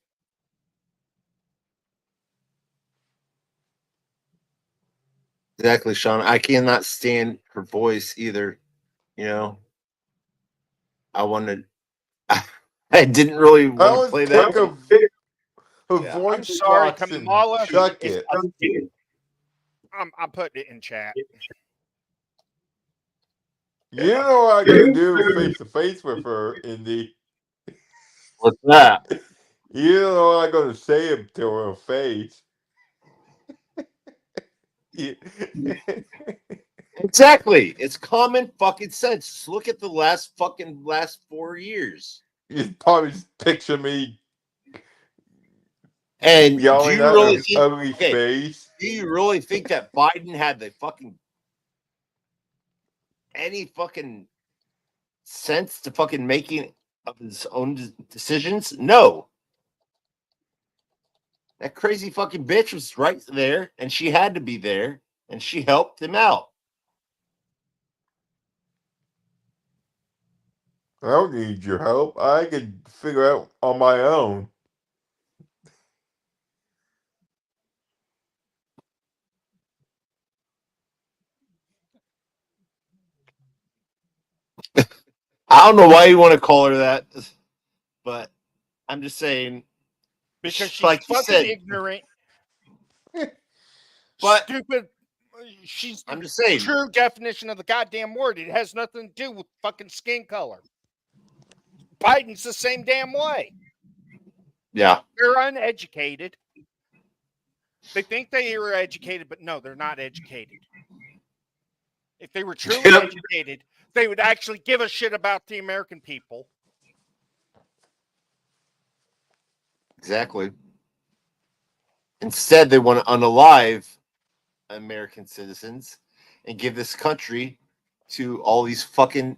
Exactly, Sean. I cannot stand her voice either. You know, I wanted. I didn't really want to play that. Her Yeah. voice I'm sorry, box and Kamala. chuck Is, it. I'm putting it in chat. You know what I'm going to do face to face with her, Indy. What's that? You know what I'm going to say to her face. Exactly. It's common fucking sense. Just look at the last 4 years. You probably just picture me And do yelling you at really her think? ugly Okay, face. do you really think that Biden had the fucking any fucking sense to fucking making of his own decisions? No. That crazy fucking bitch was right there, and she had to be there, and she helped him out. I don't need your help. I can figure out on my own. I don't know why you want to call her that, but I'm just saying. Because she's like you fucking said, ignorant, but stupid. She's I'm just saying. True definition of the goddamn word. It has nothing to do with fucking skin color. Biden's the same damn way. Yeah. They're uneducated. They think they are educated, but no, they're not educated. If they were truly educated, they would actually give a shit about the American people. Exactly. Instead, they want to unalive American citizens and give this country to all these fucking,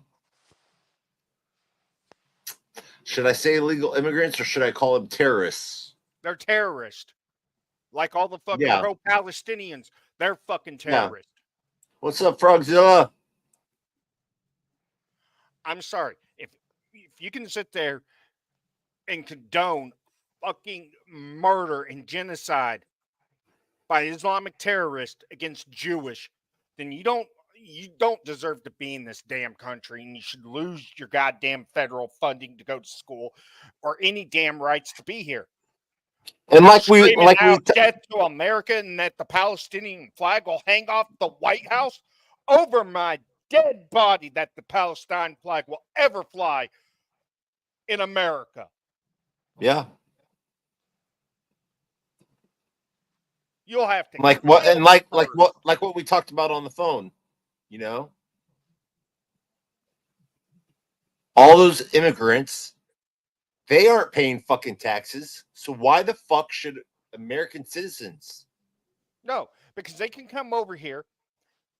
should I say illegal immigrants or should I call them terrorists? They're terrorists. Like all the fucking pro-Palestinians. They're fucking terrorists. Yeah. What's up, Frogzilla? I'm sorry. If you can sit there and condone fucking murder and genocide by Islamic terrorists against Jewish, then you you don't deserve to be in this damn country, and you should lose your goddamn federal funding to go to school or any damn rights to be here. And You're like we screaming like we out death to America and that the Palestinian flag will hang off the White House over my dead body, that the Palestine flag will ever fly in America. yeah. You'll have to Like what kill and me like what we talked about on the phone, you know? All those immigrants, they aren't paying fucking taxes. So why the fuck should American citizens? No, because they can come over here.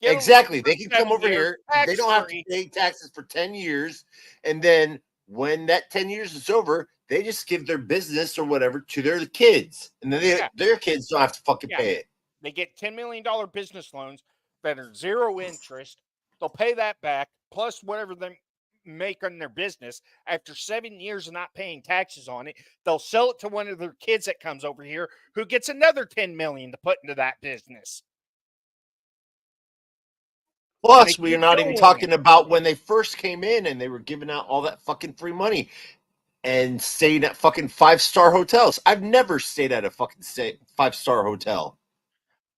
Exactly. They can come 7 over years, here. They don't have to tax-free. pay taxes for 10 years. And then when that 10 years is over, they just give their business or whatever to their kids. And then Yeah. their kids don't have to fucking Yeah. pay it. They get $10 million business loans that are zero interest. They'll pay that back, plus whatever they make on their business. After 7 years of not paying taxes on it, they'll sell it to one of their kids that comes over here who gets another $10 million to put into that business. Plus, we're keep not even doing talking it. about when they first came in and they were giving out all that fucking free money and staying at fucking 5-star hotels. I've never stayed at a fucking 5-star hotel.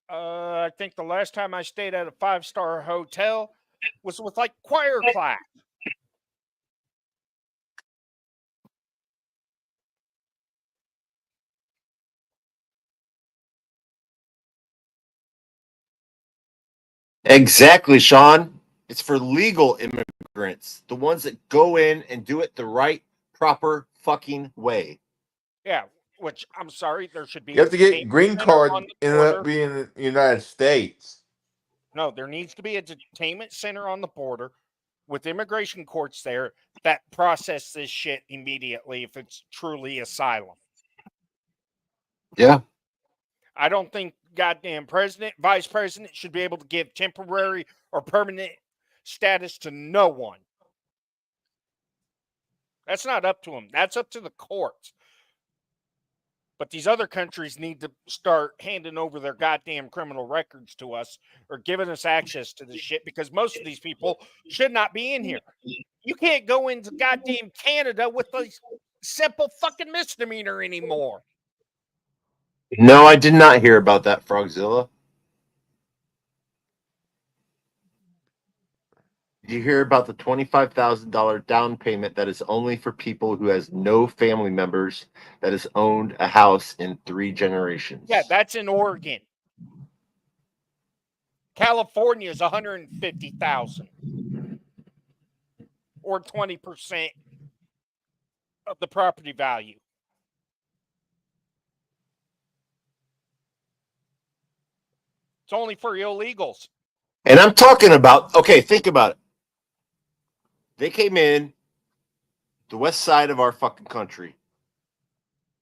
I think the last time I stayed at a 5-star hotel was with like choir class. Exactly, Sean. It's for legal immigrants, the ones that go in and do it the right, proper fucking way. Yeah, which I'm sorry, there should be You a have to get detainment green center card on the in border. being in the United States. No, there needs to be a detainment center on the border with immigration courts there that process this shit immediately if it's truly asylum. Yeah. I don't think goddamn president, vice president should be able to give temporary or permanent status to no one. That's not up to them. That's up to the courts. But these other countries need to start handing over their goddamn criminal records to us or giving us access to this shit, because most of these people should not be in here. You can't go into goddamn Canada with a simple fucking misdemeanor anymore. No, I did not hear about that, Frogzilla. Did you hear about the $25,000 down payment that is only for people who has no family members that has owned a house in 3 generations? Yeah, that's in Oregon. California is $150,000 or 20% of the property value. It's only for illegals. And I'm talking about, okay, think about it. They came in the west side of our fucking country.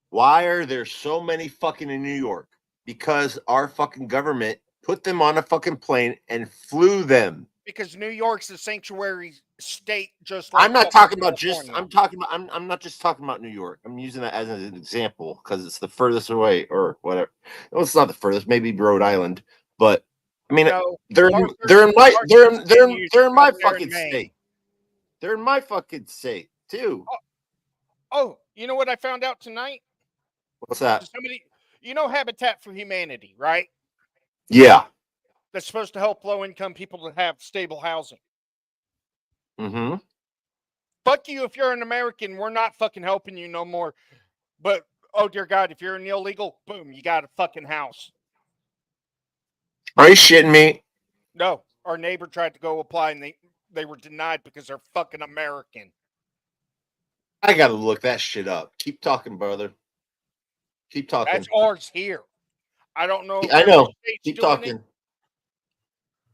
Why are there so many fucking in New York? Because our fucking government put them on a fucking plane and flew them. Because New York's a sanctuary state, just like I'm not fucking talking about California. I'm not just talking about New York. I'm using that as an example because it's the furthest away or whatever. Well, it's not the furthest, maybe Rhode Island, but I mean No, they're Parker in my continues they're in up my there in fucking Maine. state. They're in my fucking state too. Oh, you know what I found out tonight? What's that? Somebody, you know, Habitat for Humanity, right? Yeah. That's supposed to help low-income people to have stable housing. Mm-hmm. Fuck you if you're an American. We're not fucking helping you no more. But, oh dear God, if you're an illegal, boom, you got a fucking house. Are you shitting me? No, our neighbor tried to go apply and they were denied because they're fucking American. I gotta look that shit up. Keep talking, brother. Keep talking. That's ours here. I don't know if I every know. state's Keep doing talking. it,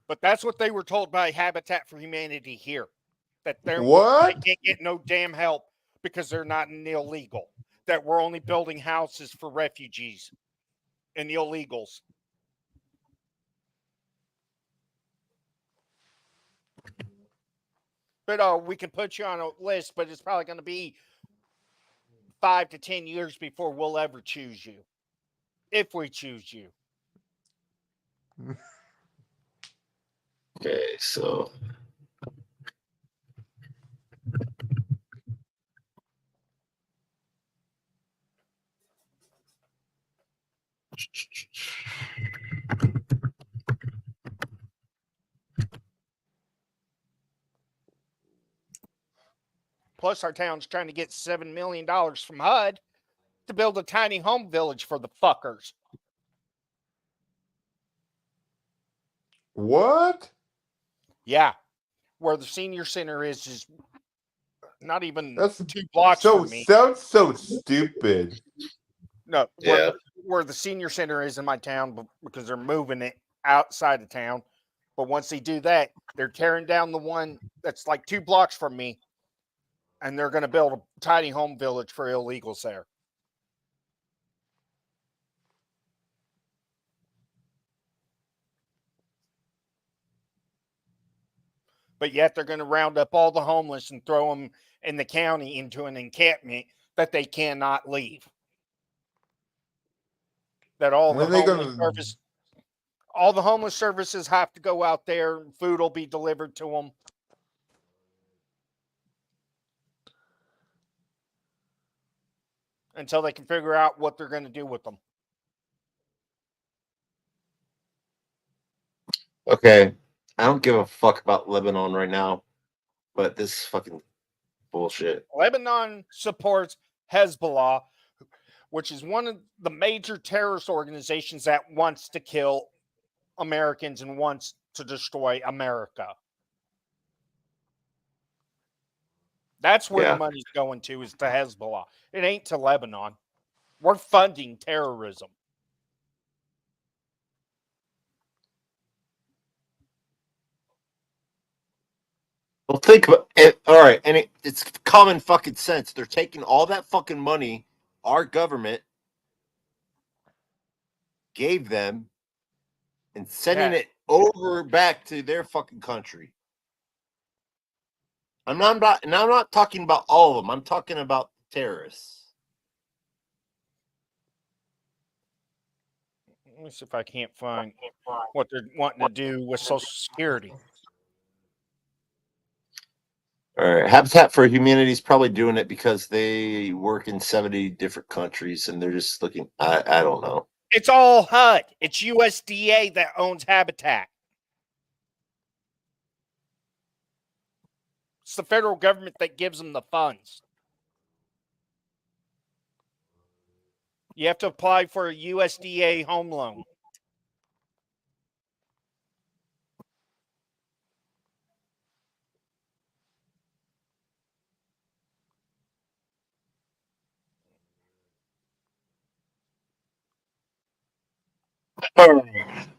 but that's what they were told by Habitat for Humanity here. That they What? can't get no damn help because they're not an illegal. That we're only building houses for refugees and the illegals. But we can put you on a list, but it's probably going to be 5 to 10 years before we'll ever choose you. If we choose you. Okay, so Plus, our town's trying to get $7 million from HUD to build a tiny home village for the fuckers. What? Yeah, where the senior center is not even That's 2 blocks so from me. sounds so stupid. No, yeah. where the senior center is in my town, because they're moving it outside of town. But once they do that, they're tearing down the one that's like 2 blocks from me, and they're going to build a tiny home village for illegals there. But yet they're going to round up all the homeless and throw them in the county into an encampment that they cannot leave. That all the When are they homeless gonna? all the homeless services have to go out there, and food will be delivered to them. Until they can figure out what they're going to do with them. Okay, I don't give a fuck about Lebanon right now, but this is fucking bullshit. Lebanon supports Hezbollah, which is one of the major terrorist organizations that wants to kill Americans and wants to destroy America. That's where the money's going to, is to Hezbollah. It ain't to Lebanon. We're funding terrorism. Well, think about it. All right, and it's common fucking sense. They're taking all that fucking money our government gave them and sending it over back to their fucking country. I'm not talking about all of them. I'm talking about terrorists. Let me see if I can't find what they're wanting to do with Social Security. All right, Habitat for Humanity is probably doing it because they work in 70 different countries and they're just looking. I don't know. It's all HUD. It's USDA that owns Habitat. It's the federal government that gives them the funds. You have to apply for a USDA home loan.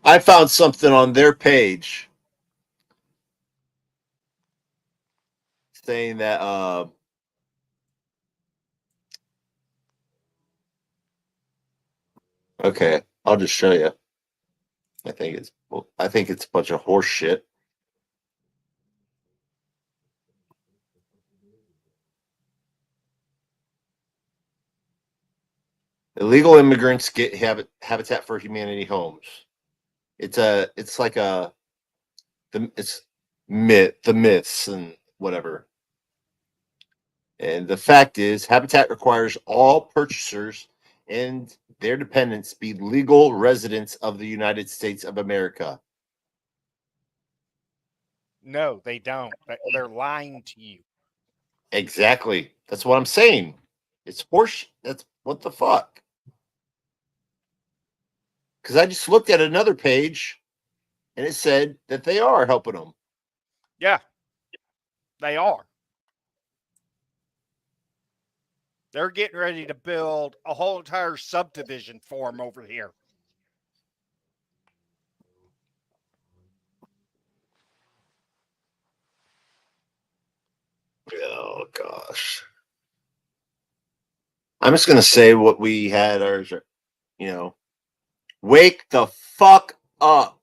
I found something on their page saying that okay, I'll just show you. I think it's a bunch of horse shit. Illegal immigrants get Habitat for Humanity homes. It's the myths and whatever. And the fact is, Habitat requires all purchasers and their dependents be legal residents of the United States of America. No, they don't. They're lying to you. Exactly. That's what I'm saying. It's horse. That's what the fuck. Because I just looked at another page and it said that they are helping them. Yeah, they are. They're getting ready to build a whole entire subdivision for them over here. Oh, gosh. I'm just going to say what we had ours, wake the fuck up.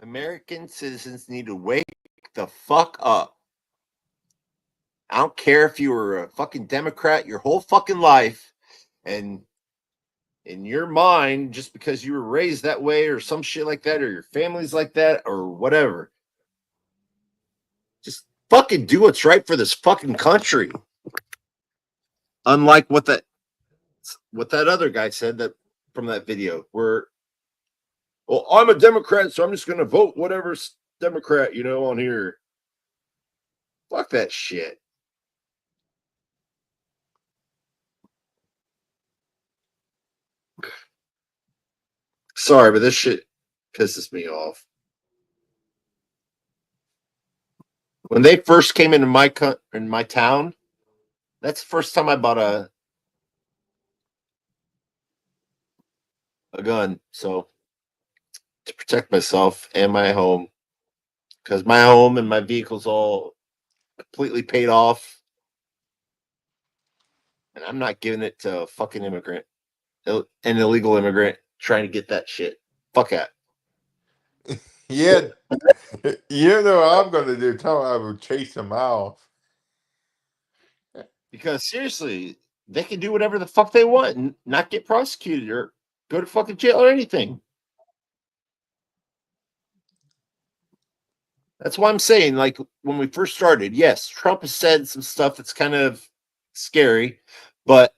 American citizens need to wake the fuck up. I don't care if you were a fucking Democrat your whole fucking life and in your mind, just because you were raised that way or some shit like that, or your family's like that, or whatever. Just fucking do what's right for this fucking country. Unlike what that other guy said that from that video, where, well, I'm a Democrat, so I'm just gonna vote whatever's Democrat, on here. Fuck that shit. Sorry, but this shit pisses me off. When they first came into my town, that's the first time I bought a gun. So to protect myself and my home, because my home and my vehicle's all completely paid off, and I'm not giving it to a fucking immigrant, an illegal immigrant trying to get that shit. Fuck that. Yeah, you know what I'm gonna do? Tell him I will chase him off. Because seriously, they can do whatever the fuck they want and not get prosecuted or go to fucking jail or anything. That's why I'm saying, like, when we first started, yes, Trump has said some stuff that's kind of scary, but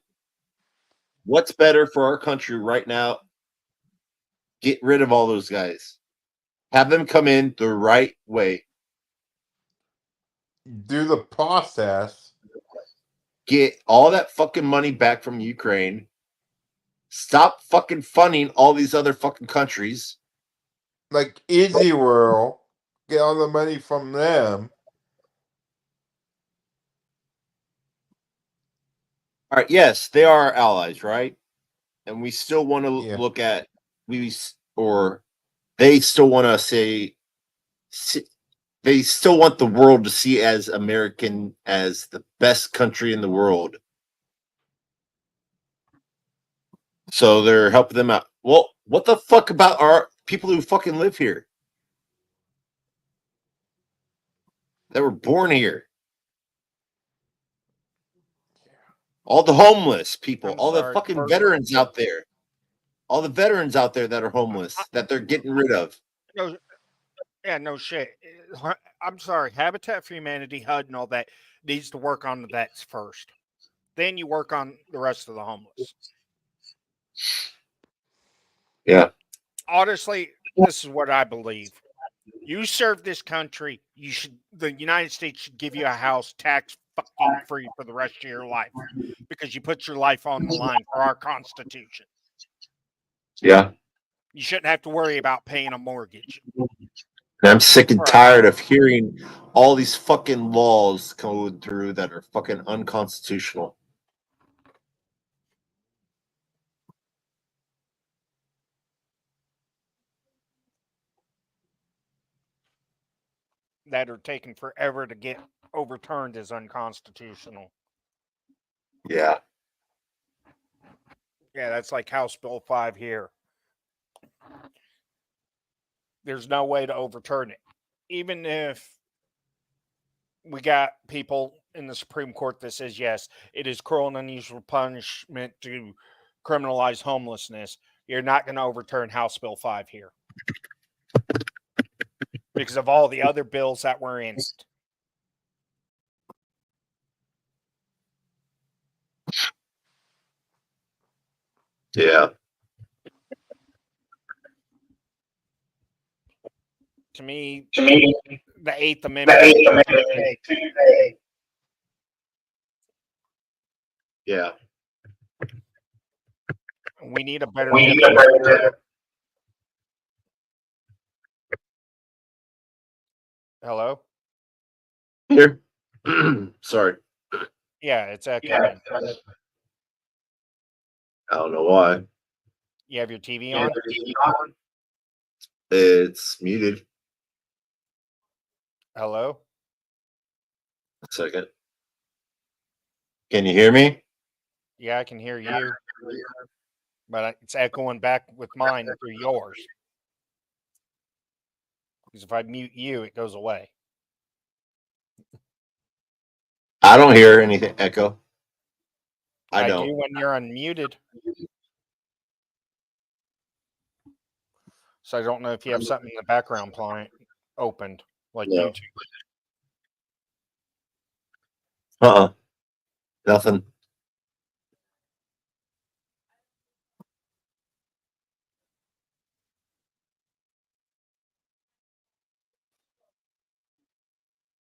what's better for our country right now? Get rid of all those guys. Have them come in the right way. Do the process. Get all that fucking money back from Ukraine. Stop fucking funding all these other fucking countries. Like Israel, get all the money from them. All right, yes, they are our allies, right? And we still want to look at or they still want to say they still want the world to see as American as the best country in the world. So they're helping them out. Well, what the fuck about our people who fucking live here? That were born here. All the homeless people, all the fucking veterans out there. All the veterans out there that are homeless that they're getting rid of. No, yeah, no shit. I'm sorry. Habitat for Humanity, HUD, and all that needs to work on the vets first. Then you work on the rest of the homeless. Yeah. Honestly, this is what I believe. You serve this country, the United States should give you a house tax fucking free for the rest of your life because you put your life on the line for our Constitution. Yeah. You shouldn't have to worry about paying a mortgage. And I'm sick and tired of hearing all these fucking laws going through that are fucking unconstitutional. That are taking forever to get overturned as unconstitutional. Yeah. Yeah, that's like House Bill 5 here. There's no way to overturn it. Even if we got people in the Supreme Court that says, yes, it is cruel and unusual punishment to criminalize homelessness, you're not going to overturn House Bill 5 here. Because of all the other bills that were in it. Yeah. To me, the Eighth Amendment. Yeah. We need a better. Hello? Here. Sorry. Yeah, it's echoing. I don't know why. You have your TV on? It's muted. Hello? A second. Can you hear me? Yeah, I can hear you. But it's echoing back with mine through yours. Because if I mute you, it goes away. I don't hear anything echo. I don't. do when you're unmuted. So I don't know if you have something in the background playing opened, like No. YouTube. Nothing.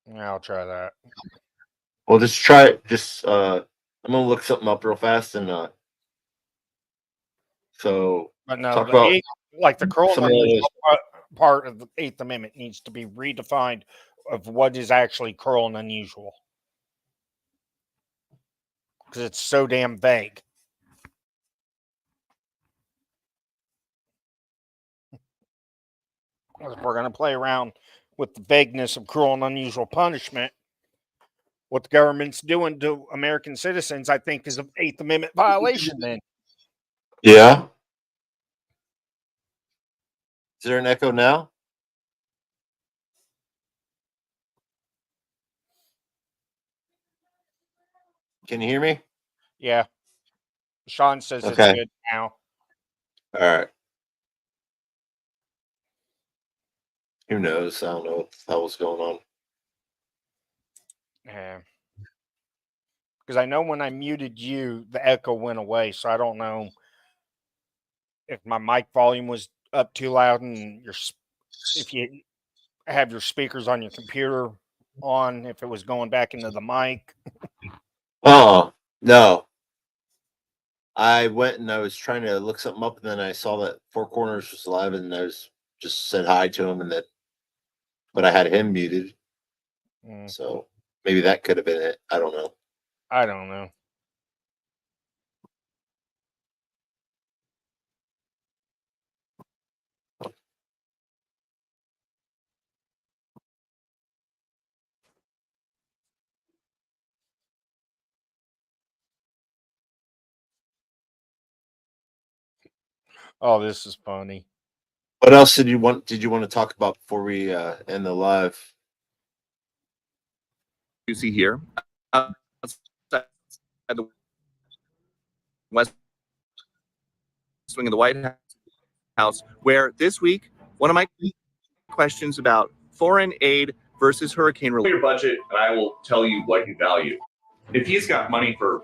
Yeah, I'll try that. Well, just try it. I'm gonna look something up real fast and so But no, talk about the cruel some and of those. unusual part of the Eighth Amendment needs to be redefined of what is actually cruel and unusual, because it's so damn vague. If we're going to play around with the vagueness of cruel and unusual punishment, what the government's doing to American citizens, I think, is an Eighth Amendment violation. Then, Yeah. Is there an echo now? Can you hear me? yeah, Sean says it's Okay. good now. All right. Who knows? I don't know what the hell was going on. Yeah, because I know when I muted you, the echo went away. So I don't know if my mic volume was up too loud and if you have your speakers on your computer on, if it was going back into the mic. No. I went and I was trying to look something up, and then I saw that Four Corners was live, and I was just said hi to him, but I had him muted, so maybe that could have been it. I don't know. I don't know. Oh, this is funny. What else did you want to talk about before we end the live? You see here, outside the west wing of the White House, where this week one of my questions about foreign aid versus hurricane relief. Your budget, and I will tell you what you value. If he's got money for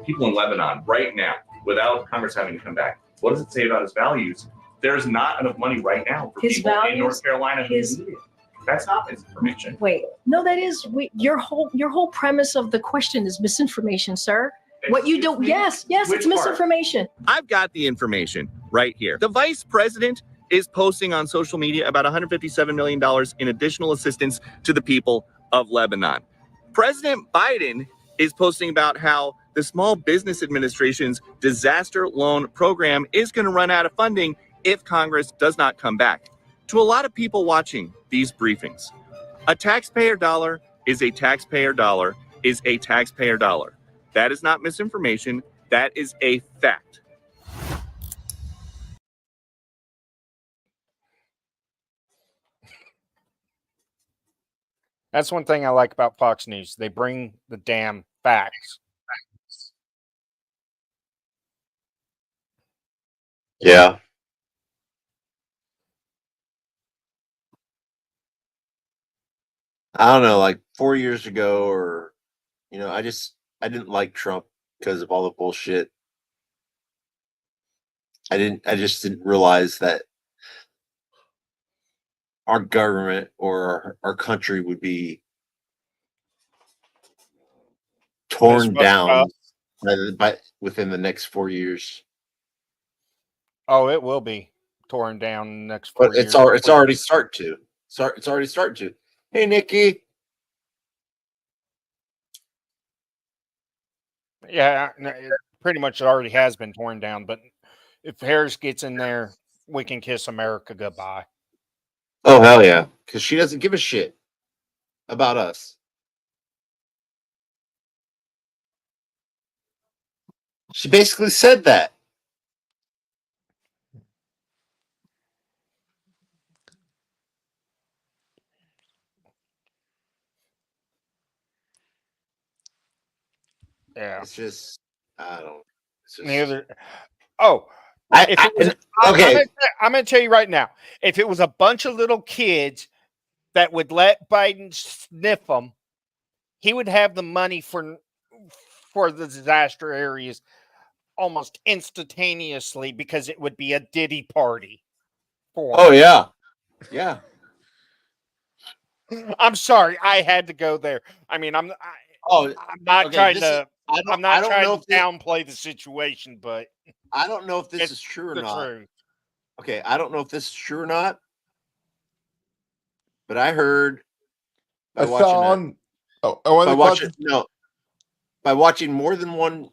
people in Lebanon right now, without Congress having to come back, what does it say about his values? There's not enough money right now for His people values, in North Carolina who his- need it. That's not misinformation. Wait, no, that is your whole premise of the question is misinformation, sir. What you do? Yes, it's Which part? misinformation. I've got the information right here. The vice president is posting on social media about $157 million in additional assistance to the people of Lebanon. President Biden is posting about how the Small Business Administration's disaster loan program is going to run out of funding if Congress does not come back. To a lot of people watching these briefings, a taxpayer dollar is a taxpayer dollar is a taxpayer dollar. That is not misinformation. That is a fact. That's one thing I like about Fox News. They bring the damn facts. Yeah. I don't know, like 4 years ago, or I didn't like Trump because of all the bullshit. I just didn't realize that our government or our country would be torn down within the next 4 years. Oh, it will be torn down in the next 4 But years. it's already starting to. It's already starting to. Hey, Nikki. Yeah, it pretty much already has been torn down. But if Harris gets in there, we can kiss America goodbye. Oh, hell yeah. Because she doesn't give a shit about us. She basically said that. Yeah. It's just, I don't. It's just, Neither. Oh, I'm going to tell you right now, if it was a bunch of little kids that would let Biden sniff them, he would have the money for the disaster areas almost instantaneously because it would be a Diddy party. Oh yeah, yeah. I'm sorry, I had to go there. I mean, I'm not trying to. I'm not trying to downplay the situation, but I don't know if this is true or not. Truth. Okay, I don't know if this is true or not, but I heard by watching more than one,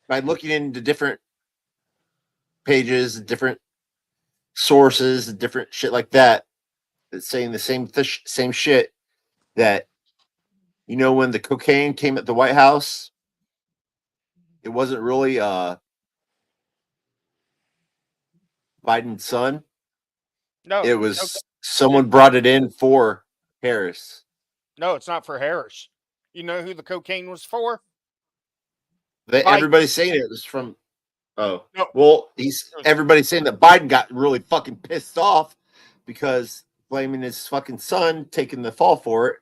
by looking into different pages, different sources, different shit like that, that's saying the same shit. That when the cocaine came at the White House, it wasn't really Biden's son. No, it was someone brought it in for Harris. No, it's not for Harris. You know who the cocaine was for? Everybody's saying it was from. Oh, no. Well, everybody's saying that Biden got really fucking pissed off because blaming his fucking son taking the fall for it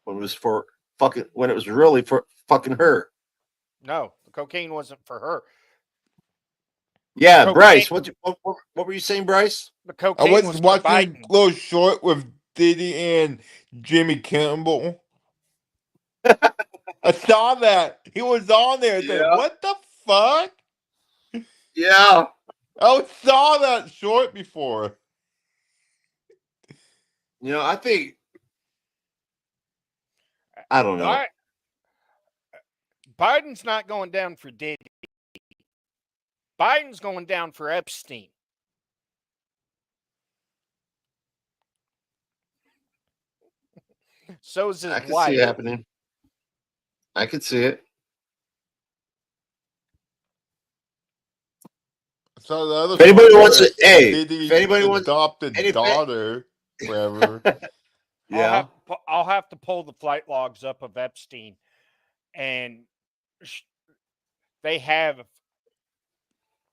when it was really for fucking her. No, the cocaine wasn't for her. Yeah, Bryce, what were you saying, Bryce? The cocaine I was watching a little short with Diddy and Jimmy Kimmel. I saw that he was on there. I said, what the fuck? Yeah, I saw that short before. I think I don't know. Biden's not going down for Diddy. Biden's going down for Epstein. So is his wife. I can see it happening. I could see it. So the other if anybody wants to, if anybody wants adopted daughter, whatever. Yeah, I'll have to pull the flight logs up of Epstein, and they have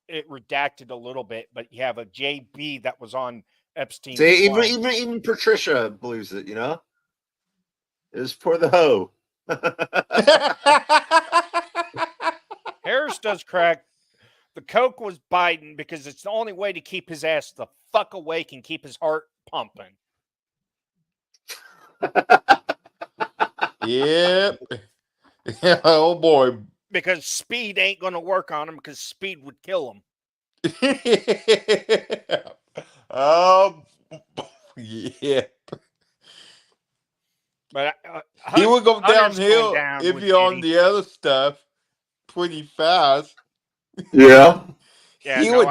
it redacted a little bit, but you have a JB that was on Epstein's See, flight. even Patricia believes it. It was for the hoe. Harris does crack. The coke was Biden because it's the only way to keep his ass the fuck awake and keep his heart pumping. Yep. Yeah, oh boy. Because speed ain't going to work on him because speed would kill him. Yeah. But he would go downhill if you're on the other stuff pretty fast. Yeah. He would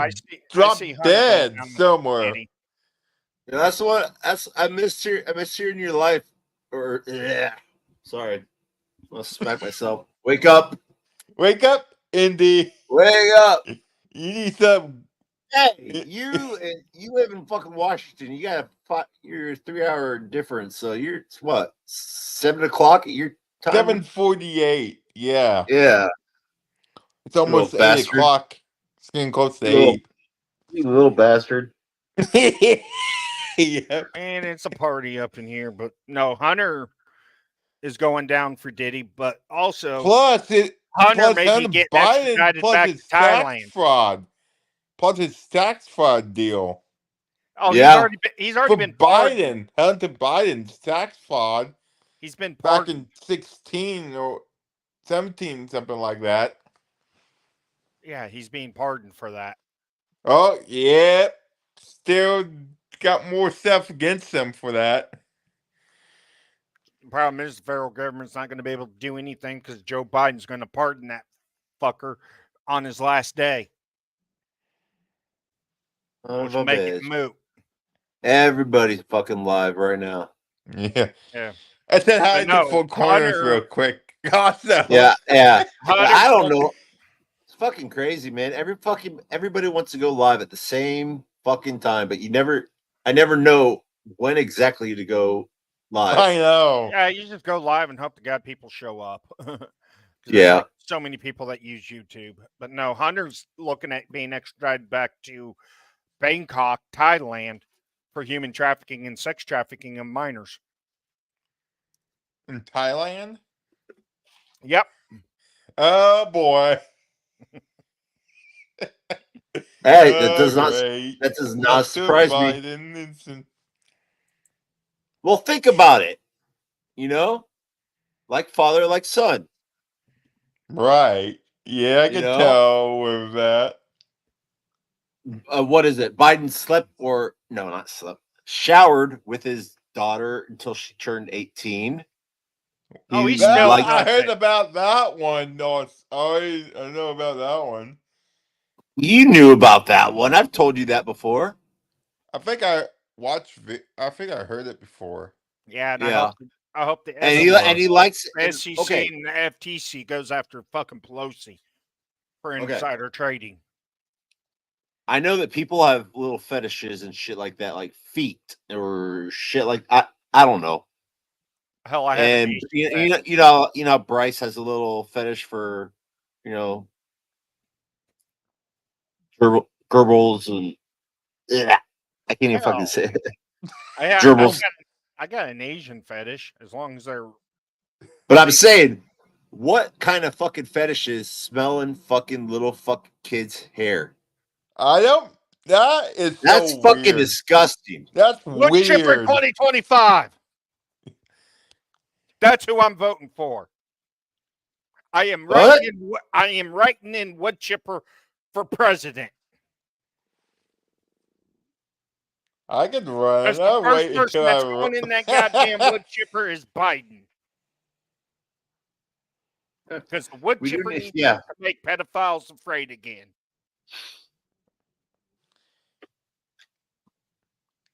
drop dead somewhere. Yeah, that's what I miss hearing your life. Or sorry, I'll smack myself. Wake up, Indy. Wake up. You need some. Hey, you live in fucking Washington. You got your 3-hour difference, so you're what 7 o'clock at your time. 7:48. Yeah. Yeah. It's almost 8 o'clock. It's getting close to 8. You little bastard. Yeah. And it's a party up in here, but no, Hunter is going down for Diddy, but also Hunter maybe get extradited back to Thailand. Fraud. Plus his tax fraud deal. Oh, yeah. He's already been Biden. Hunter Biden's tax fraud. He's been back in 16 or 17, something like that. Yeah, he's being pardoned for that. Oh, yeah. Still got more stuff against them for that. The problem is the federal government's not going to be able to do anything because Joe Biden's going to pardon that fucker on his last day. Which will make it moot. Everybody's fucking live right now. Yeah. Yeah. I said hi to Four Corners real quick. Awesome. Yeah. I don't know. It's fucking crazy, man. Everybody wants to go live at the same fucking time, but I never know when exactly to go live. I know. Yeah, you just go live and hope to God people show up. Yeah. so many people that use YouTube. But no, Hunter's looking at being extradited back to Bangkok, Thailand, for human trafficking and sex trafficking of minors. In Thailand? Yep. Oh boy. Hey, that does great. not surprise me. Biden. Well, think about it. You know, like father, like son. Right. Yeah, I You can know? tell with that. What is it? Biden slept, or no, not slept, showered with his daughter until she turned 18. Oh, he's Well, still I heard it. about that one. No, I know about that one. You knew about that one. I've told you that before. I think I watched. I think I heard it before. Yeah, and Yeah. I hope the And he likes SEC okay. and the FTC goes after fucking Pelosi for insider trading. I know that people have little fetishes and shit like that, like feet or shit like I don't know. Hell, I have an And Asian you know, Bryce has a little fetish for, you know, gerbils and I can't even fucking say it. Gerbils. I got an Asian fetish as long as they're. But I'm saying, what kind of fucking fetish is smelling fucking little fucking kids' hair? I don't. That's so fucking weird. Disgusting. That's Wood chipper weird. 2025. That's who I'm voting for. I am writing in wood chipper for president. I could run. Because the I'll first wait person until that's I going in that goddamn wood chipper is Biden. Because the wood chipper needs to make pedophiles afraid again.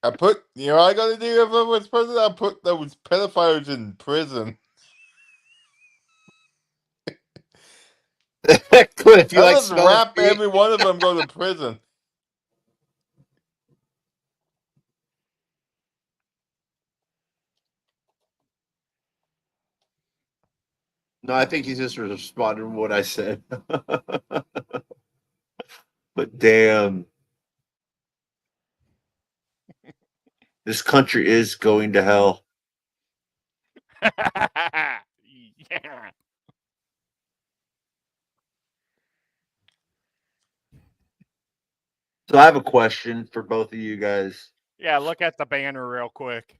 I put, you know, what I gotta do if I was president. I put those pedophiles in prison. If you I'll like just smelling wrap feet. every one of them go to prison. No, I think he's just responding to what I said. But damn. This country is going to hell. Yeah. So I have a question for both of you guys. Yeah, look at the banner real quick.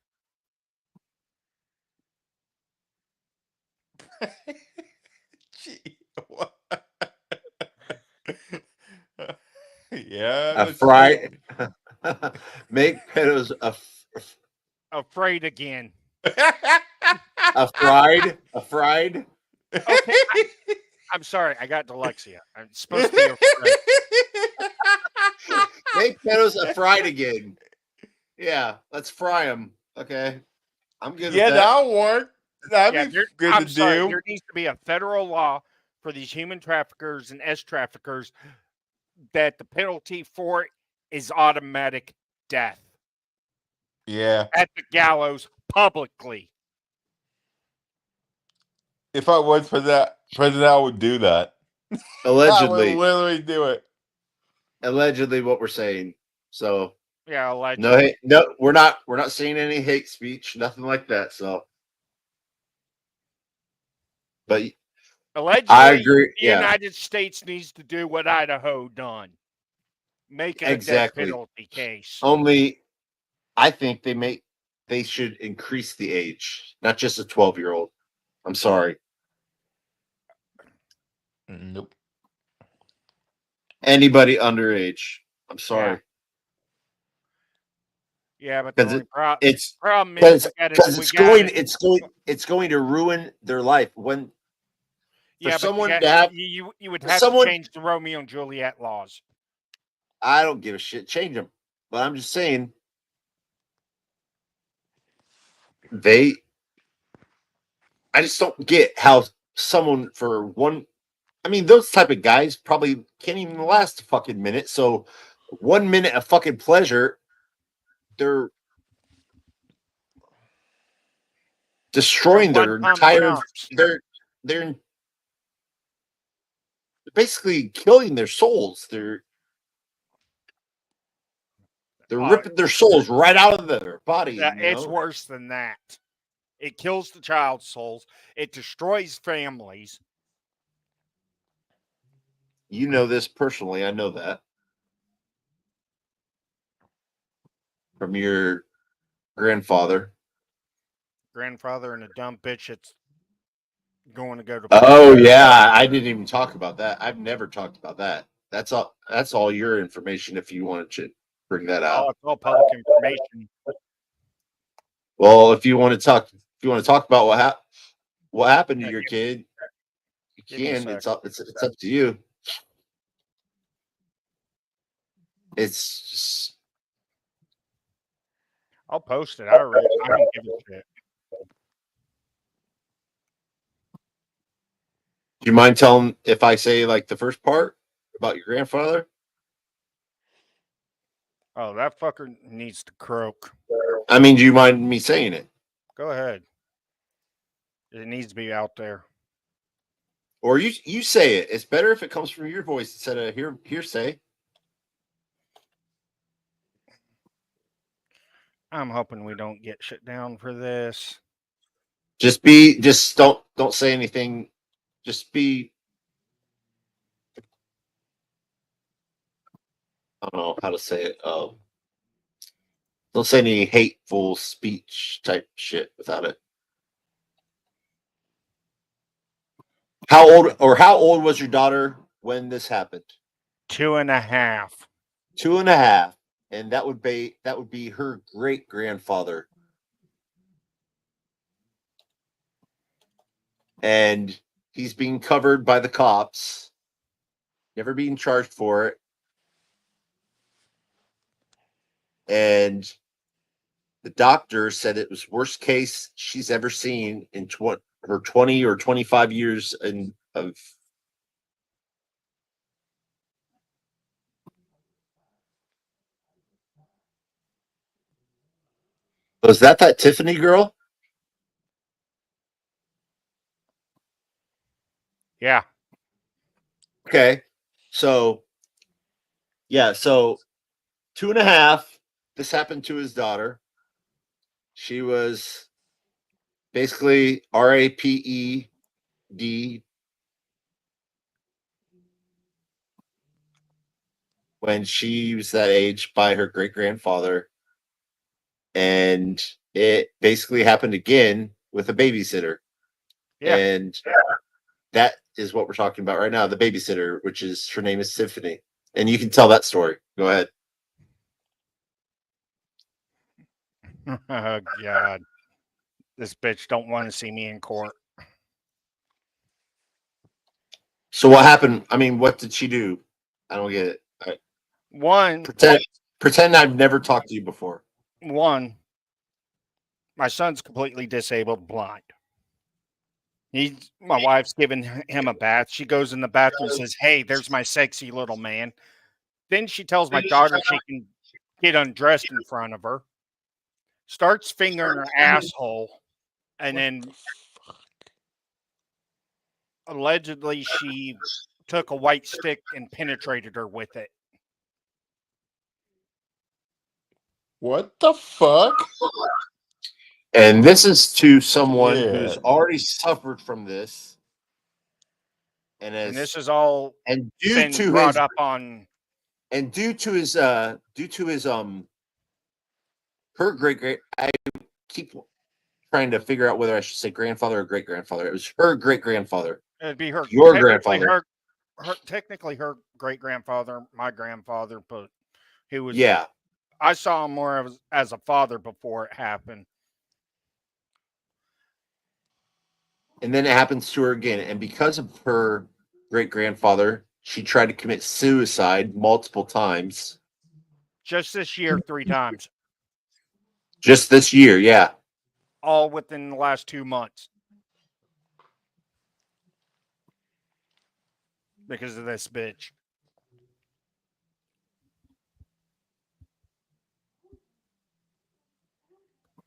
Gee, what? Yeah. A fried make pedos afraid again. A fried. Okay, I'm sorry. I got dyslexia. I'm supposed to be afraid. Make pedos fried again. Yeah, let's fry them. Okay, I'm good. Yeah, with that. that'll work. That'd be good I'm to sorry. do. There needs to be a federal law for these human traffickers and traffickers that the penalty for it is automatic death. Yeah. At the gallows publicly. If I was president, I would do that. Allegedly. I would literally do it. Allegedly, what we're saying. So yeah, allegedly. No, we're not saying any hate speech, nothing like that. So, but allegedly, I agree. The United States needs to do what Idaho done. Make it a death penalty case. Only, I think they should increase the age, not just a 12-year-old. I'm sorry. Nope. Anybody underage. I'm sorry. Yeah, but the only problem is because it's going to ruin their life when someone to have you would have to change the Romeo and Juliet laws. I don't give a shit. Change them, but I'm just saying I just don't get how someone for one. I mean, those type of guys probably can't even last a fucking minute. So 1 minute of fucking pleasure, they're destroying their entire basically killing their souls. They're ripping their souls right out of their body. Yeah, You it's know? worse than that. It kills the child's souls. It destroys families. You know this personally. I know that from your grandfather. Grandfather and a dumb bitch that's going to go to. Oh yeah, I didn't even talk about that. I've never talked about that. That's all. That's all your information. If you wanted to bring that out. Oh, it's all public information. Well, if you want to talk about what happened to your kid, you Give me a can. sec. It's up to you. It's just, I'll post it. I don't give a shit. do you mind telling if I say like the first part about your grandfather? Oh, that fucker needs to croak. I mean, do you mind me saying it? Go ahead. It needs to be out there. Or you say it. It's better if it comes from your voice instead of hearsay. I'm hoping we don't get shut down for this. Just don't say anything. Just be, I don't know how to say it. Don't say any hateful speech type shit without it. How old was your daughter when this happened? 2.5. 2.5. And that would be her great grandfather. And he's being covered by the cops, never being charged for it. And the doctor said it was worst case she's ever seen in her 20 or 25 years of. Was that Tiffany girl? Yeah. Okay. So, yeah. So 2.5. This happened to his daughter. She was basically RAPED when she was that age by her great grandfather. And it basically happened again with a babysitter. Yeah. And that is what we're talking about right now, the babysitter, which is her name is Tiffany. And you can tell that story. Go ahead. Oh, God. This bitch don't want to see me in court. So what happened? I mean, what did she do? I don't get it. One, pretend I've never talked to you before. my son's completely disabled, blind. My wife's giving him a bath. She goes in the bathroom and says, "Hey, there's my sexy little man." Then she tells my daughter she can get undressed in front of her. Starts fingering her asshole, and then allegedly she took a white stick and penetrated her with it. What the fuck? And this is to someone who's Yeah. already suffered from this. And this is all and been brought up on. And due to his her great I keep trying to figure out whether I should say grandfather or great grandfather. It was her great grandfather. It'd be her Your grandfather. Technically her great grandfather, my grandfather, but he was. Yeah. I saw him more as a father before it happened. And then it happens to her again. And because of her great grandfather, she tried to commit suicide multiple times. Just this year, 3 times. Just this year, yeah. All within the last 2 months. Because of this bitch.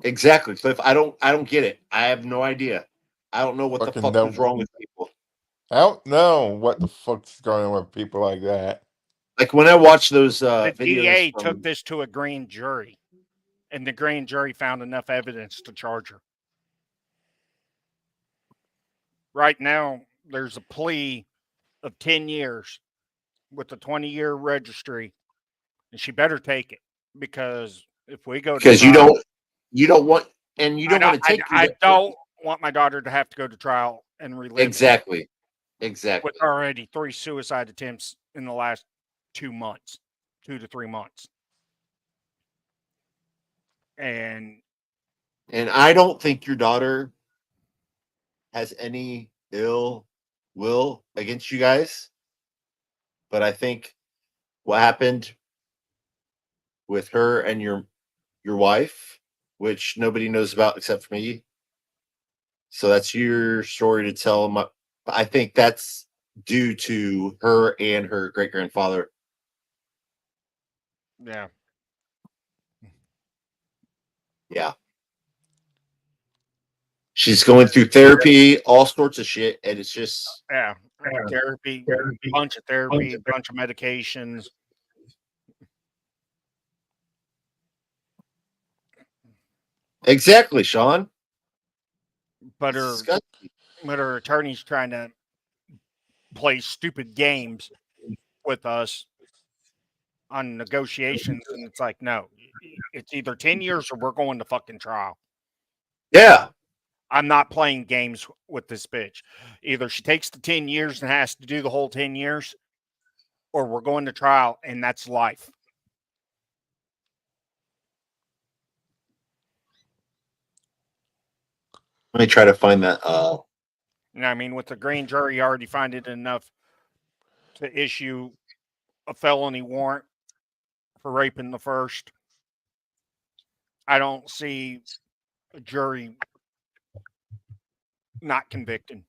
Exactly, Cliff. I don't get it. I have no idea. I don't know what the fuck is wrong with people. I don't know what the fuck's going on with people like that. Like when I watch those The videos DA from, took this to a grand jury, and the grand jury found enough evidence to charge her. Right now, there's a plea of 10 years with a 20-year registry, and she better take it, because if we go to because trial, you don't want, and you don't want to take I don't want my daughter to have to go to trial and relive exactly with already 3 suicide attempts in the last 2 months, 2 to 3 months. And I don't think your daughter has any ill will against you guys, but I think what happened with her and your wife, which nobody knows about except for me, so that's your story to tell. I think that's due to her and her great grandfather. yeah, she's going through therapy, all sorts of shit, and it's just therapy, bunch of therapy, bunch of medications. exactly, Sean. But It's her disgusting. but her attorney's trying to play stupid games with us on negotiations, and it's like, no, it's either 10 years or we're going to fucking trial. Yeah. I'm not playing games with this bitch. Either she takes the 10 years and has to do the whole 10 years, or we're going to trial, and that's life. Let me try to find that. And I mean, with the grand jury already find it enough to issue a felony warrant for raping the first, I don't see a jury not convicting.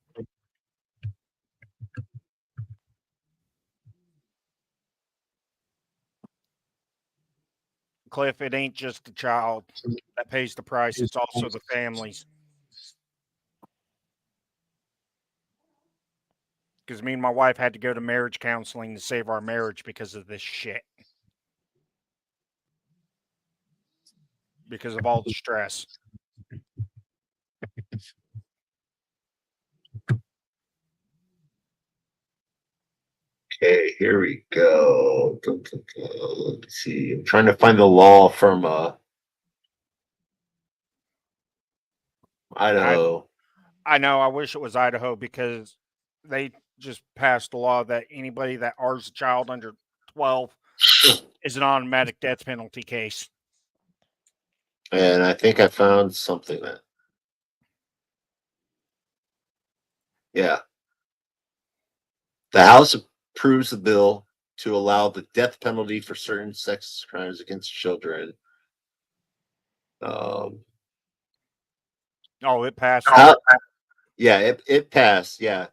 Cliff, it ain't just the child that pays the price, it's also the families. Because me and my wife had to go to marriage counseling to save our marriage because of this shit. Because of all the stress. Okay, here we go. Let's see. I'm trying to find the law from Idaho. I know. I wish it was Idaho, because they just passed a law that anybody that R's a child under 12 is an automatic death penalty case. And I think I found something that. Yeah. The House approves the bill to allow the death penalty for certain sex crimes against children. Oh, it passed. Yeah, it passed. Yeah.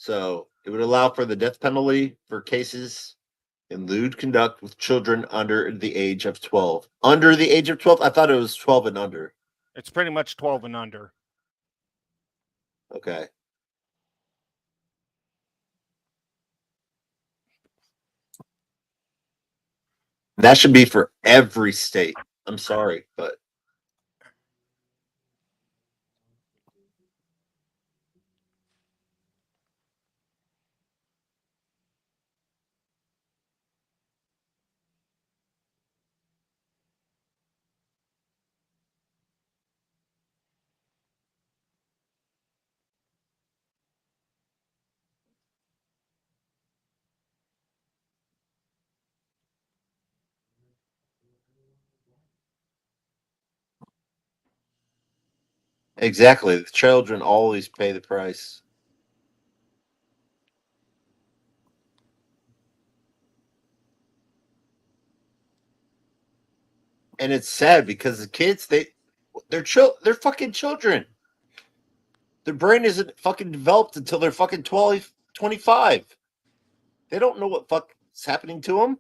So it would allow for the death penalty for cases in lewd conduct with children under the age of 12. Under the age of 12? I thought it was 12 and under. It's pretty much 12 and under. Okay. That should be for every state. I'm sorry, but exactly. The children always pay the price. And it's sad because the kids, they're fucking children. Their brain isn't fucking developed until they're fucking 12, 25. They don't know what fuck's happening to them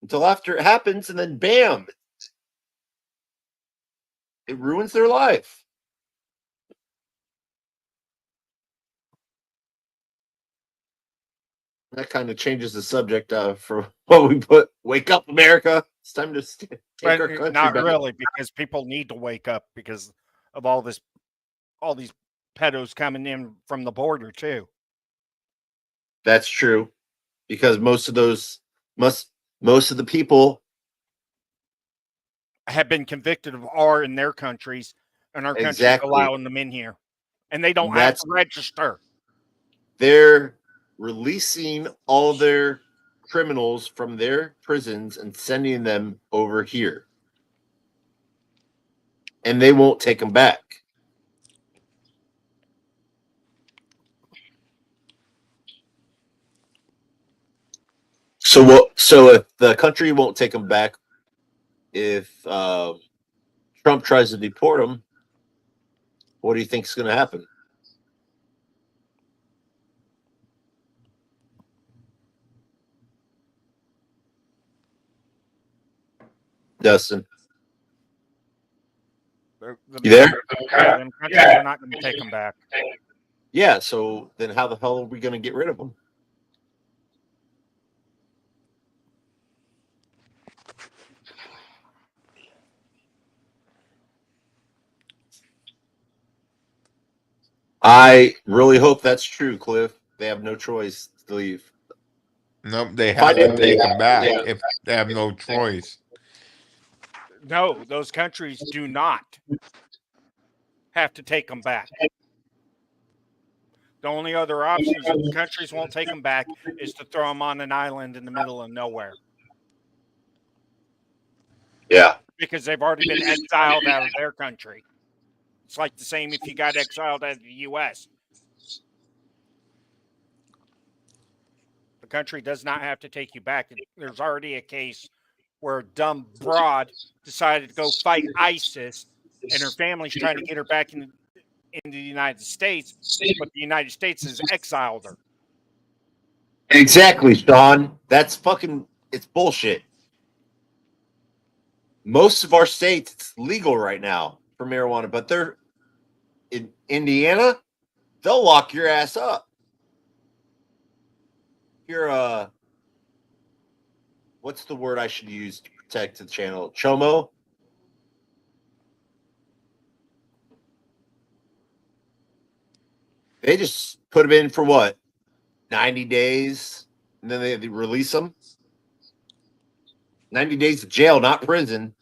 until after it happens, and then bam, it ruins their life. that kind of changes the subject for what we put. Wake up, America! It's time to take But our country not back. really, because people need to wake up because of all these pedos coming in from the border too. That's true, because most of the people Have been convicted of R in their countries, and our country's exactly. allowing them in here, and they don't have to register. They're releasing all their criminals from their prisons and sending them over here, and they won't take them back. So what? So if the country won't take them back, if Trump tries to deport them, what do you think is going to happen? Dustin, you there? Yeah, them countries are not going to take them back. Yeah. So then, how the hell are we going to get rid of them? I really hope that's true, Cliff. They have no choice to leave. Nope, they have to take them back if they have no choice. No, those countries do not have to take them back. The only other options if the countries won't take them back is to throw them on an island in the middle of nowhere. Yeah. Because they've already been exiled out of their country. It's like the same if you got exiled out of the U.S. The country does not have to take you back. There's already a case where a dumb broad decided to go fight ISIS, and her family's trying to get her back into the United States, but the United States has exiled her. Exactly, Sean. That's fucking. It's bullshit. Most of our states, it's legal right now for marijuana, but they're in Indiana. They'll lock your ass up. You're what's the word I should use to protect the channel? Chomo. They just put them in for what? 90 days, and then they release them. 90 days of jail, not prison.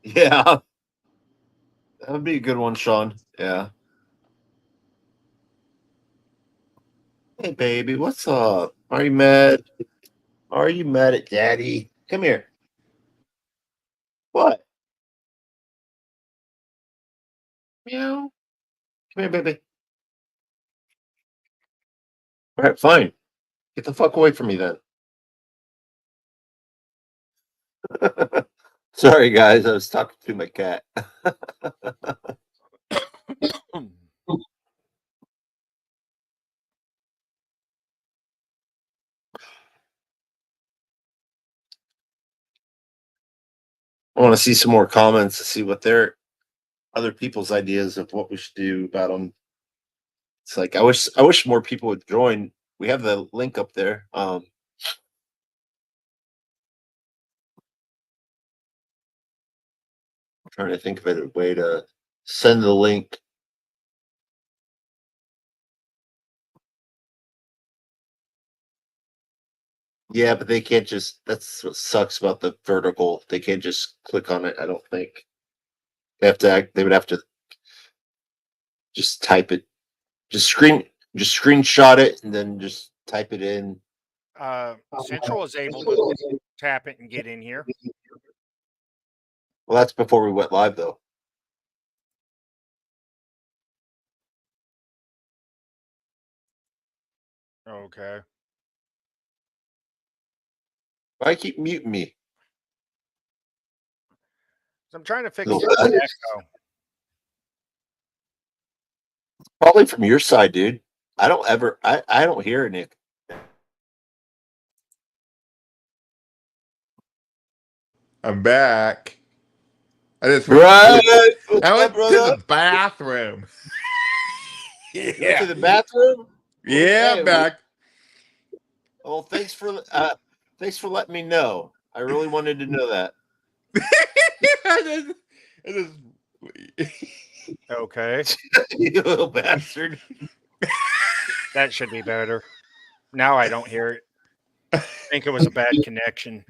Yeah. That would be a good one, Sean. Yeah. Hey, baby, what's up? Are you mad? Are you mad at daddy? Come here. What? Meow. Come here, baby. All right, fine. Get the fuck away from me then. Sorry, guys. I was talking to my cat. I want to see some more comments to see what their other people's ideas of what we should do about them. It's like I wish more people would join. We have the link up there. I'm trying to think of a way to send the link. Yeah, but they can't just. That's what sucks about the vertical. They can't just click on it. I don't think they have to. They would have to just type it. Just screenshot it and then just type it in. Central is able to tap it and get in here. Well, that's before we went live, though. Okay. Why keep muting me? So I'm trying to fix No, the that is- echo. Probably from your side, dude. I don't hear it, Nick. I'm back. I just Right. went to the bathroom. You went to the bathroom? Yeah, Okay, back. Well, thanks for letting me know. I really wanted to know that. Okay. You little bastard. That should be better. Now I don't hear it. I think it was a bad connection.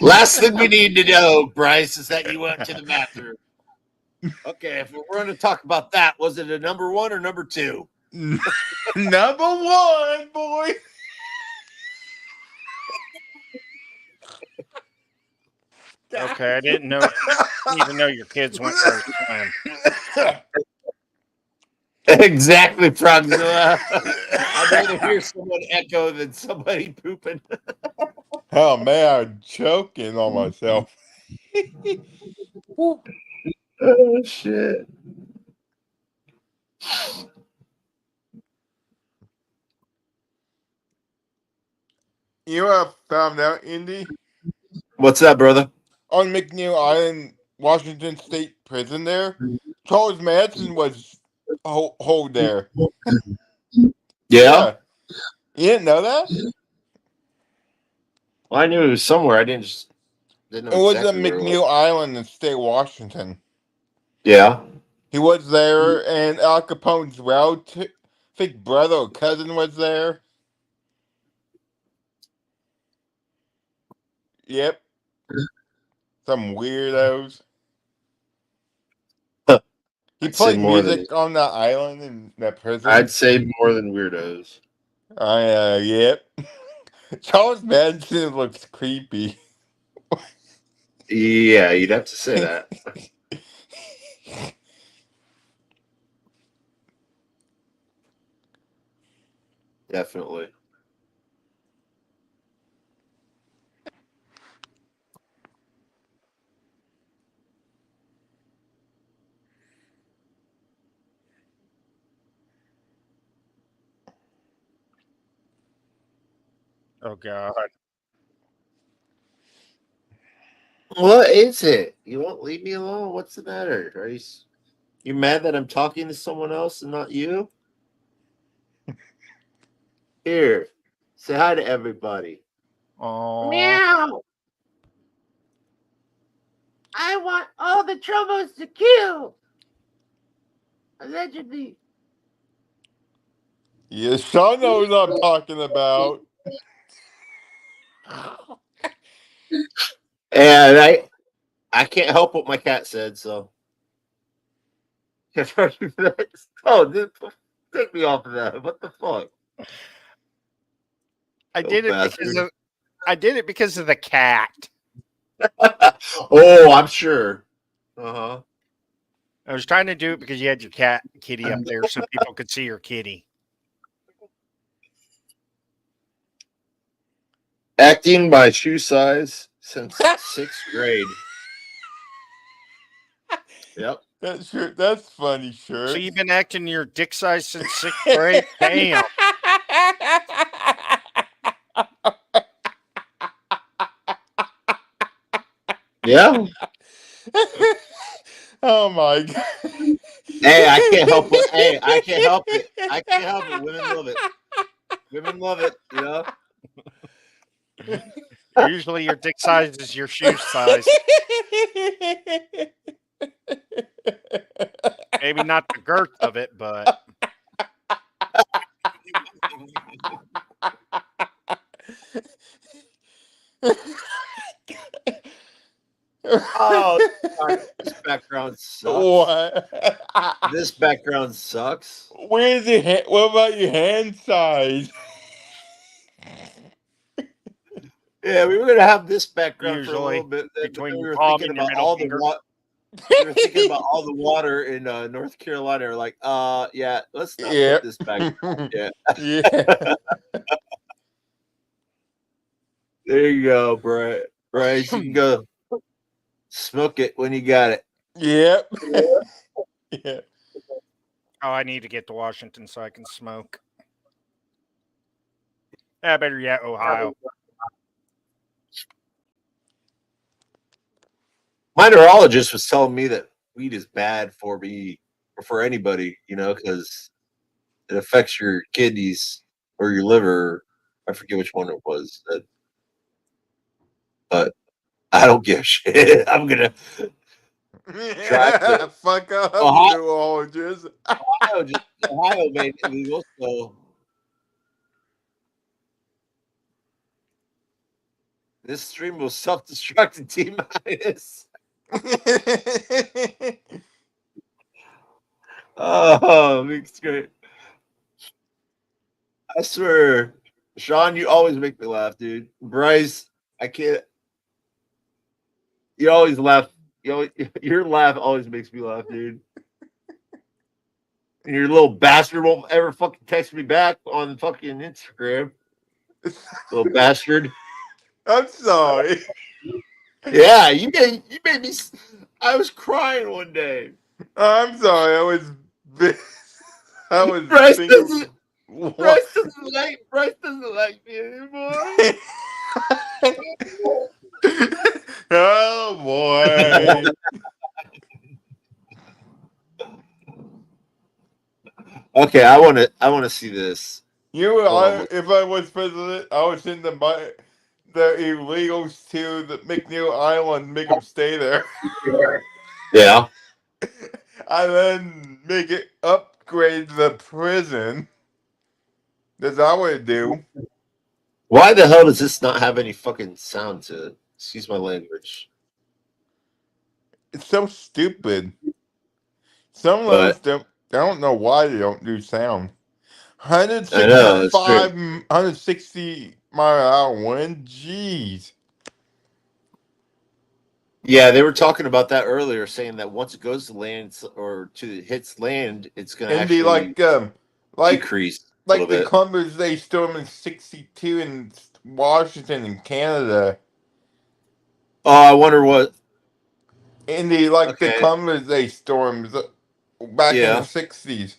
Last thing we need to know, Bryce, is that you went to the bathroom. Okay, if we're going to talk about that, was it a number 1 or number 2? Number 1, boy. Okay, I didn't even know your kids went there to swim. Exactly, Progzilla. I'd rather hear someone echo than somebody pooping. Oh man, I'm choking on myself. Oh shit. You know what I found out, Indy? What's that, brother? On McNeil Island, Washington State Prison there, Charles Manson was hold there. Yeah? You didn't know that? Well, I knew it was somewhere. I didn't know It was exactly on where it was. McNeil Island in state Washington. Yeah. He was there, and Al Capone's relative, I think brother or cousin was there. Yep. Some weirdos. He I'd say played more than music on that island in that prison. I'd say more than weirdos. Yep. Charles Manson looks creepy. Yeah, you'd have to say that. Definitely. Oh God. What is it? You won't leave me alone? What's the matter? Are you mad that I'm talking to someone else and not you? Here, say hi to everybody. Oh. Meow. I want all the troubles to kill. Allegedly. Yeah, Sean knows what I'm talking about. And I can't help what my cat said, so. Oh, dude, take me off of that. What the fuck? I did it because of the cat. Oh, I'm sure. Uh-huh. I was trying to do it because you had your kitty up there so people could see your kitty. Acting by shoe size since 6th grade. Yep. That's funny, sure. So you've been acting your dick size since 6th grade? Damn. Yeah. Oh my God. Hey, I can't help it. Hey, I can't help it. I can't help it. Women love it. Women love it, you know? Usually your dick size is your shoe size. Maybe not the girth of it, but Oh, this background sucks. What? This background sucks. Where's your hand? What about your hand size? Yeah, we were gonna have this background for a usually little bit. between We your were palm thinking and your about middle all the finger. we were thinking about all the water in North Carolina. We're like, yeah, let's not Yep. put this back. Yeah. Yeah. There you go, Bryce. You can go. Smoke it when you got it. Yep. Yeah. Oh, I need to get to Washington so I can smoke. Yeah, better yet, Ohio. My neurologist was telling me that weed is bad for me or for anybody, because it affects your kidneys or your liver. I forget which one it was. But I don't give a shit. I'm gonna drive to Fuck up, Ohio. neurologist. Ohio made it illegal, so this stream will self-destruct in T-minus. Oh, it's great. I swear, Sean, you always make me laugh, dude. Bryce, I can't. You always laugh. Your laugh always makes me laugh, dude. And your little bastard won't ever fucking text me back on fucking Instagram. Little bastard. I'm sorry. Yeah, you made me. I was crying one day. I'm sorry. I was Bryce thinking. doesn't. Bryce doesn't like me anymore. Oh boy. Okay, I want to see this. If I was president, I would send the illegals to the McNeil Island, make them stay there. Yeah. And then make it upgrade the prison. That's what I would do. Why the hell does this not have any fucking sound to it? Excuse my language. It's so stupid. Some of those don't. I don't know why they don't do sound. 165, 160 mile an hour wind. Jeez. Yeah, they were talking about that earlier, saying that once it goes to land or hits land, it's going to And be actually decrease a little the bit. Columbus Day storm in '62 in Washington and Canada. Oh, I wonder what. And the Columbus Day storms back in the '60s.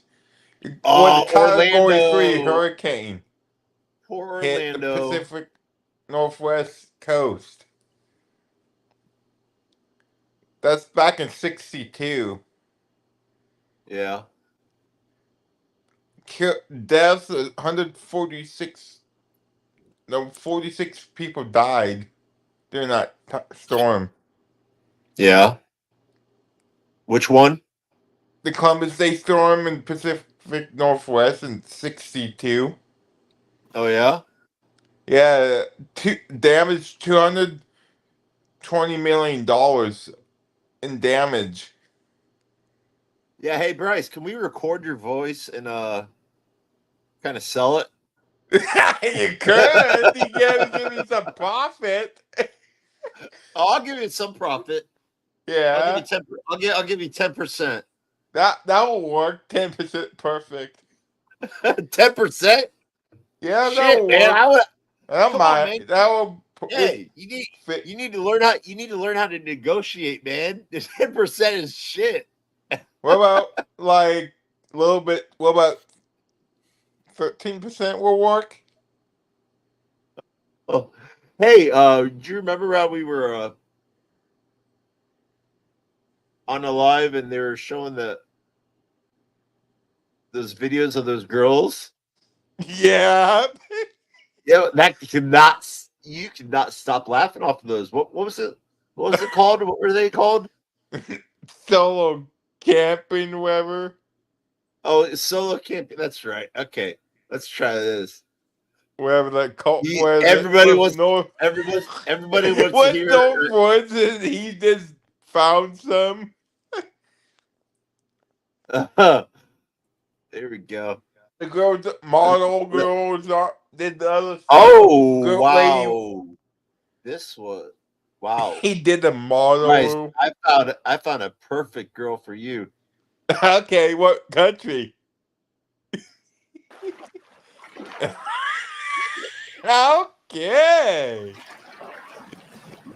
Was a Category 3 hurricane. Poor Hit the Orlando. Pacific Northwest coast. That's back in '62. Yeah. Deaths, 146. No, 46 people died during that storm. Yeah. Which one? The Columbus Day storm in Pacific Northwest in '62. Oh yeah. Yeah, damage $220 million in damage. Yeah. Hey, Bryce, can we record your voice and kind of sell it? You could. You gotta give me some profit. I'll give you some profit. Yeah. I'll give you 10%. That will work. 10% perfect. 10%? Yeah, Shit, that will man, work. Come on, man. That will. Hey, you need to learn how to negotiate, man. 10% is shit. What about a little bit? What about 13% will work? Oh, hey, do you remember how we were on a live and they were showing those videos of those girls? Yeah. Yeah, you cannot stop laughing off of those. What was it? What was it called? What were they called? Solo camping, whatever. Oh, it's solo camping. That's right. Okay, let's try this. Wherever that cult everybody wants to hear. North Woods and he just found some. There we go. The girls, model girls, did the other. Oh wow! This was wow. He did the model. Nice. I found a perfect girl for you. Okay, what country? Okay.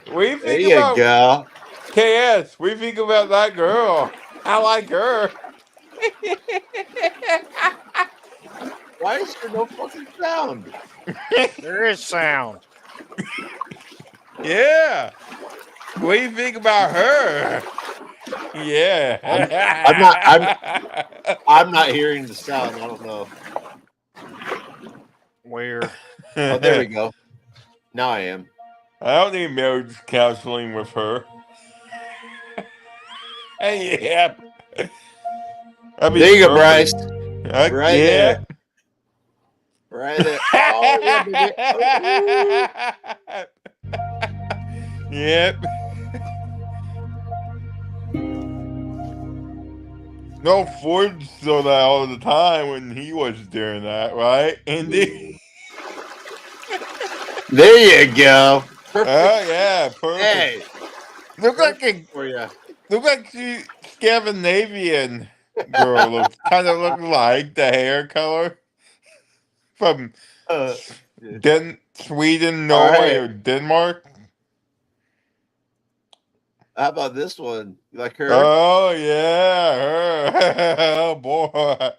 What do you think there you go. KS, what do you think about that girl? I like her. Why is there no fucking sound? There is sound. Yeah. What do you think about her? Yeah. I'm not hearing the sound. I don't know. Weird. Oh, there we go. Now I am. I don't need marriage counseling with her. Yeah. There you go, Bryce. Right yeah. there. Right there. Oh, yeah, baby. Yep. No, Ford saw that all the time when he was doing that, right, Andy? There you go. Perfect. Oh yeah, perfect. Hey, look like she Scandinavian girl. Kind of look like the hair color from Sweden, Norway, or Denmark. How about this one? You like her? Oh yeah, her. Oh boy.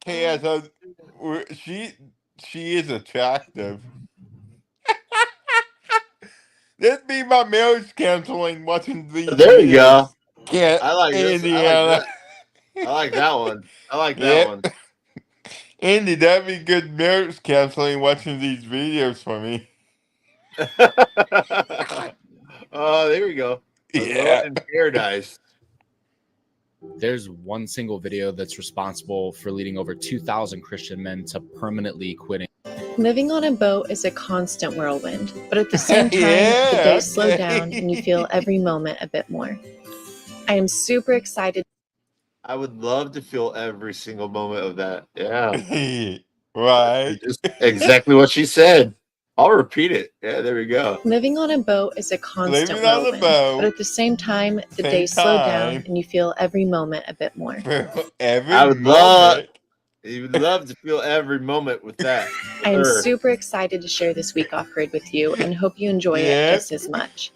Yeah, so she is attractive. This be my marriage counseling watching these There you videos. go. Yeah, I like this. Indiana. I like that one. I like that one. Andy, that'd be good marriage counseling watching these videos for me. Oh, there we go. Yeah. In paradise. There's one single video that's responsible for leading over 2,000 Christian men to permanently quitting. Living on a boat is a constant whirlwind, but at the same time, the days slow down and you feel every moment a bit more. I am super excited. I would love to feel every single moment of that. Yeah. Right. Just exactly what she said. I'll repeat it. Yeah, there we go. Living on a boat is a constant Living on a whirlwind, boat. but at the same time, the days slow down and you feel every moment a bit more. I would love. You would love to feel every moment with that. I am Sure. super excited to share this week off grid with you and hope you enjoy it just as much.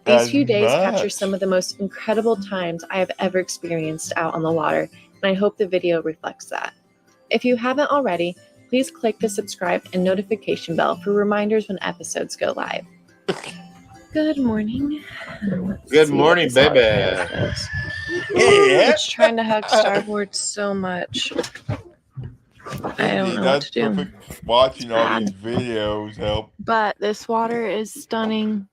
These few days capture some of the most incredible times I have ever experienced out on the water, and I hope the video reflects that. If you haven't already, please click the subscribe and notification bell for reminders when episodes go live. Good morning. Good morning, baby. Yeah. It's trying to hug Starboard so much. I don't know what to do. Perfect. Watching all these videos help. But this water is stunning.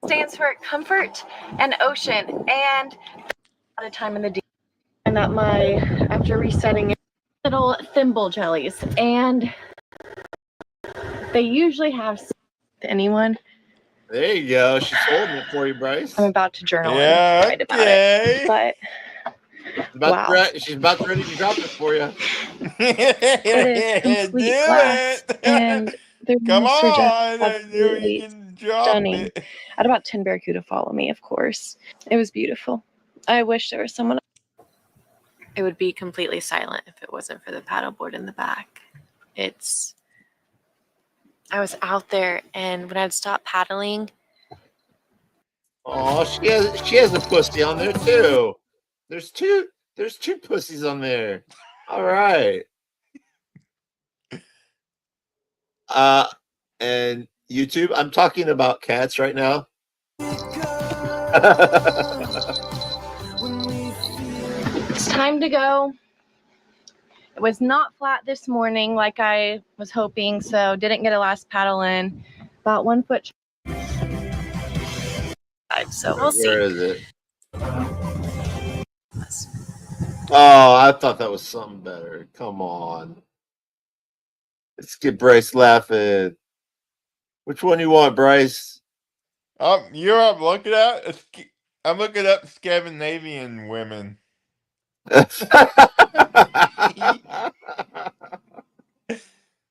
Stands for comfort and ocean, and a lot of time in the deep. And that after resetting it, little thimble jellies, and they usually have anyone. There you go. She's holding it for you, Bryce. I'm about to journal and write about it, but wow. She's about ready to drop it for you. It is complete glass, and their Come wings are just on, absolutely stunning. I had about 10 barracuda follow me, of course. It was beautiful. I wish there was someone. It would be completely silent if it wasn't for the paddleboard in the back. I was out there, and when I'd stop paddling. Oh, she has a pussy on there too. There's two pussies on there. All right. And YouTube, I'm talking about cats right now. It's time to go. It was not flat this morning like I was hoping, so didn't get a last paddle in. About 1 foot. So we'll see. Where is it? Oh, I thought that was something better. Come on. Let's get Bryce laughing. Which one you want, Bryce? You're up looking at. I'm looking up Scandinavian women.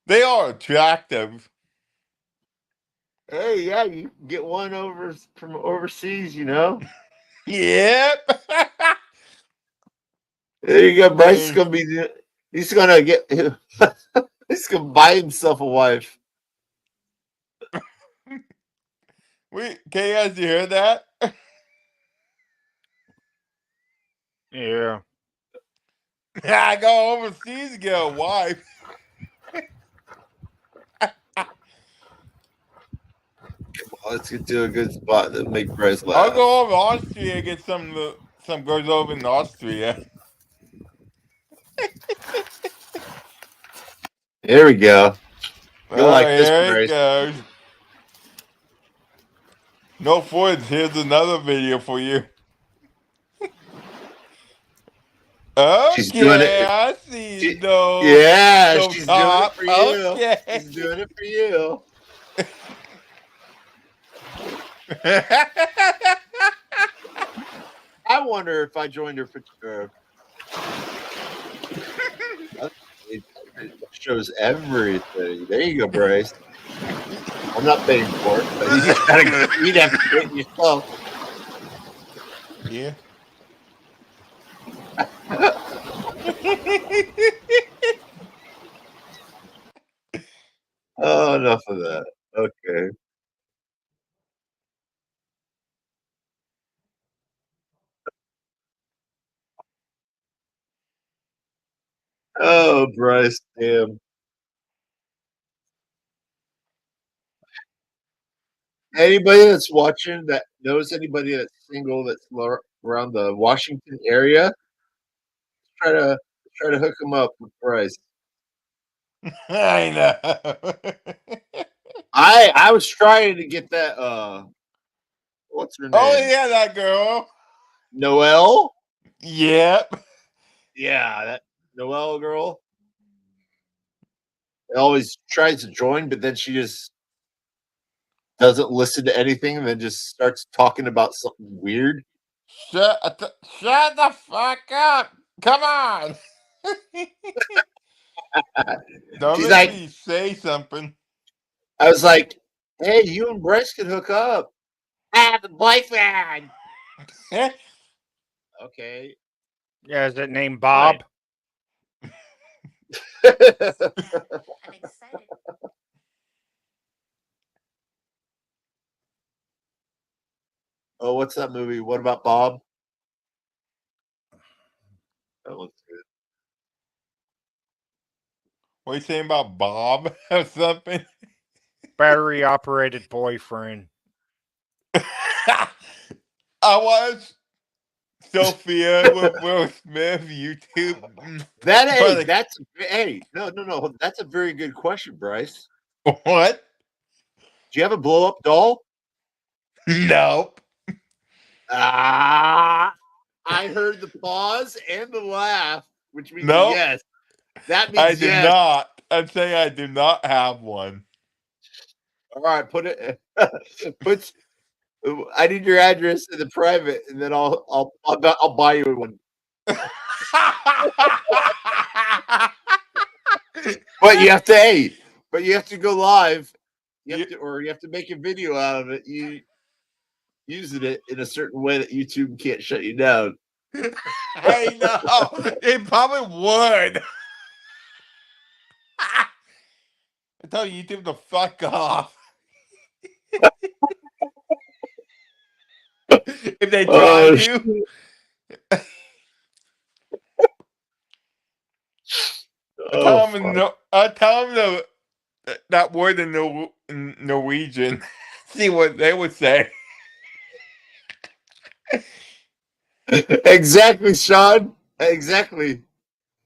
They are attractive. Hey, yeah, you can get one from overseas, you know. Yep. There you go. Bryce is gonna be He's gonna get. He's gonna buy himself a wife. Wait, can you guys hear that? Yeah. I go overseas to get a wife. Let's get to a good spot that make Bryce I'll laugh. go over to Austria and get some girls over in Austria. Here we go. You'll like this, Here it Bryce. goes. No footage. Here's another video for you. She's doing Okay, it. I see Yeah, no she's doing it top. for you. Okay. She's doing it for you. I wonder if I joined her for. It shows everything. There you go, Bryce. I'm not paying for it, but you'd have to pay it yourself. Yeah. Oh, enough of that. Okay. Oh, Bryce, damn. Anybody that's watching that knows anybody that's single that's around the Washington area, try to hook them up with Bryce. I know. I was trying to get that what's her name? Oh yeah, that girl. Noelle? Yep. Yeah, that Noelle girl. Always tries to join, but then she just doesn't listen to anything and then just starts talking about something weird. Shut the fuck up. Come on. Don't She's make like, me say something. I was like, hey, you and Bryce can hook up. I have a boyfriend. Okay. Yeah, is it named Bob? Oh, what's that movie? What about Bob? That looks good. What are you saying about Bob or something? Battery operated boyfriend. I watched Sophia with Will Smith YouTube. No. That's a very good question, Bryce. What? Do you have a blow up doll? Nope. I heard the pause and the laugh, which means Nope. yes. That means I do yes. not. I'm saying I do not have one. All right, put it. I need your address in the private, and then I'll buy you one. But you have to go live. You have to make a video out of it. You using it in a certain way that YouTube can't shut you down. I know. It probably would. I tell YouTube to fuck off. If they try to. I tell them that word in Norwegian. See what they would say. Exactly, Sean. Exactly.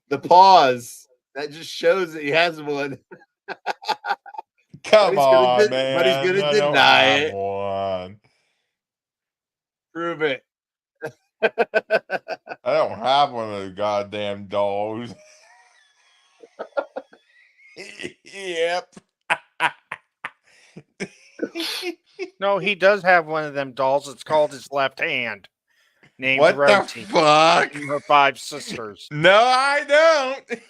The pause that just shows that he has one. Come on, man. But he's gonna I don't deny have it. one. Prove it. I don't have one of those goddamn dolls. Yep. No, he does have one of them dolls. It's called his left hand. Named What Rosie. the fuck? From her 5 sisters. No, I don't.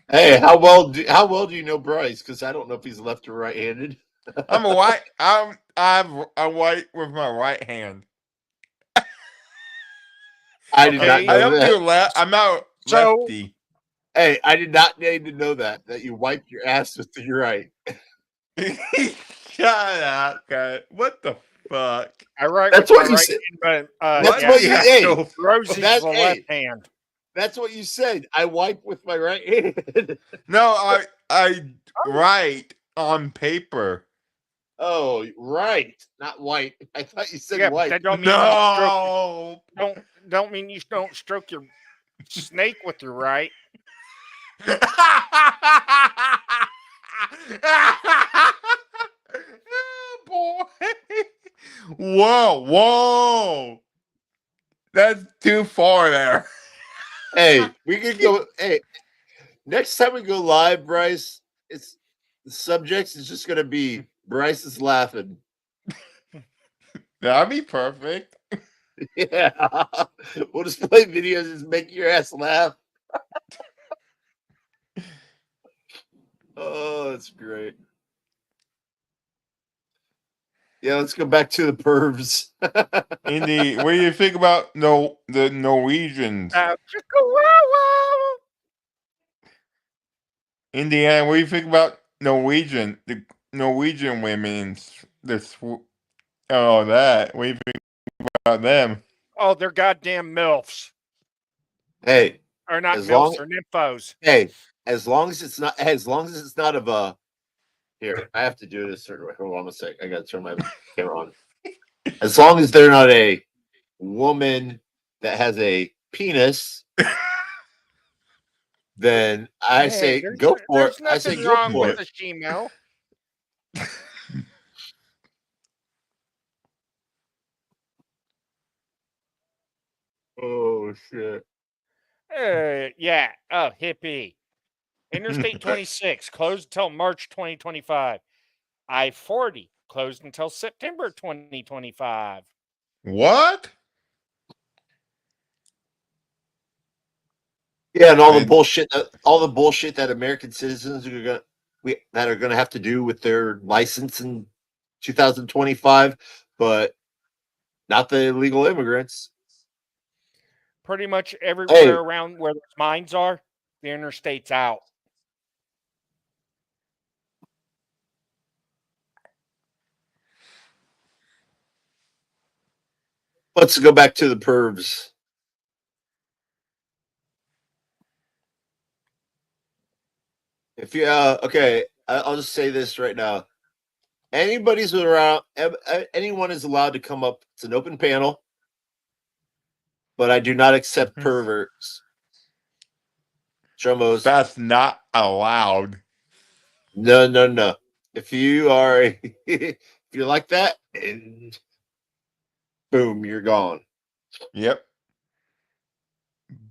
Hey, how well do you know Bryce? Because I don't know if he's left or right-handed. I'm a white. I'm a white with my right hand. I did not know I don't that. do left. I'm not So, lefty. Hey, I did not need to know that you wiped your ass with your right. Shut up, guy. What the fuck? I write That's with what my you right said. hand, but That's yeah, what you. Hey, Rosie's that's the left hand. That's what you said. I wipe with my right hand. No, I write on paper. Oh, right, not white. I thought you said Yeah, but white. that don't mean you stroke. Don't mean you don't stroke your snake with your right. Boy. Whoa. That's too far there. Hey, we could go. Hey, next time we go live, Bryce, it's the subjects is just gonna be Bryce is laughing. That'd be perfect. Yeah, we'll just play videos and make your ass laugh. Oh, that's great. Yeah, let's go back to the pervs. Indy, what do you think about the Norwegians? Indiana, what do you think about the Norwegian women? That. What do you think about them? Oh, they're goddamn MILFs. Hey, Or not as MILFs, long they're nymphos. hey, as long as it's not of a here, I have to do it a certain way. Hold on a sec. I gotta turn my camera on. As long as they're not a woman that has a penis, then I say go for it. I say Nothing go wrong for with it. the female. Oh shit. Yeah. Oh, hippie. Interstate 26 closed until March 2025. I-40 closed until September 2025. What? Yeah, and all the bullshit that American citizens are gonna have to do with their license in 2025, but not the illegal immigrants. Pretty much everywhere Hey, around where those mines are, the interstate's out. let's go back to the pervs. If you okay, I'll just say this right now. Anybody's around, anyone is allowed to come up. It's an open panel, but I do not accept perverts. Chomos. That's not allowed. No. If you are, if you're like that, and boom, you're gone. Yep.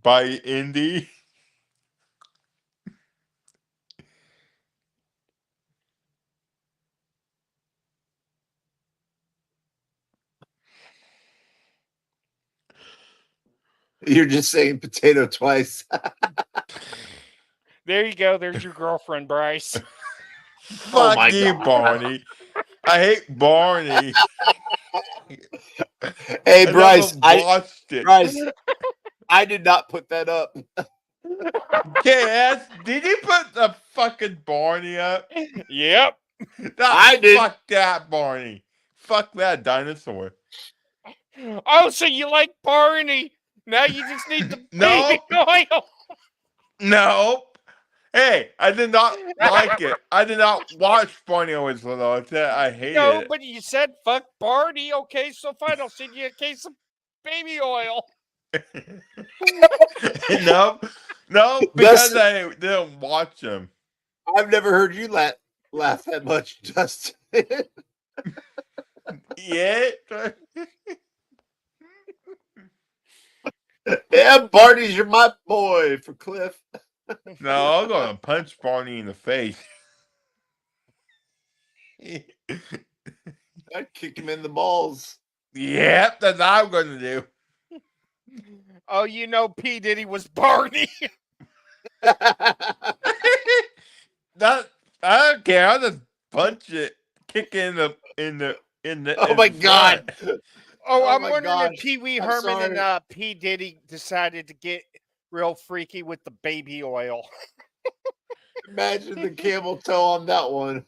By Indy. You're just saying potato twice. There you go. There's your girlfriend, Bryce. Fuck my you, God. Barney. I hate Barney. Hey, I Bryce, never watched it. Bryce, I did not put that up. KS, did you put the fucking Barney up? Yep. I did. Fuck that, Barney. Fuck that dinosaur. Oh, so you like Barney? Now you just need the baby oil. Nope. Hey, I did not like it. I did not watch Barney Always Little. I hated No, it. but you said fuck Barney. Okay, so fine. I'll send you a case of baby oil. No, because I didn't watch him. I've never heard you laugh that much, Justin. Yeah. Yeah, Barney's my boy for Cliff. No, I'm gonna punch Barney in the face. I'd kick him in the balls. Yep, that's what I'm gonna do. Oh, you know P. Diddy was Barney. I don't care. I'll just punch it, kick it in the. Oh my God! Oh, Oh I'm my wondering gosh. if Pee Wee I'm Herman sorry. and P. Diddy decided to get real freaky with the baby oil. Imagine the camel toe on that one.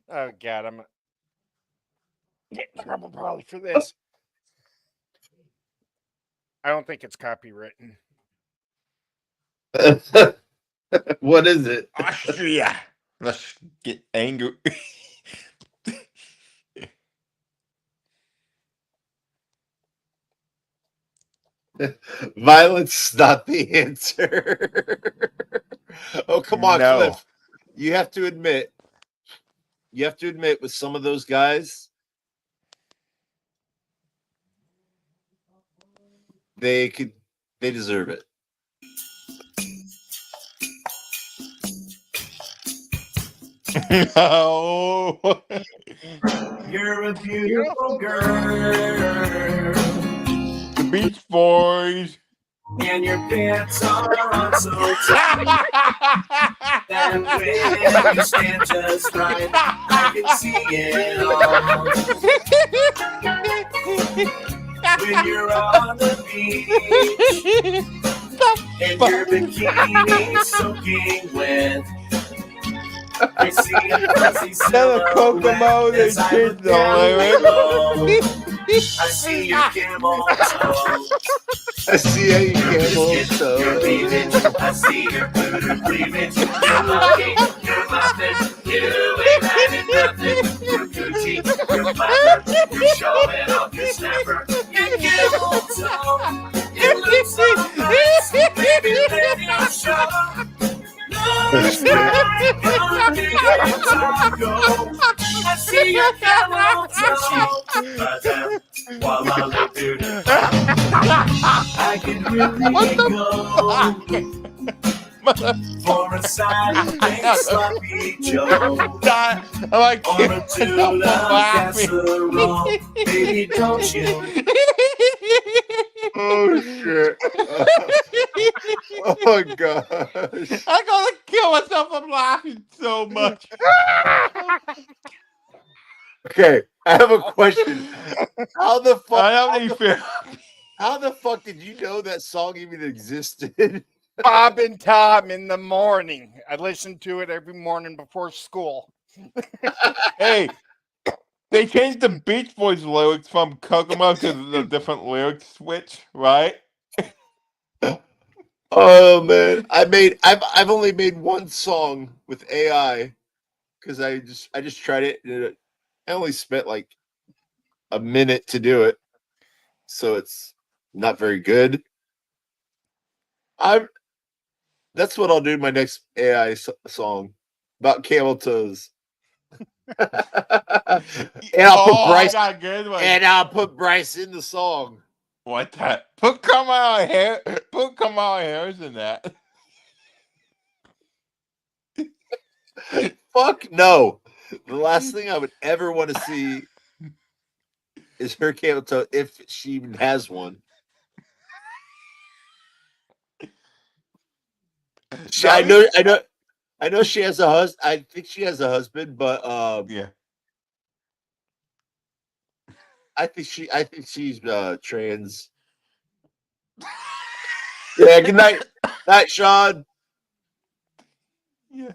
Oh God, I'm getting in trouble probably for this. I don't think it's copywritten. What is it? Austria. Let's get angry. Violence is not the answer. Oh, come on, No. Cliff. You have to admit with some of those guys, they deserve it. No. You're a beautiful girl. The Beach Boys. And your pants are on so tight that when you stand just right, I can see it all. When you're on the beach and your bikini soaking wet, I see a fuzzy silhouette as I look down below. I see your camel toe. I see how you camel toe. You're leaving. I see your booty leaving. You're looking. You're laughing. You ain't having nothing. You're Gucci. You're flapper. You're showing off your snapper. Your camel toe. It looks so nice. Baby, let it show. Looks like a big taco. I see your camel toe. While I look through the I can really go for a sideways sloppy Joe or a tuna casserole. Baby, don't you? Oh shit! Oh my gosh! I'm gonna kill myself. I'm laughing so much. Okay, I have a question. How the fuck? How the fuck did you know that song even existed? Bob and Tom in the morning. I listen to it every morning before school. Hey, they changed the Beach Boys lyrics from Kokomo to the different lyrics switch, right? Oh man, I've only made one song with AI because I just tried it. And I only spent like a minute to do it, so it's not very good. That's what I'll do in my next AI song about camel toes. And I'll put Bryce in the song. What that? Put Kamala Harris in that. Fuck no. The last thing I would ever want to see is her camel toe if she even has one. I know she has a husband. I think she has a husband, but yeah. I think she's trans. Yeah, good night. Night, Sean. Yeah.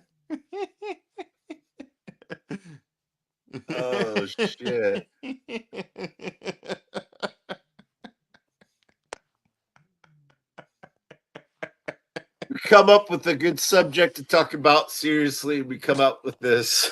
Oh shit. We come up with a good subject to talk about seriously. We come up with this.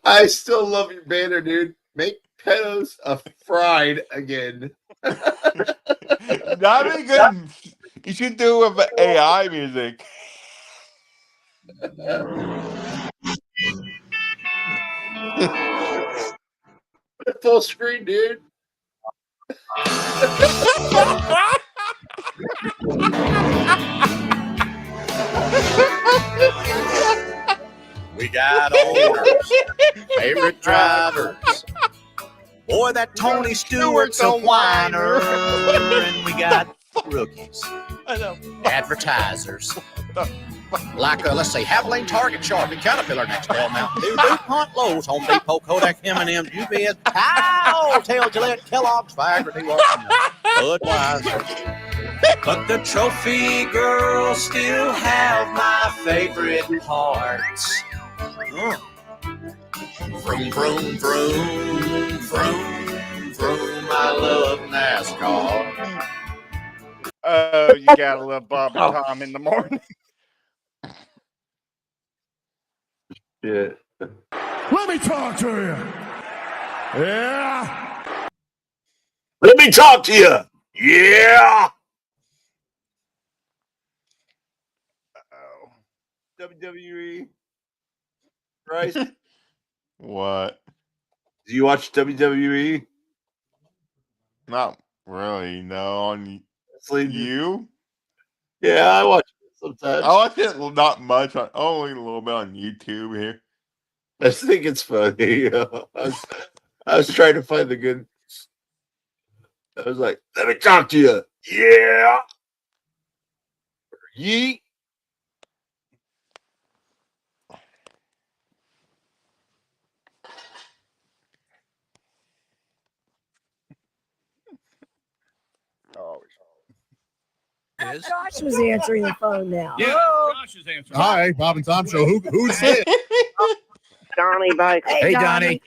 I still love your banner, dude. Make pedos fried again. That'd be good. You should do with AI music. Full screen, dude. We got owners, favorite drivers. Boy, that Tony Stewart's a whiner. And we got rookies, I know. advertisers, like, let's say, Havoline, Target, Sharpie, Caterpillar, Nextel, Mountain Dew, DuPont, Lowe's, Home Depot, Kodak, M&M's, UPS, Towel, Tail, Gillette, Kellogg's, Viagra, Budweiser. But the trophy girls still have my favorite parts. Vroom, vroom, vroom, vroom, vroom, I love NASCAR. Oh, you gotta love Bob and Tom in the morning. Yeah. Let me talk to you. Yeah. Let me talk to you. Yeah. WWE. Bryce, What? do you watch WWE? Not really. No. On you? Yeah, I watch it sometimes. I watch it not much. Only a little bit on YouTube here. I just think it's funny. I was trying to find the good. I was like, let me talk to you. Yeah. Yeet. Josh was answering the phone now. Yeah, Hello? Josh is answering. Hi, Bob and Tom Show. Who's this? Donnie Baker. Hey, Donnie.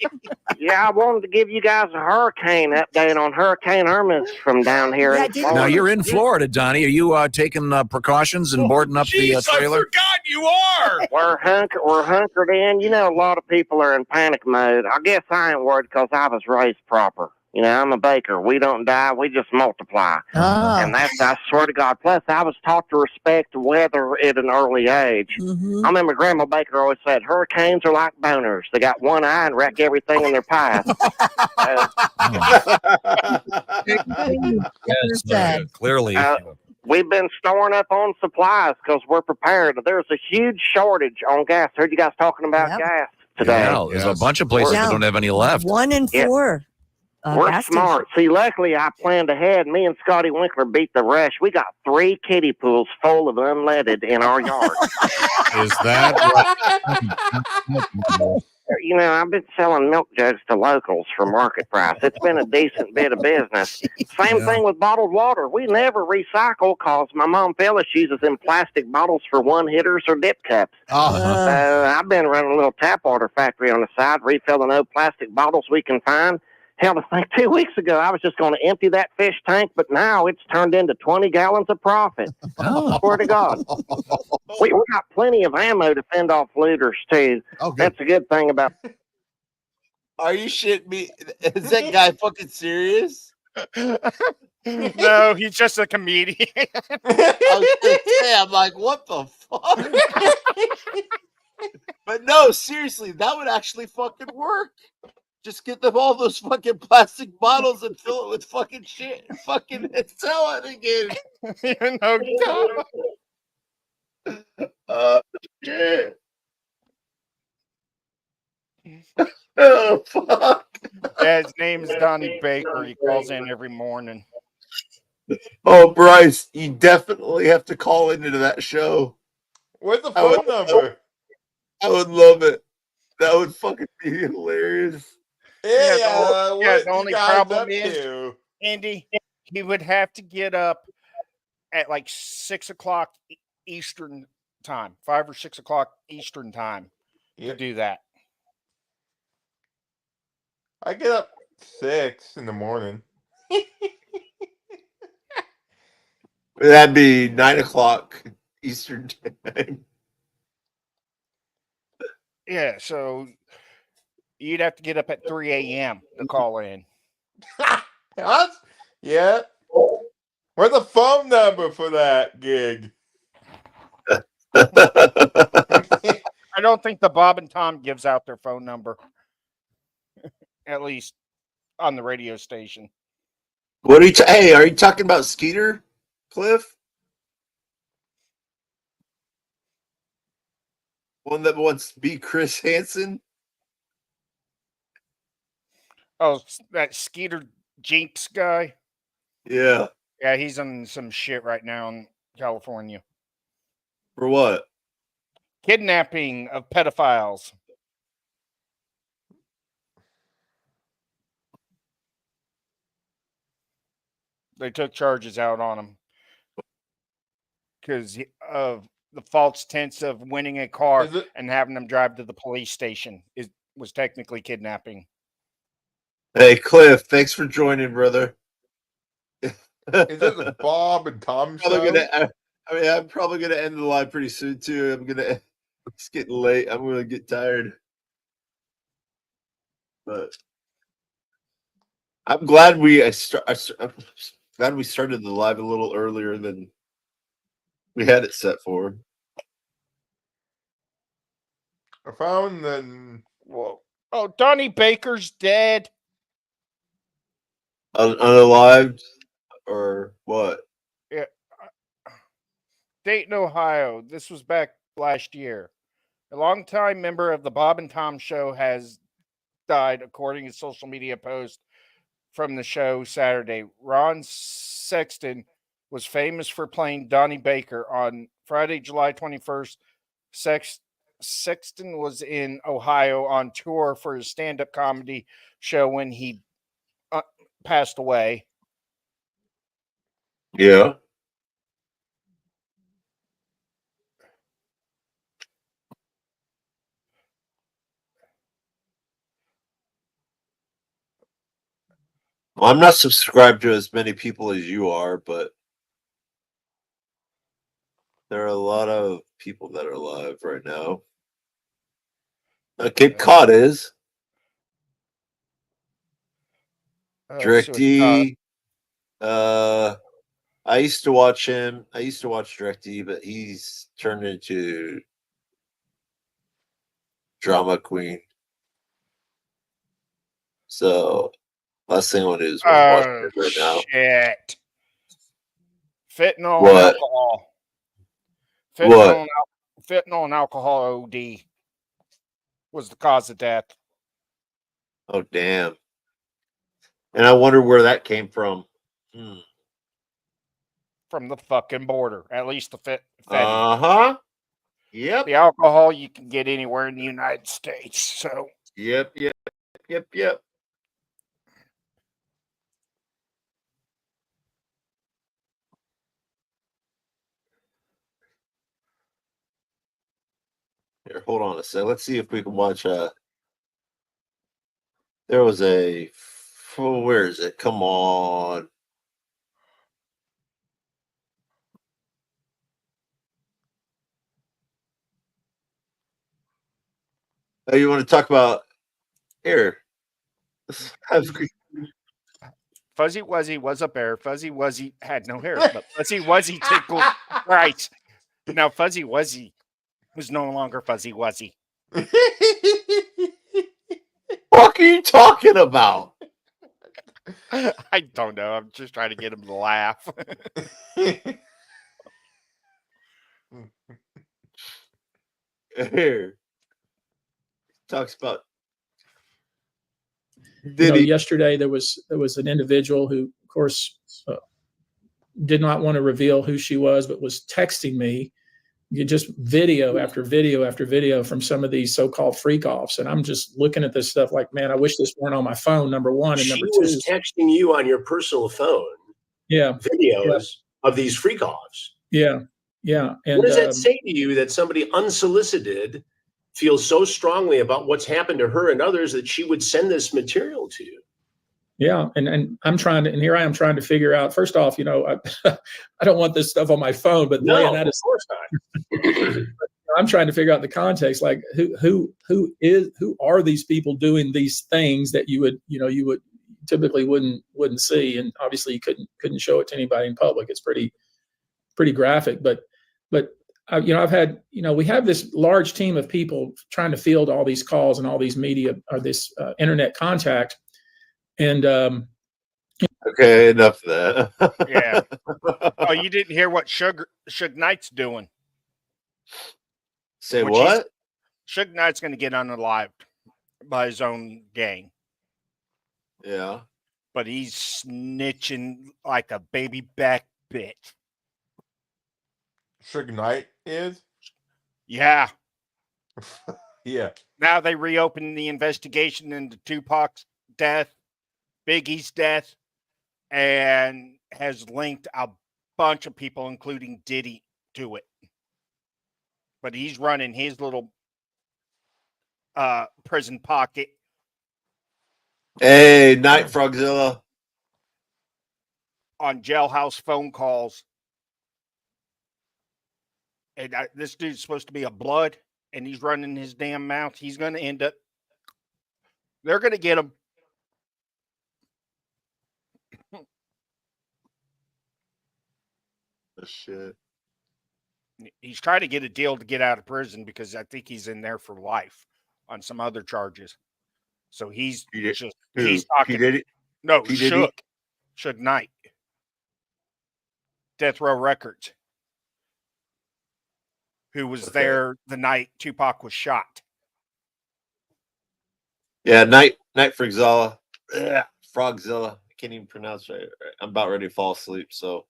Yeah, I wanted to give you guys a hurricane update on Hurricane Irma's from down here in Florida. Now, you're in Florida, Donnie. Are you taking precautions and boarding up the trailer? I forgot you are. We're hunkered in. You know, a lot of people are in panic mode. I guess I ain't worried because I was raised proper. You know, I'm a baker. We don't die. We just multiply. And that's, I swear to God. Plus, I was taught to respect weather at an early age. I remember Grandma Baker always said, hurricanes are like boners. They got one eye and wreck everything in their path. Clearly. We've been storing up on supplies because we're prepared. There's a huge shortage on gas. Heard you guys talking about gas today. Yeah, there's a bunch of places that don't have any left. 1 in 4. We're smart. See, luckily I planned ahead. Me and Scotty Winkler beat the rush. We got 3 kiddie pools full of unleaded in our yard. Is that You know, I've been selling milk jugs to locals for market price. It's been a decent bit of business. Same thing with bottled water. We never recycle because my mom Phyllis uses them plastic bottles for one-hitters or dip cups. So I've been running a little tap water factory on the side, refilling old plastic bottles we can find. Hell, I think 2 weeks ago I was just going to empty that fish tank, but now it's turned into 20 gallons of profit. Swear to God. We got plenty of ammo to fend off looters, too. That's a good thing about Are you shitting me? Is that guy fucking serious? No, he's just a comedian. I was gonna say, I'm like, what the fuck? But no, seriously, that would actually fucking work. Just get them all those fucking plastic bottles and fill it with fucking shit and fucking sell it again. You know, Shit. Oh, fuck. Yeah, his name is Donnie Baker. He calls in every morning. Oh, Bryce, you definitely have to call into that show. What's the phone number? I would love it. That would fucking be hilarious. The only problem is, Andy, he would have to get up at like 6 o'clock Eastern time, 5 or 6 o'clock Eastern time to do that. I get up 6 in the morning. That'd be 9 o'clock Eastern time. Yeah, so you'd have to get up at 3 a.m. to call in. Yeah. Where's the phone number for that gig? I don't think the Bob and Tom gives out their phone number, at least on the radio station. What are you? Hey, are you talking about Skeeter, Cliff? One that wants to be Chris Hansen? Oh, that Skeeter Jinx guy? Yeah. Yeah, he's on some shit right now in California. For what? Kidnapping of pedophiles. They took charges out on him because of the false tense of winning a car and having them drive to the police station. It was technically kidnapping. Hey, Cliff, thanks for joining, brother. Is it the Bob and Tom show? I'm probably gonna end the live pretty soon too. It's getting late. I'm gonna get tired. But I'm glad I'm glad we started the live a little earlier than we had it set for. I found that. Whoa. Oh, Donnie Baker's dead. Unalived or what? Yeah. Dayton, Ohio. This was back last year. A longtime member of the Bob and Tom show has died, according to social media post from the show Saturday. Ron Sexton was famous for playing Donnie Baker. On Friday, July 21st, Sexton was in Ohio on tour for his stand-up comedy show when he passed away. Yeah. Well, I'm not subscribed to as many people as you are, but there are a lot of people that are alive right now. Cape Cod is. Direct D. I used to watch him. I used to watch Direct D, but he's turned into drama queen. So last thing I want to do is watch it right now. Shit. Fentanyl What? and alcohol. Fentanyl and alcohol OD was the cause of death. Oh, damn. And I wonder where that came from. From the fucking border. At least the fentanyl. Uh-huh. Yep. The alcohol you can get anywhere in the United States. So. Yep. Here, hold on a sec. Let's see if we can watch there was a where is it? Come on. Oh, you want to talk about here? Fuzzy Wuzzy was a bear. Fuzzy Wuzzy had no hair, but Fuzzy Wuzzy tickled. Right. Now Fuzzy Wuzzy was no longer Fuzzy Wuzzy. What are you talking about? I don't know. I'm just trying to get him to laugh. Here. Talks about yesterday there was an individual who, of course, did not want to reveal who she was, but was texting me just video after video after video from some of these so-called freak-offs. And I'm just looking at this stuff like, man, I wish this weren't on my phone, number one. And number two, was texting you on your personal phone. Yeah. Videos of these freak-offs. Yeah. Yeah. And what does that say to you that somebody unsolicited feels so strongly about what's happened to her and others that she would send this material to you? Yeah. And I'm trying to, and here I am trying to figure out, first off, I don't want this stuff on my phone, but no, of course not. I'm trying to figure out the context, like who are these people doing these things that you would typically wouldn't see. And obviously you couldn't show it to anybody in public. It's pretty graphic, but I've had, we have this large team of people trying to field all these calls and all these media or this internet contact. And okay, enough of that. Yeah. Oh, you Didn't hear what Suge Knight's doing? Say what? Suge Knight's going to get unalived by his own gang. Yeah. But he's snitching like a baby back bitch. Suge Knight is? Yeah. Yeah. Now they reopened the investigation into Tupac's death, Biggie's death, and has linked a bunch of people, including Diddy, to it. But he's running his little prison pocket. Hey, Night Frogzilla. On jailhouse phone calls. And this dude's supposed to be a blood, and he's running his damn mouth. He's going to end up. They're going to get him. Shit. He's trying to get a deal to get out of prison because I think he's in there for life on some other charges. So he's just he's talking. No, Suge Knight. Death Row Records. Who was there the night Tupac was shot. Yeah, Night Frogzilla. Frogzilla. I can't even pronounce it. I'm about ready to fall asleep, so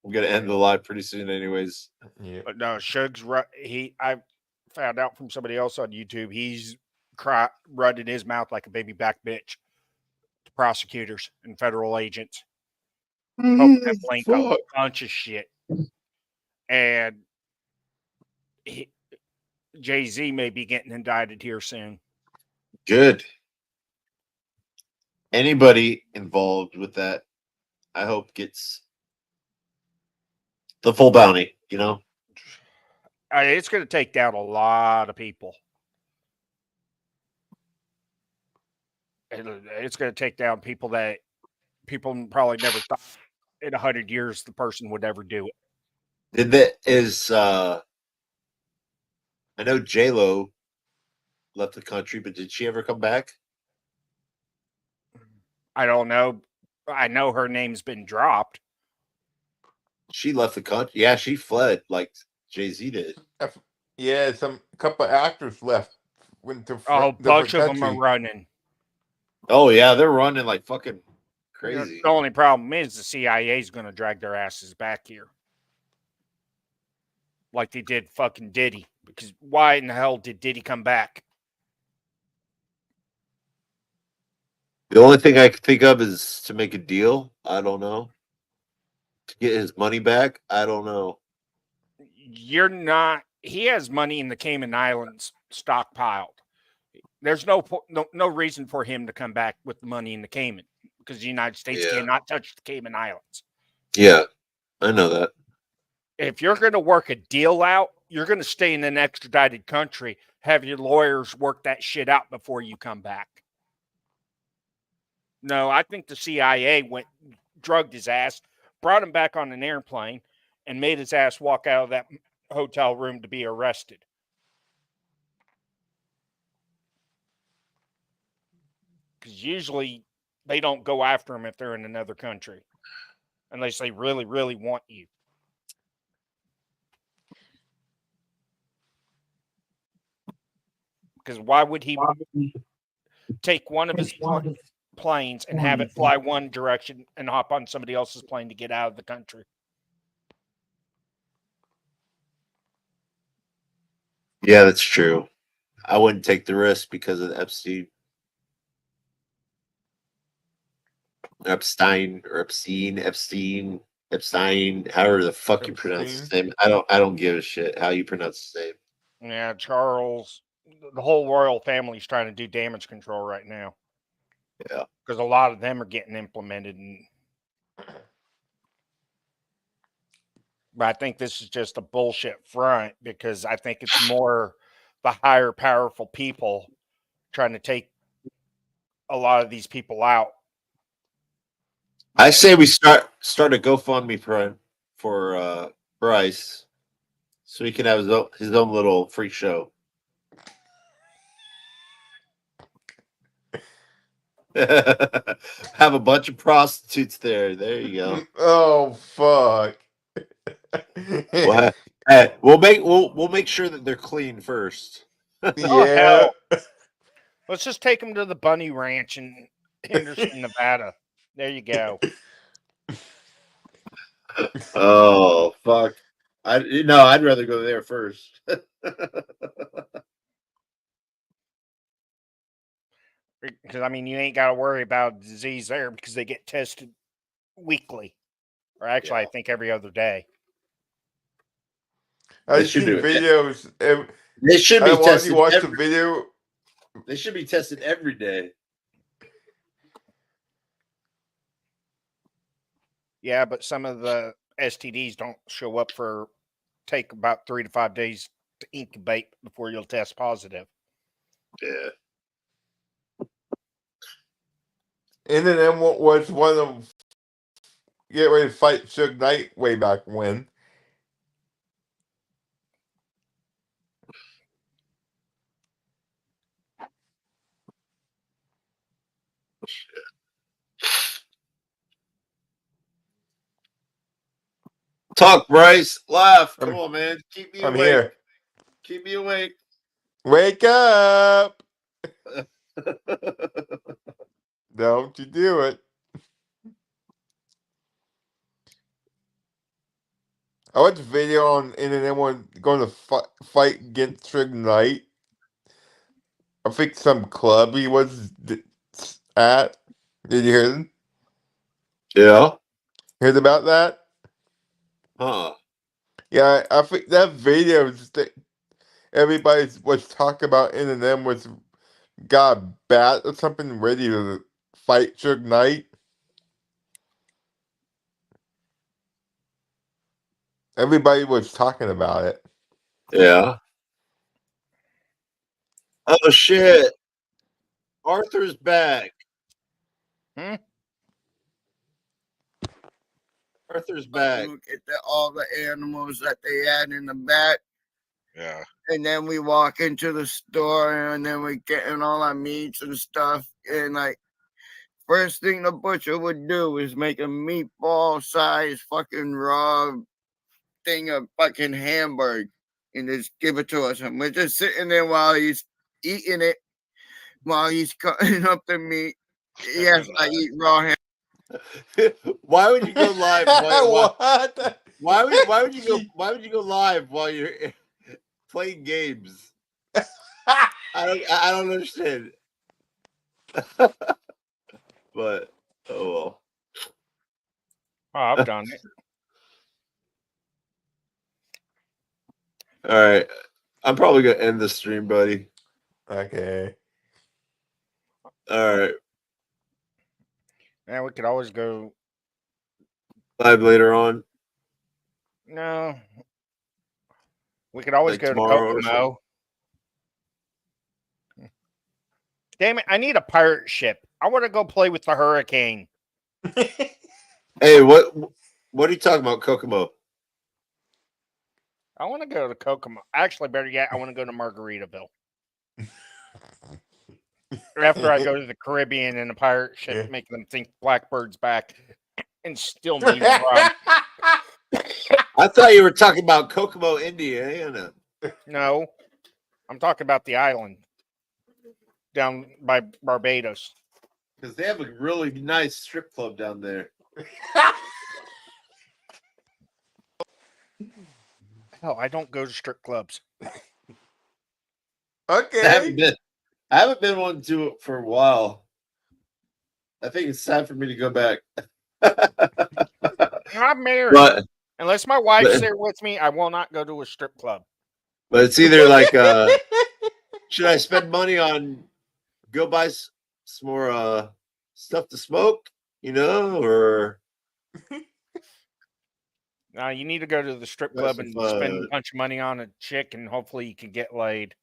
we're gonna end the live pretty soon, anyways. Yeah. But no, Suge's I found out from somebody else on YouTube. He's running his mouth like a baby back bitch to prosecutors and federal agents. Hoping to blink a bunch of shit. And Jay-Z may be getting indicted here soon. Good. Anybody involved with that, I hope gets the full bounty, you know? It's going to take down a lot of people. It's going to take down people that people probably never thought in 100 years the person would ever do it. I know J-Lo left the country, but did she ever come back? I don't know. I know her name's been dropped. She left the country. Yeah, she fled like Jay-Z did. Yeah, some couple of actors left. Went to a bunch of them are running. Oh yeah, they're running like fucking crazy. The only problem is the CIA is going to drag their asses back here, like they did fucking Diddy. Because why in the hell did Diddy come back? The only thing I could think of is to make a deal. I don't know. To get his money back. I don't know. You're not. He has money in the Cayman Islands stockpiled. There's no reason for him to come back with the money in the Cayman because the United States cannot touch the Cayman Islands. Yeah, I know that. If you're going to work a deal out, you're going to stay in an extradited country, have your lawyers work that shit out before you come back. No, I think the CIA drugged his ass, brought him back on an airplane, and made his ass walk out of that hotel room to be arrested. Because usually they don't go after him if they're in another country, unless they really, really want you. Because why would he take one of his planes and have it fly one direction and hop on somebody else's plane to get out of the country? Yeah, that's true. I wouldn't take the risk because of Epstein. Epstein, however the fuck you pronounce his name. I don't give a shit how you pronounce his name. Yeah, Charles, the whole royal family's trying to do damage control right now. Yeah. Because a lot of them are getting implemented. But I think this is just a bullshit front because I think it's more the higher powerful people trying to take a lot of these people out. I say we start a GoFundMe for Bryce, so he can have his own little free show. Have a bunch of prostitutes there. There you go. Oh fuck. Well, hey, we'll make sure that they're clean first. Yeah. Let's just take them to the Bunny Ranch in Henderson, Nevada. There you go. Oh fuck! I'd rather go there first. Because I mean, you ain't got to worry about disease there because they get tested weekly, or actually, I think every other day. I've seen videos. They should be tested. Watch the video. They should be tested every day. Yeah, but some of the STDs don't show up take about 3 to 5 days to incubate before you'll test positive. Yeah. Eminem was one of get ready to fight Suge Knight way back when. Talk, Bryce. Laugh. Come on, man. Keep me I'm awake. here. Keep me awake. Wake up! Don't you do it. I watched a video on Eminem one going to fight against Suge Knight. I think some club he was at. Did you hear them? Yeah. Heard about that? Huh. Yeah, I think that video everybody was talking about Eminem was got a bat or something ready to fight Suge Knight. Everybody was talking about it. Yeah. Oh shit! Arthur's back. Arthur's back. Look at all the animals that they had in the back. Yeah. And then we walk into the store and then we getting all our meats and stuff. And like, first thing the butcher would do is make a meatball size fucking raw thing of fucking hamburger and just give it to us. And we're just sitting there while he's eating it, while he's cutting up the meat. Yes, I eat raw ham. Why would you go live? Why would you go live while you're playing games? I don't understand. But oh well. Oh, I've done it. All right. I'm probably gonna end the stream, buddy. Okay. All right. Yeah, we could always go live later on. No. We could always Like go to tomorrow or Kokomo. Damn it, I need a pirate ship. I want to go play with the Hurricane. Hey, what are you talking about, Kokomo? I want to go to Kokomo. Actually, better yet, I want to go to Margaritaville. After I go to the Caribbean in a pirate ship, making them think Blackbird's back and steal me from. I thought you were talking about Kokomo, Indiana. No, I'm talking about the island down by Barbados. Because they have a really nice strip club down there. Hell, I don't go to strip clubs. Okay. I haven't been one to it for a while. I think it's time for me to go back. I'm married. But, unless my wife's there with me, I will not go to a strip club. But it's either like, should I spend money on go buy some more stuff to smoke, or you need to go to the strip club and spend a bunch of money on a chick, and hopefully you can get laid.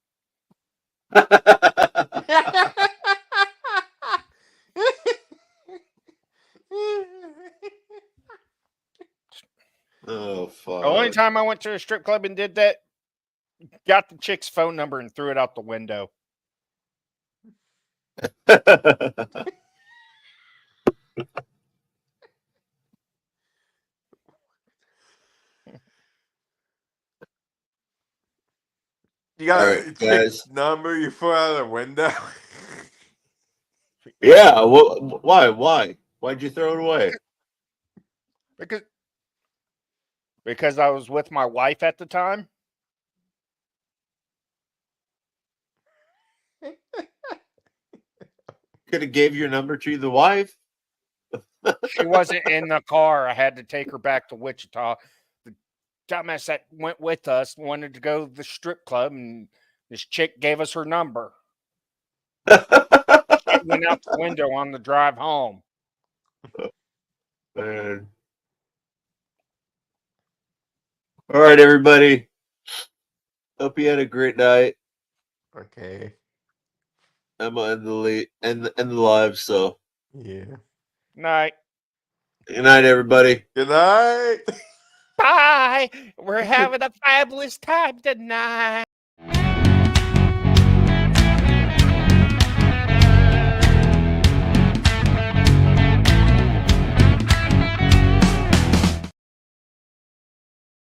Oh fuck! The only time I went to a strip club and did that, got the chick's phone number and threw it out the window. You got All right, a guys. number you throw out the window. Yeah. Well, why? Why'd you throw it away? Because I was with my wife at the time. Could have gave your number to the wife. She wasn't in the car. I had to take her back to Wichita. The dumbass that went with us wanted to go to the strip club, and this chick gave us her number. It went out the window on the drive home. Man. All right, everybody. Hope you had a great night. Okay. I'm on the live, so Yeah. Night. Good night, everybody. Good night. Bye. We're having a fabulous time tonight.